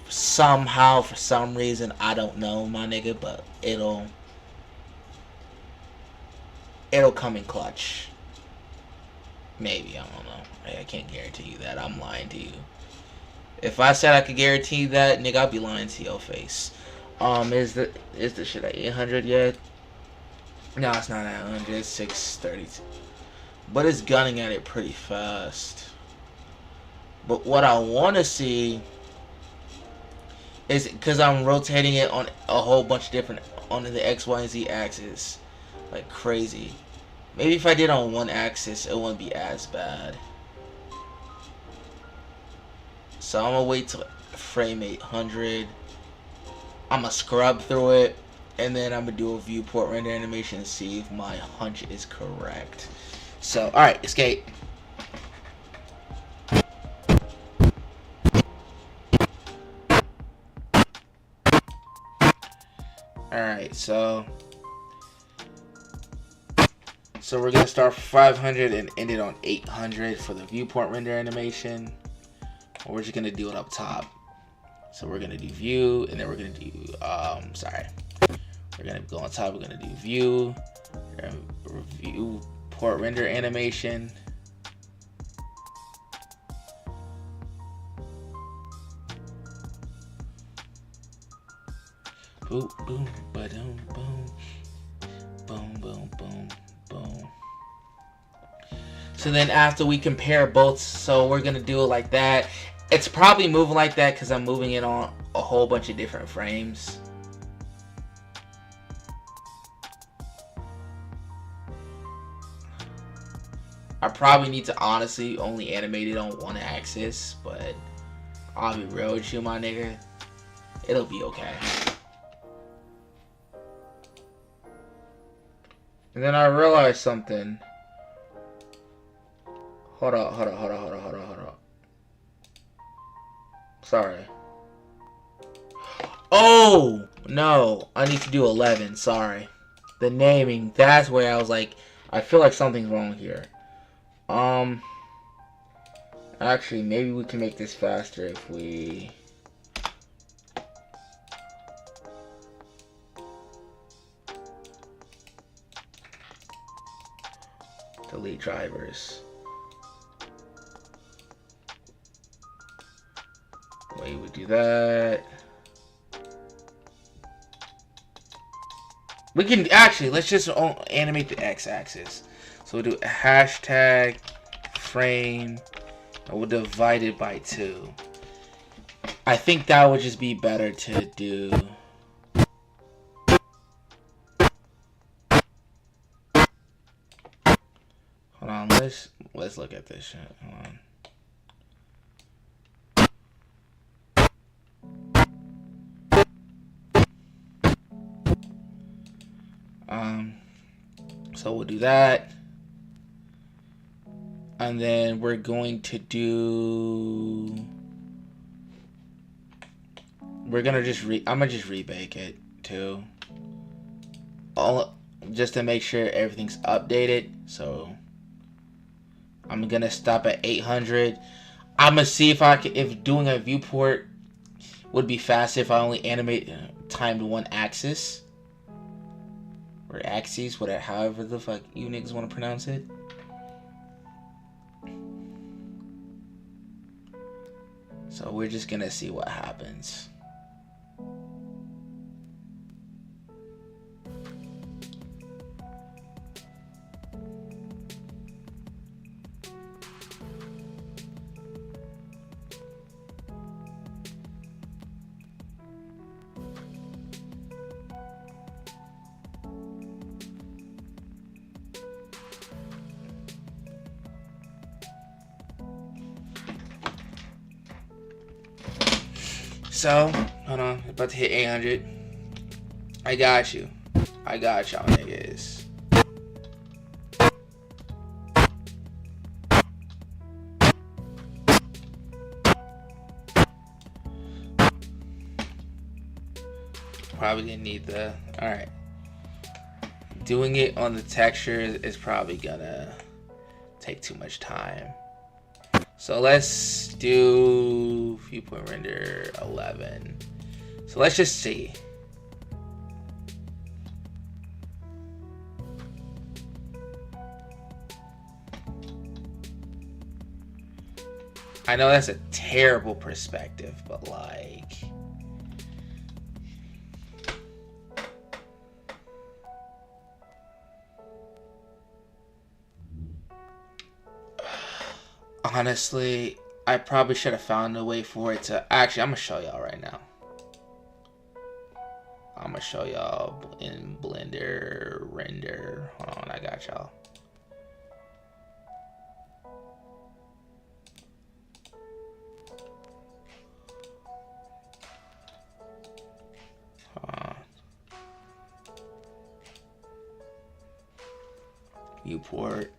Somehow, for some reason, I don't know, my nigga, but it'll come in clutch. Maybe, I don't know. I can't guarantee you that. I'm lying to you. If I said I could guarantee that, nigga, I'd be lying to your face. Is the shit at 800 yet? No, it's not at 100. It's 632. But it's gunning at it pretty fast. But what I want to see is, because I'm rotating it on a whole bunch of different, on the X, Y, and Z axis, like crazy. Maybe if I did on one axis, it wouldn't be as bad. So I'm gonna wait till frame 800. I'm gonna scrub through it, and then I'm gonna do a viewport render animation and see if my hunch is correct. So, alright, escape. Alright, so So we're gonna start 500 and end it on 800 for the viewport render animation. Or we're just gonna do it up top. So we're gonna do view, and then we're gonna do we're gonna go on top. We're gonna do view, viewport render animation. Boom, boom, ba-dum, boom, boom, boom, boom, boom. So then after we compare both, so we're gonna do it like that. It's probably moving like that because I'm moving it on a whole bunch of different frames. I probably need to honestly only animate it on one axis, but I'll be real with you, my nigga. It'll be okay. And then I realized something. Hold up. Sorry. Oh, no. I need to do 11. Sorry. The naming. That's where I was like, I feel like something's wrong here. Actually, maybe we can make this faster if we... delete drivers. Wait, we do that. We can actually, let's just animate the x-axis. So we'll do a hashtag frame and we'll divide it by 2. I think that would just be better to do. Hold on, let's look at this shit. Hold on. So we'll do that. And then we're going to do... We're gonna just I'm gonna just rebake it too. Just to make sure everything's updated. So I'm gonna stop at 800. I'm gonna see if doing a viewport would be faster if I only animate timed one axis. Or axes, whatever, however the fuck you niggas want to pronounce it. So we're just gonna see what happens. So, hold on, about to hit 800. I got you. I got y'all niggas. Probably gonna need the, alright. Doing it on the texture is probably gonna take too much time. So let's do viewport render 11. So let's just see. I know that's a terrible perspective, but like... Honestly, I probably should have found a way for it to... Actually, I'm going to show y'all right now. I'm going to show y'all in Blender render. Hold on, I got y'all. Viewport.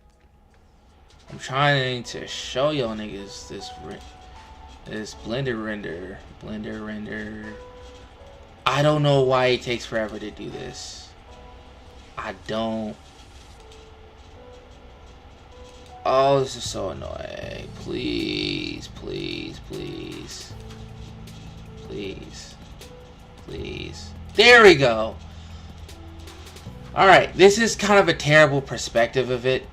I'm trying to show y'all niggas this Blender render. I don't know why it takes forever to do this. I don't. Oh, this is so annoying. Please, please, please. Please. Please. There we go. Alright, this is kind of a terrible perspective of it,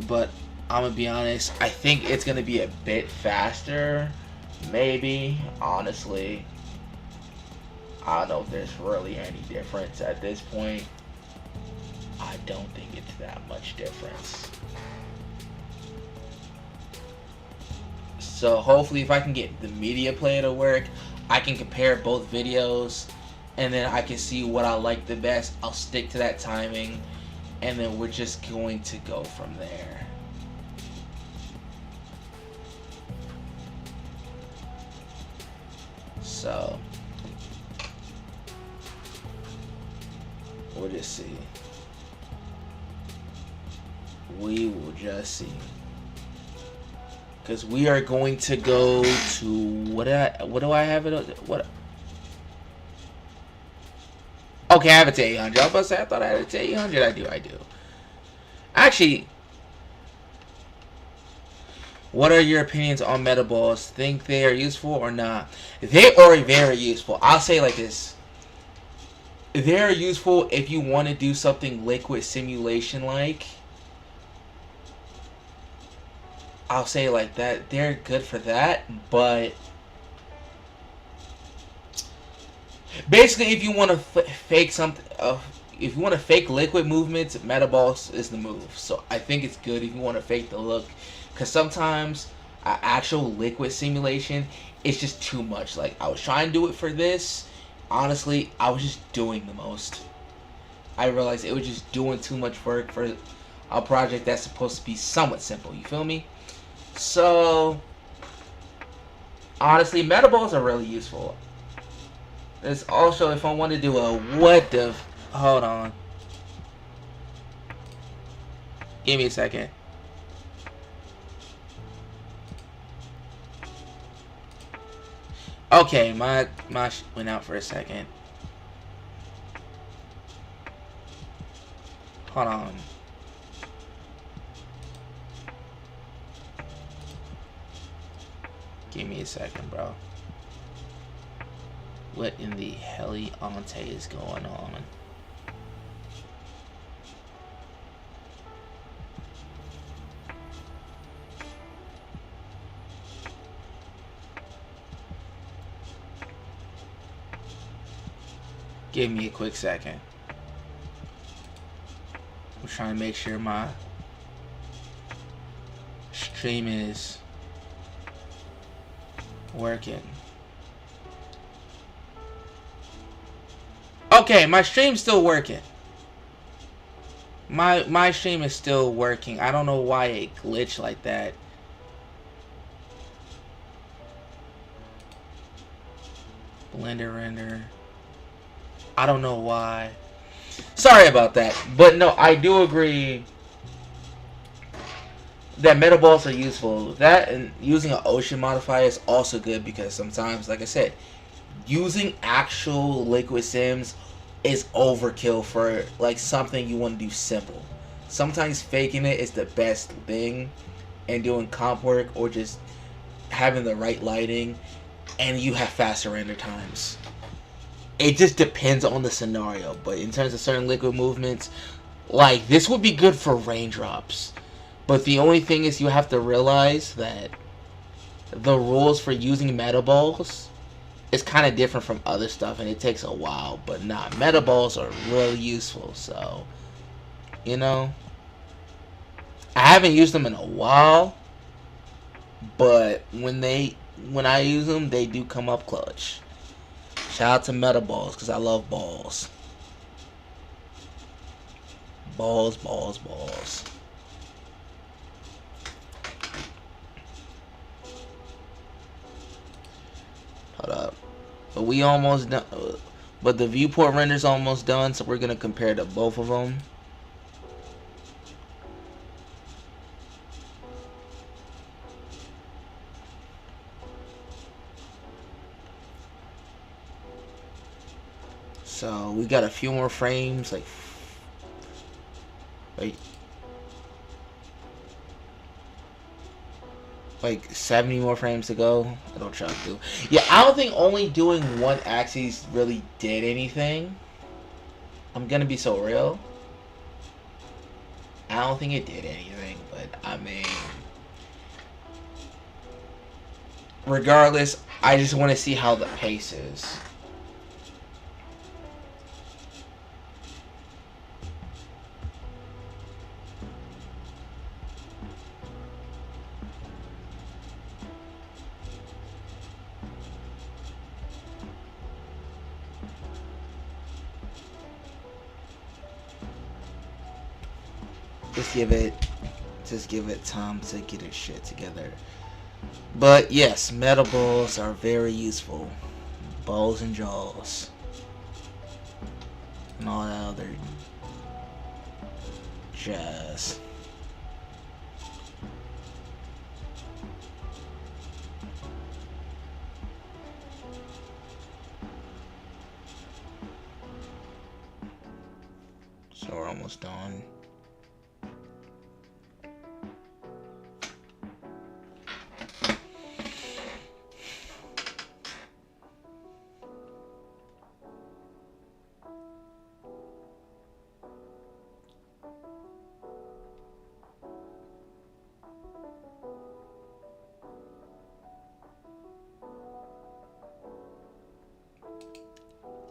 but I'm gonna be honest, I think it's gonna be a bit faster. Maybe, honestly. I don't know if there's really any difference at this point. I don't think it's that much difference. So hopefully if I can get the media player to work, I can compare both videos and then I can see what I like the best. I'll stick to that timing and then we're just going to go from there. So we'll just see. We will just see. Because we are going to go to what do I have it? What? Okay, I have it to 800. I was about to say I thought I had it to 800. I do. Actually, what are your opinions on meta balls? Think they are useful or not? They are very useful. I'll say it like this. They are useful if you want to do something liquid simulation like. I'll say it like that. They're good for that, but basically, if you want to fake something, if you want to fake liquid movements, meta balls is the move. So I think it's good if you want to fake the look, because sometimes actual liquid simulation is just too much. Like I was trying to do it for this. Honestly, I was just doing the most. I realized it was just doing too much work for a project that's supposed to be somewhat simple. You feel me? So, honestly, meta balls are really useful. There's also, if I want to do a what the... Hold on. Give me a second. Okay, my went out for a second. Hold on. Give me a second, bro. What in the heliante is going on? Give me a quick second. I'm trying to make sure my stream is working. Okay, my stream's still working. My stream is still working. I don't know why it glitched like that. Blender render. I don't know why. Sorry about that. But no, I do agree that meta balls are useful. That and using an ocean modifier is also good because sometimes, like I said, using actual liquid sims is overkill for like something you want to do simple. Sometimes faking it is the best thing, and doing comp work or just having the right lighting, and you have faster render times. It just depends on the scenario, but in terms of certain liquid movements, like this would be good for raindrops. But the only thing is you have to realize that the rules for using meta balls is kind of different from other stuff, and it takes a while. But nah, meta balls are really useful. So, you know, I haven't used them in a while, but when I use them, they do come up clutch. Shout out to meta balls because I love balls. Balls, balls, balls. Hold up. But we almost done. But the viewport render's almost done, so we're gonna compare to both of them. So we got a few more frames. Like, wait. like 70 more frames to go. It'll chug through. Yeah, I don't think only doing one axis really did anything. I'm gonna be so real. I don't think it did anything, but I mean, regardless, I just want to see how the pace is. Just give it time to get its shit together. But yes, metal balls are very useful. Balls and jaws. And all that other jazz. So we're almost done.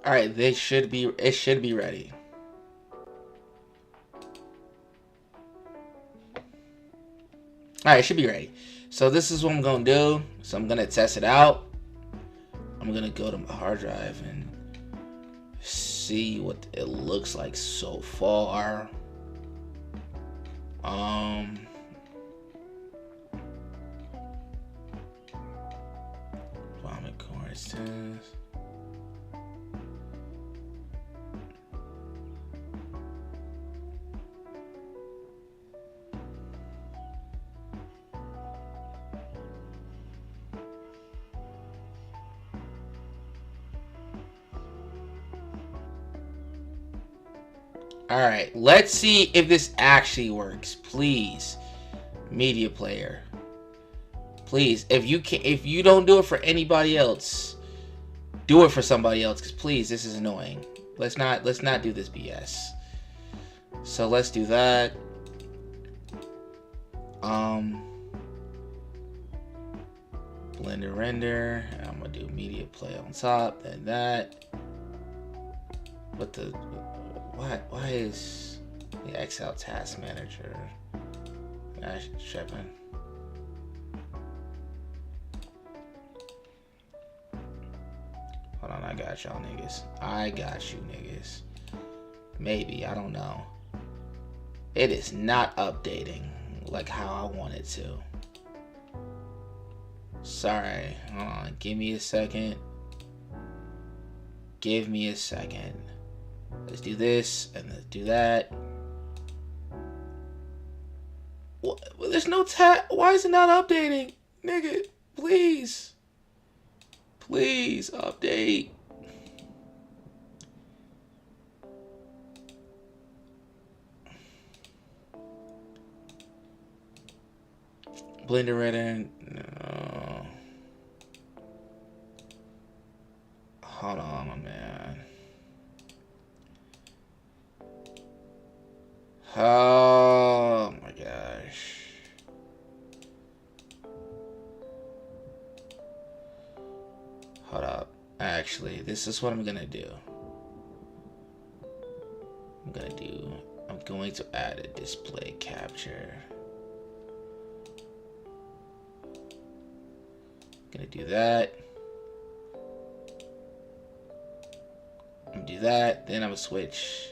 All right, it should be ready. All right, it should be ready. So this is what I'm gonna do. So I'm gonna test it out. I'm gonna go to my hard drive and see what it looks like so far. Vomit chords test. Alright, let's see if this actually works. Please. Media player. Please, if you don't do it for anybody else, do it for somebody else, because please, this is annoying. Let's not do this BS. So let's do that. Blender render. I'm gonna do media play on top, then that. What the why is the Excel task manager tripping? Hold on, I got y'all niggas. I got you niggas. Maybe, I don't know. It is not updating like how I want it to. Sorry, hold on, give me a second. Give me a second. Let's do this and let's do that. What? There's no why is it not updating? Nigga, please. Please update. Blender render. No. Hold on, my man. Oh my gosh. Hold up. Actually, this is what I'm gonna do. I'm going to add a display capture. Gonna do that. I'm gonna do that. Then I'm gonna switch.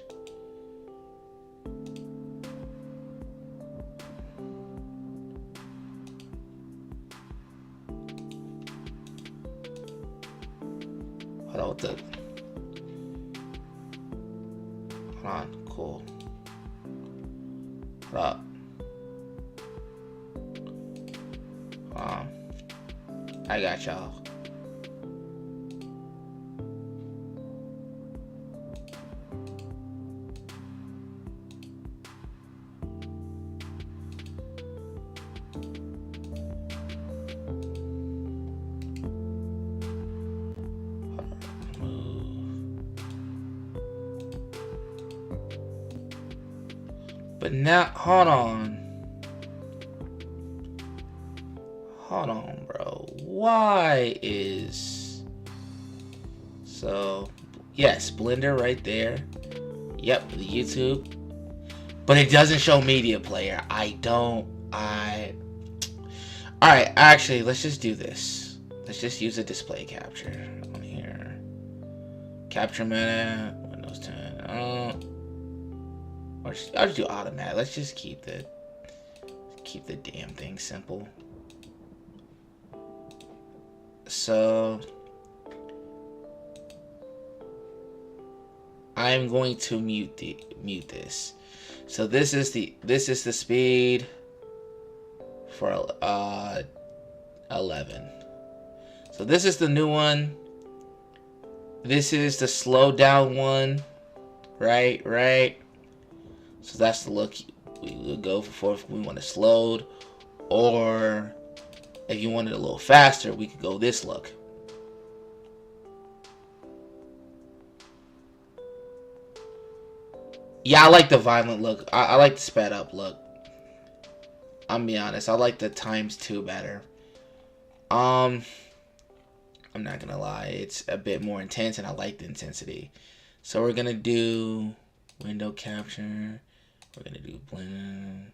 Hold on, what the? Hold on, cool. Hold up. I got y'all. But now, hold on. Hold on, bro. Why is... So, yes, Blender right there. Yep, the YouTube. But it doesn't show media player. Alright, actually, let's just do this. Let's just use a display capture on here. Capture meta, Windows 10. I'll just do automatic. Let's just keep the damn thing simple. So I'm going to mute this. So this is the speed for 11. So this is the new one. This is the slow down one. Right. So that's the look we would go for if we want it slowed, or if you want it a little faster, we could go this look. Yeah, I like the violent look. I like the sped up look. I'm be honest, I like the ×2 better. I'm not gonna lie, it's a bit more intense, and I like the intensity. So we're gonna do window capture. We're gonna do blend.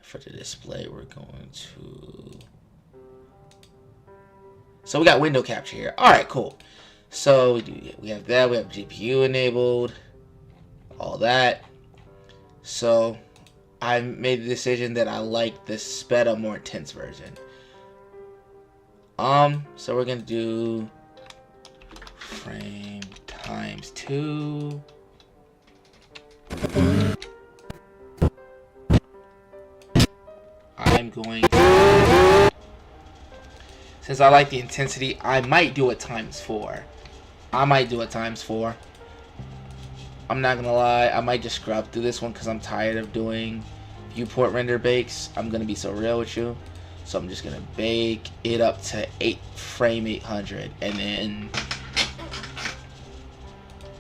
For the display, we're going to. So we got window capture here. All right, cool. So we have that. We have GPU enabled. All that. So I made the decision that I like this sped up, more intense version. So we're gonna do frame ×2. I'm going to, since I like the intensity, I might do it ×4. I'm not gonna lie, I might just scrub through this one because I'm tired of doing viewport render bakes. I'm gonna be so real with you. So I'm just gonna bake it up to frame 800, and then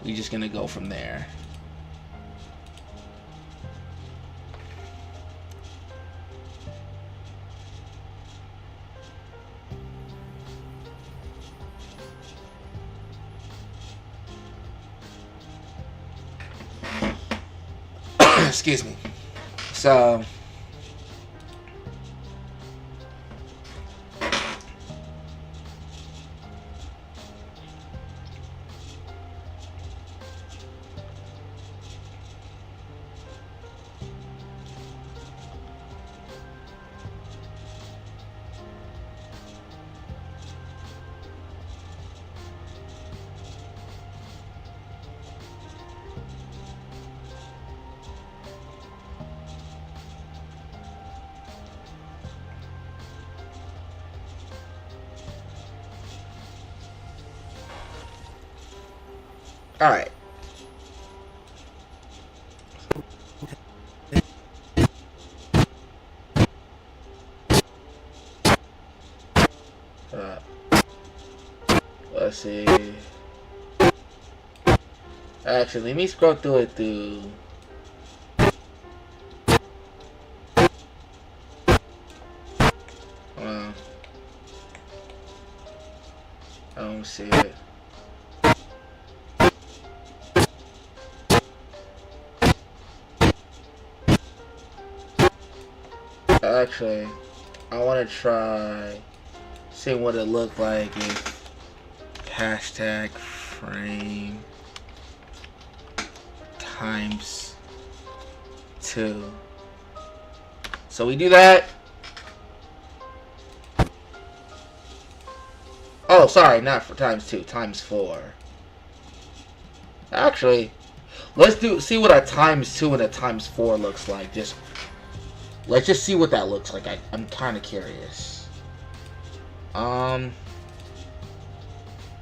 we're just gonna go from there. Excuse me. So all right. Let's see. Actually, let me scroll through it through. I don't see it. Actually, I want to try seeing what it looked like if #frame ×2. So we do that. Oh, sorry, not for ×2, ×4. Actually, let's see what a ×2 and a ×4 looks like. Let's just see what that looks like. I'm kind of curious. I'm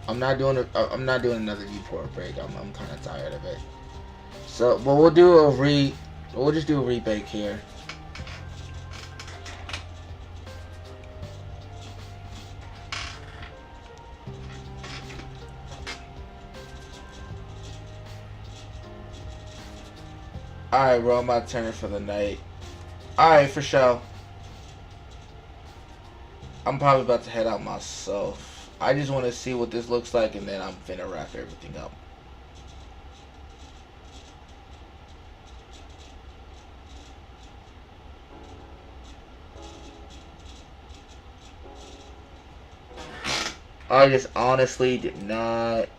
not doing another viewport break. I'm kind of tired of it. So, but we'll just do a rebake here. Alright, bro, I'm about to turn it for the night. Alright, for sure. I'm probably about to head out myself. I just want to see what this looks like, and then I'm finna wrap everything up. I just honestly did not.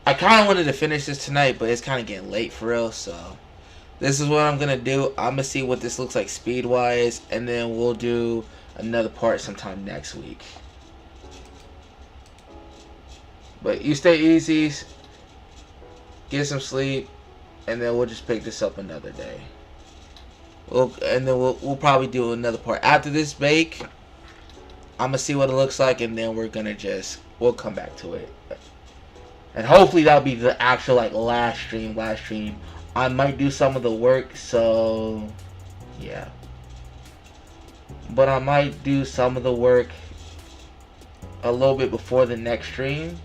I kind of wanted to finish this tonight, but it's kind of getting late for real, so this is what I'm going to do. I'm going to see what this looks like speed-wise, and then we'll do another part sometime next week. But you stay easy, get some sleep, and then we'll just pick this up another day. We'll probably do another part. After this bake, I'm going to see what it looks like, and then we'll come back to it. And hopefully that'll be the actual last stream. I might do some of the work, so yeah. But I might do some of the work a little bit before the next stream.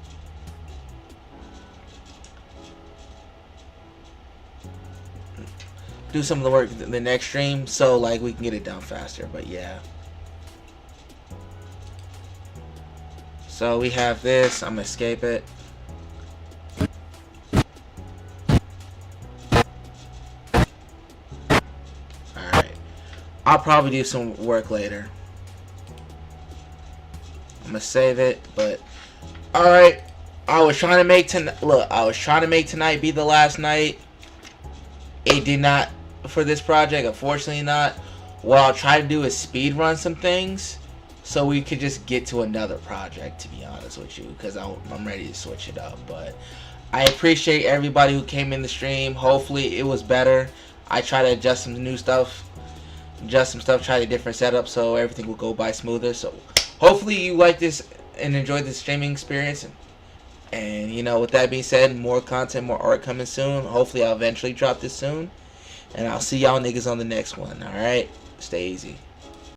Do some of the work in the next stream, so we can get it done faster. But yeah. So we have this. I'm gonna escape it. I'll probably do some work later. I'm gonna save it, but alright. I was trying to make tonight be the last night. It did not for this project, unfortunately not. What I'll try to do is speed run some things so we could just get to another project, to be honest with you, because I'm ready to switch it up. But I appreciate everybody who came in the stream. Hopefully it was better. I try to adjust some new stuff. Try a different setup so everything will go by smoother. So hopefully you like this and enjoyed this streaming experience. And with that being said, more content, more art coming soon. Hopefully I'll eventually drop this soon. And I'll see y'all niggas on the next one. Alright? Stay easy.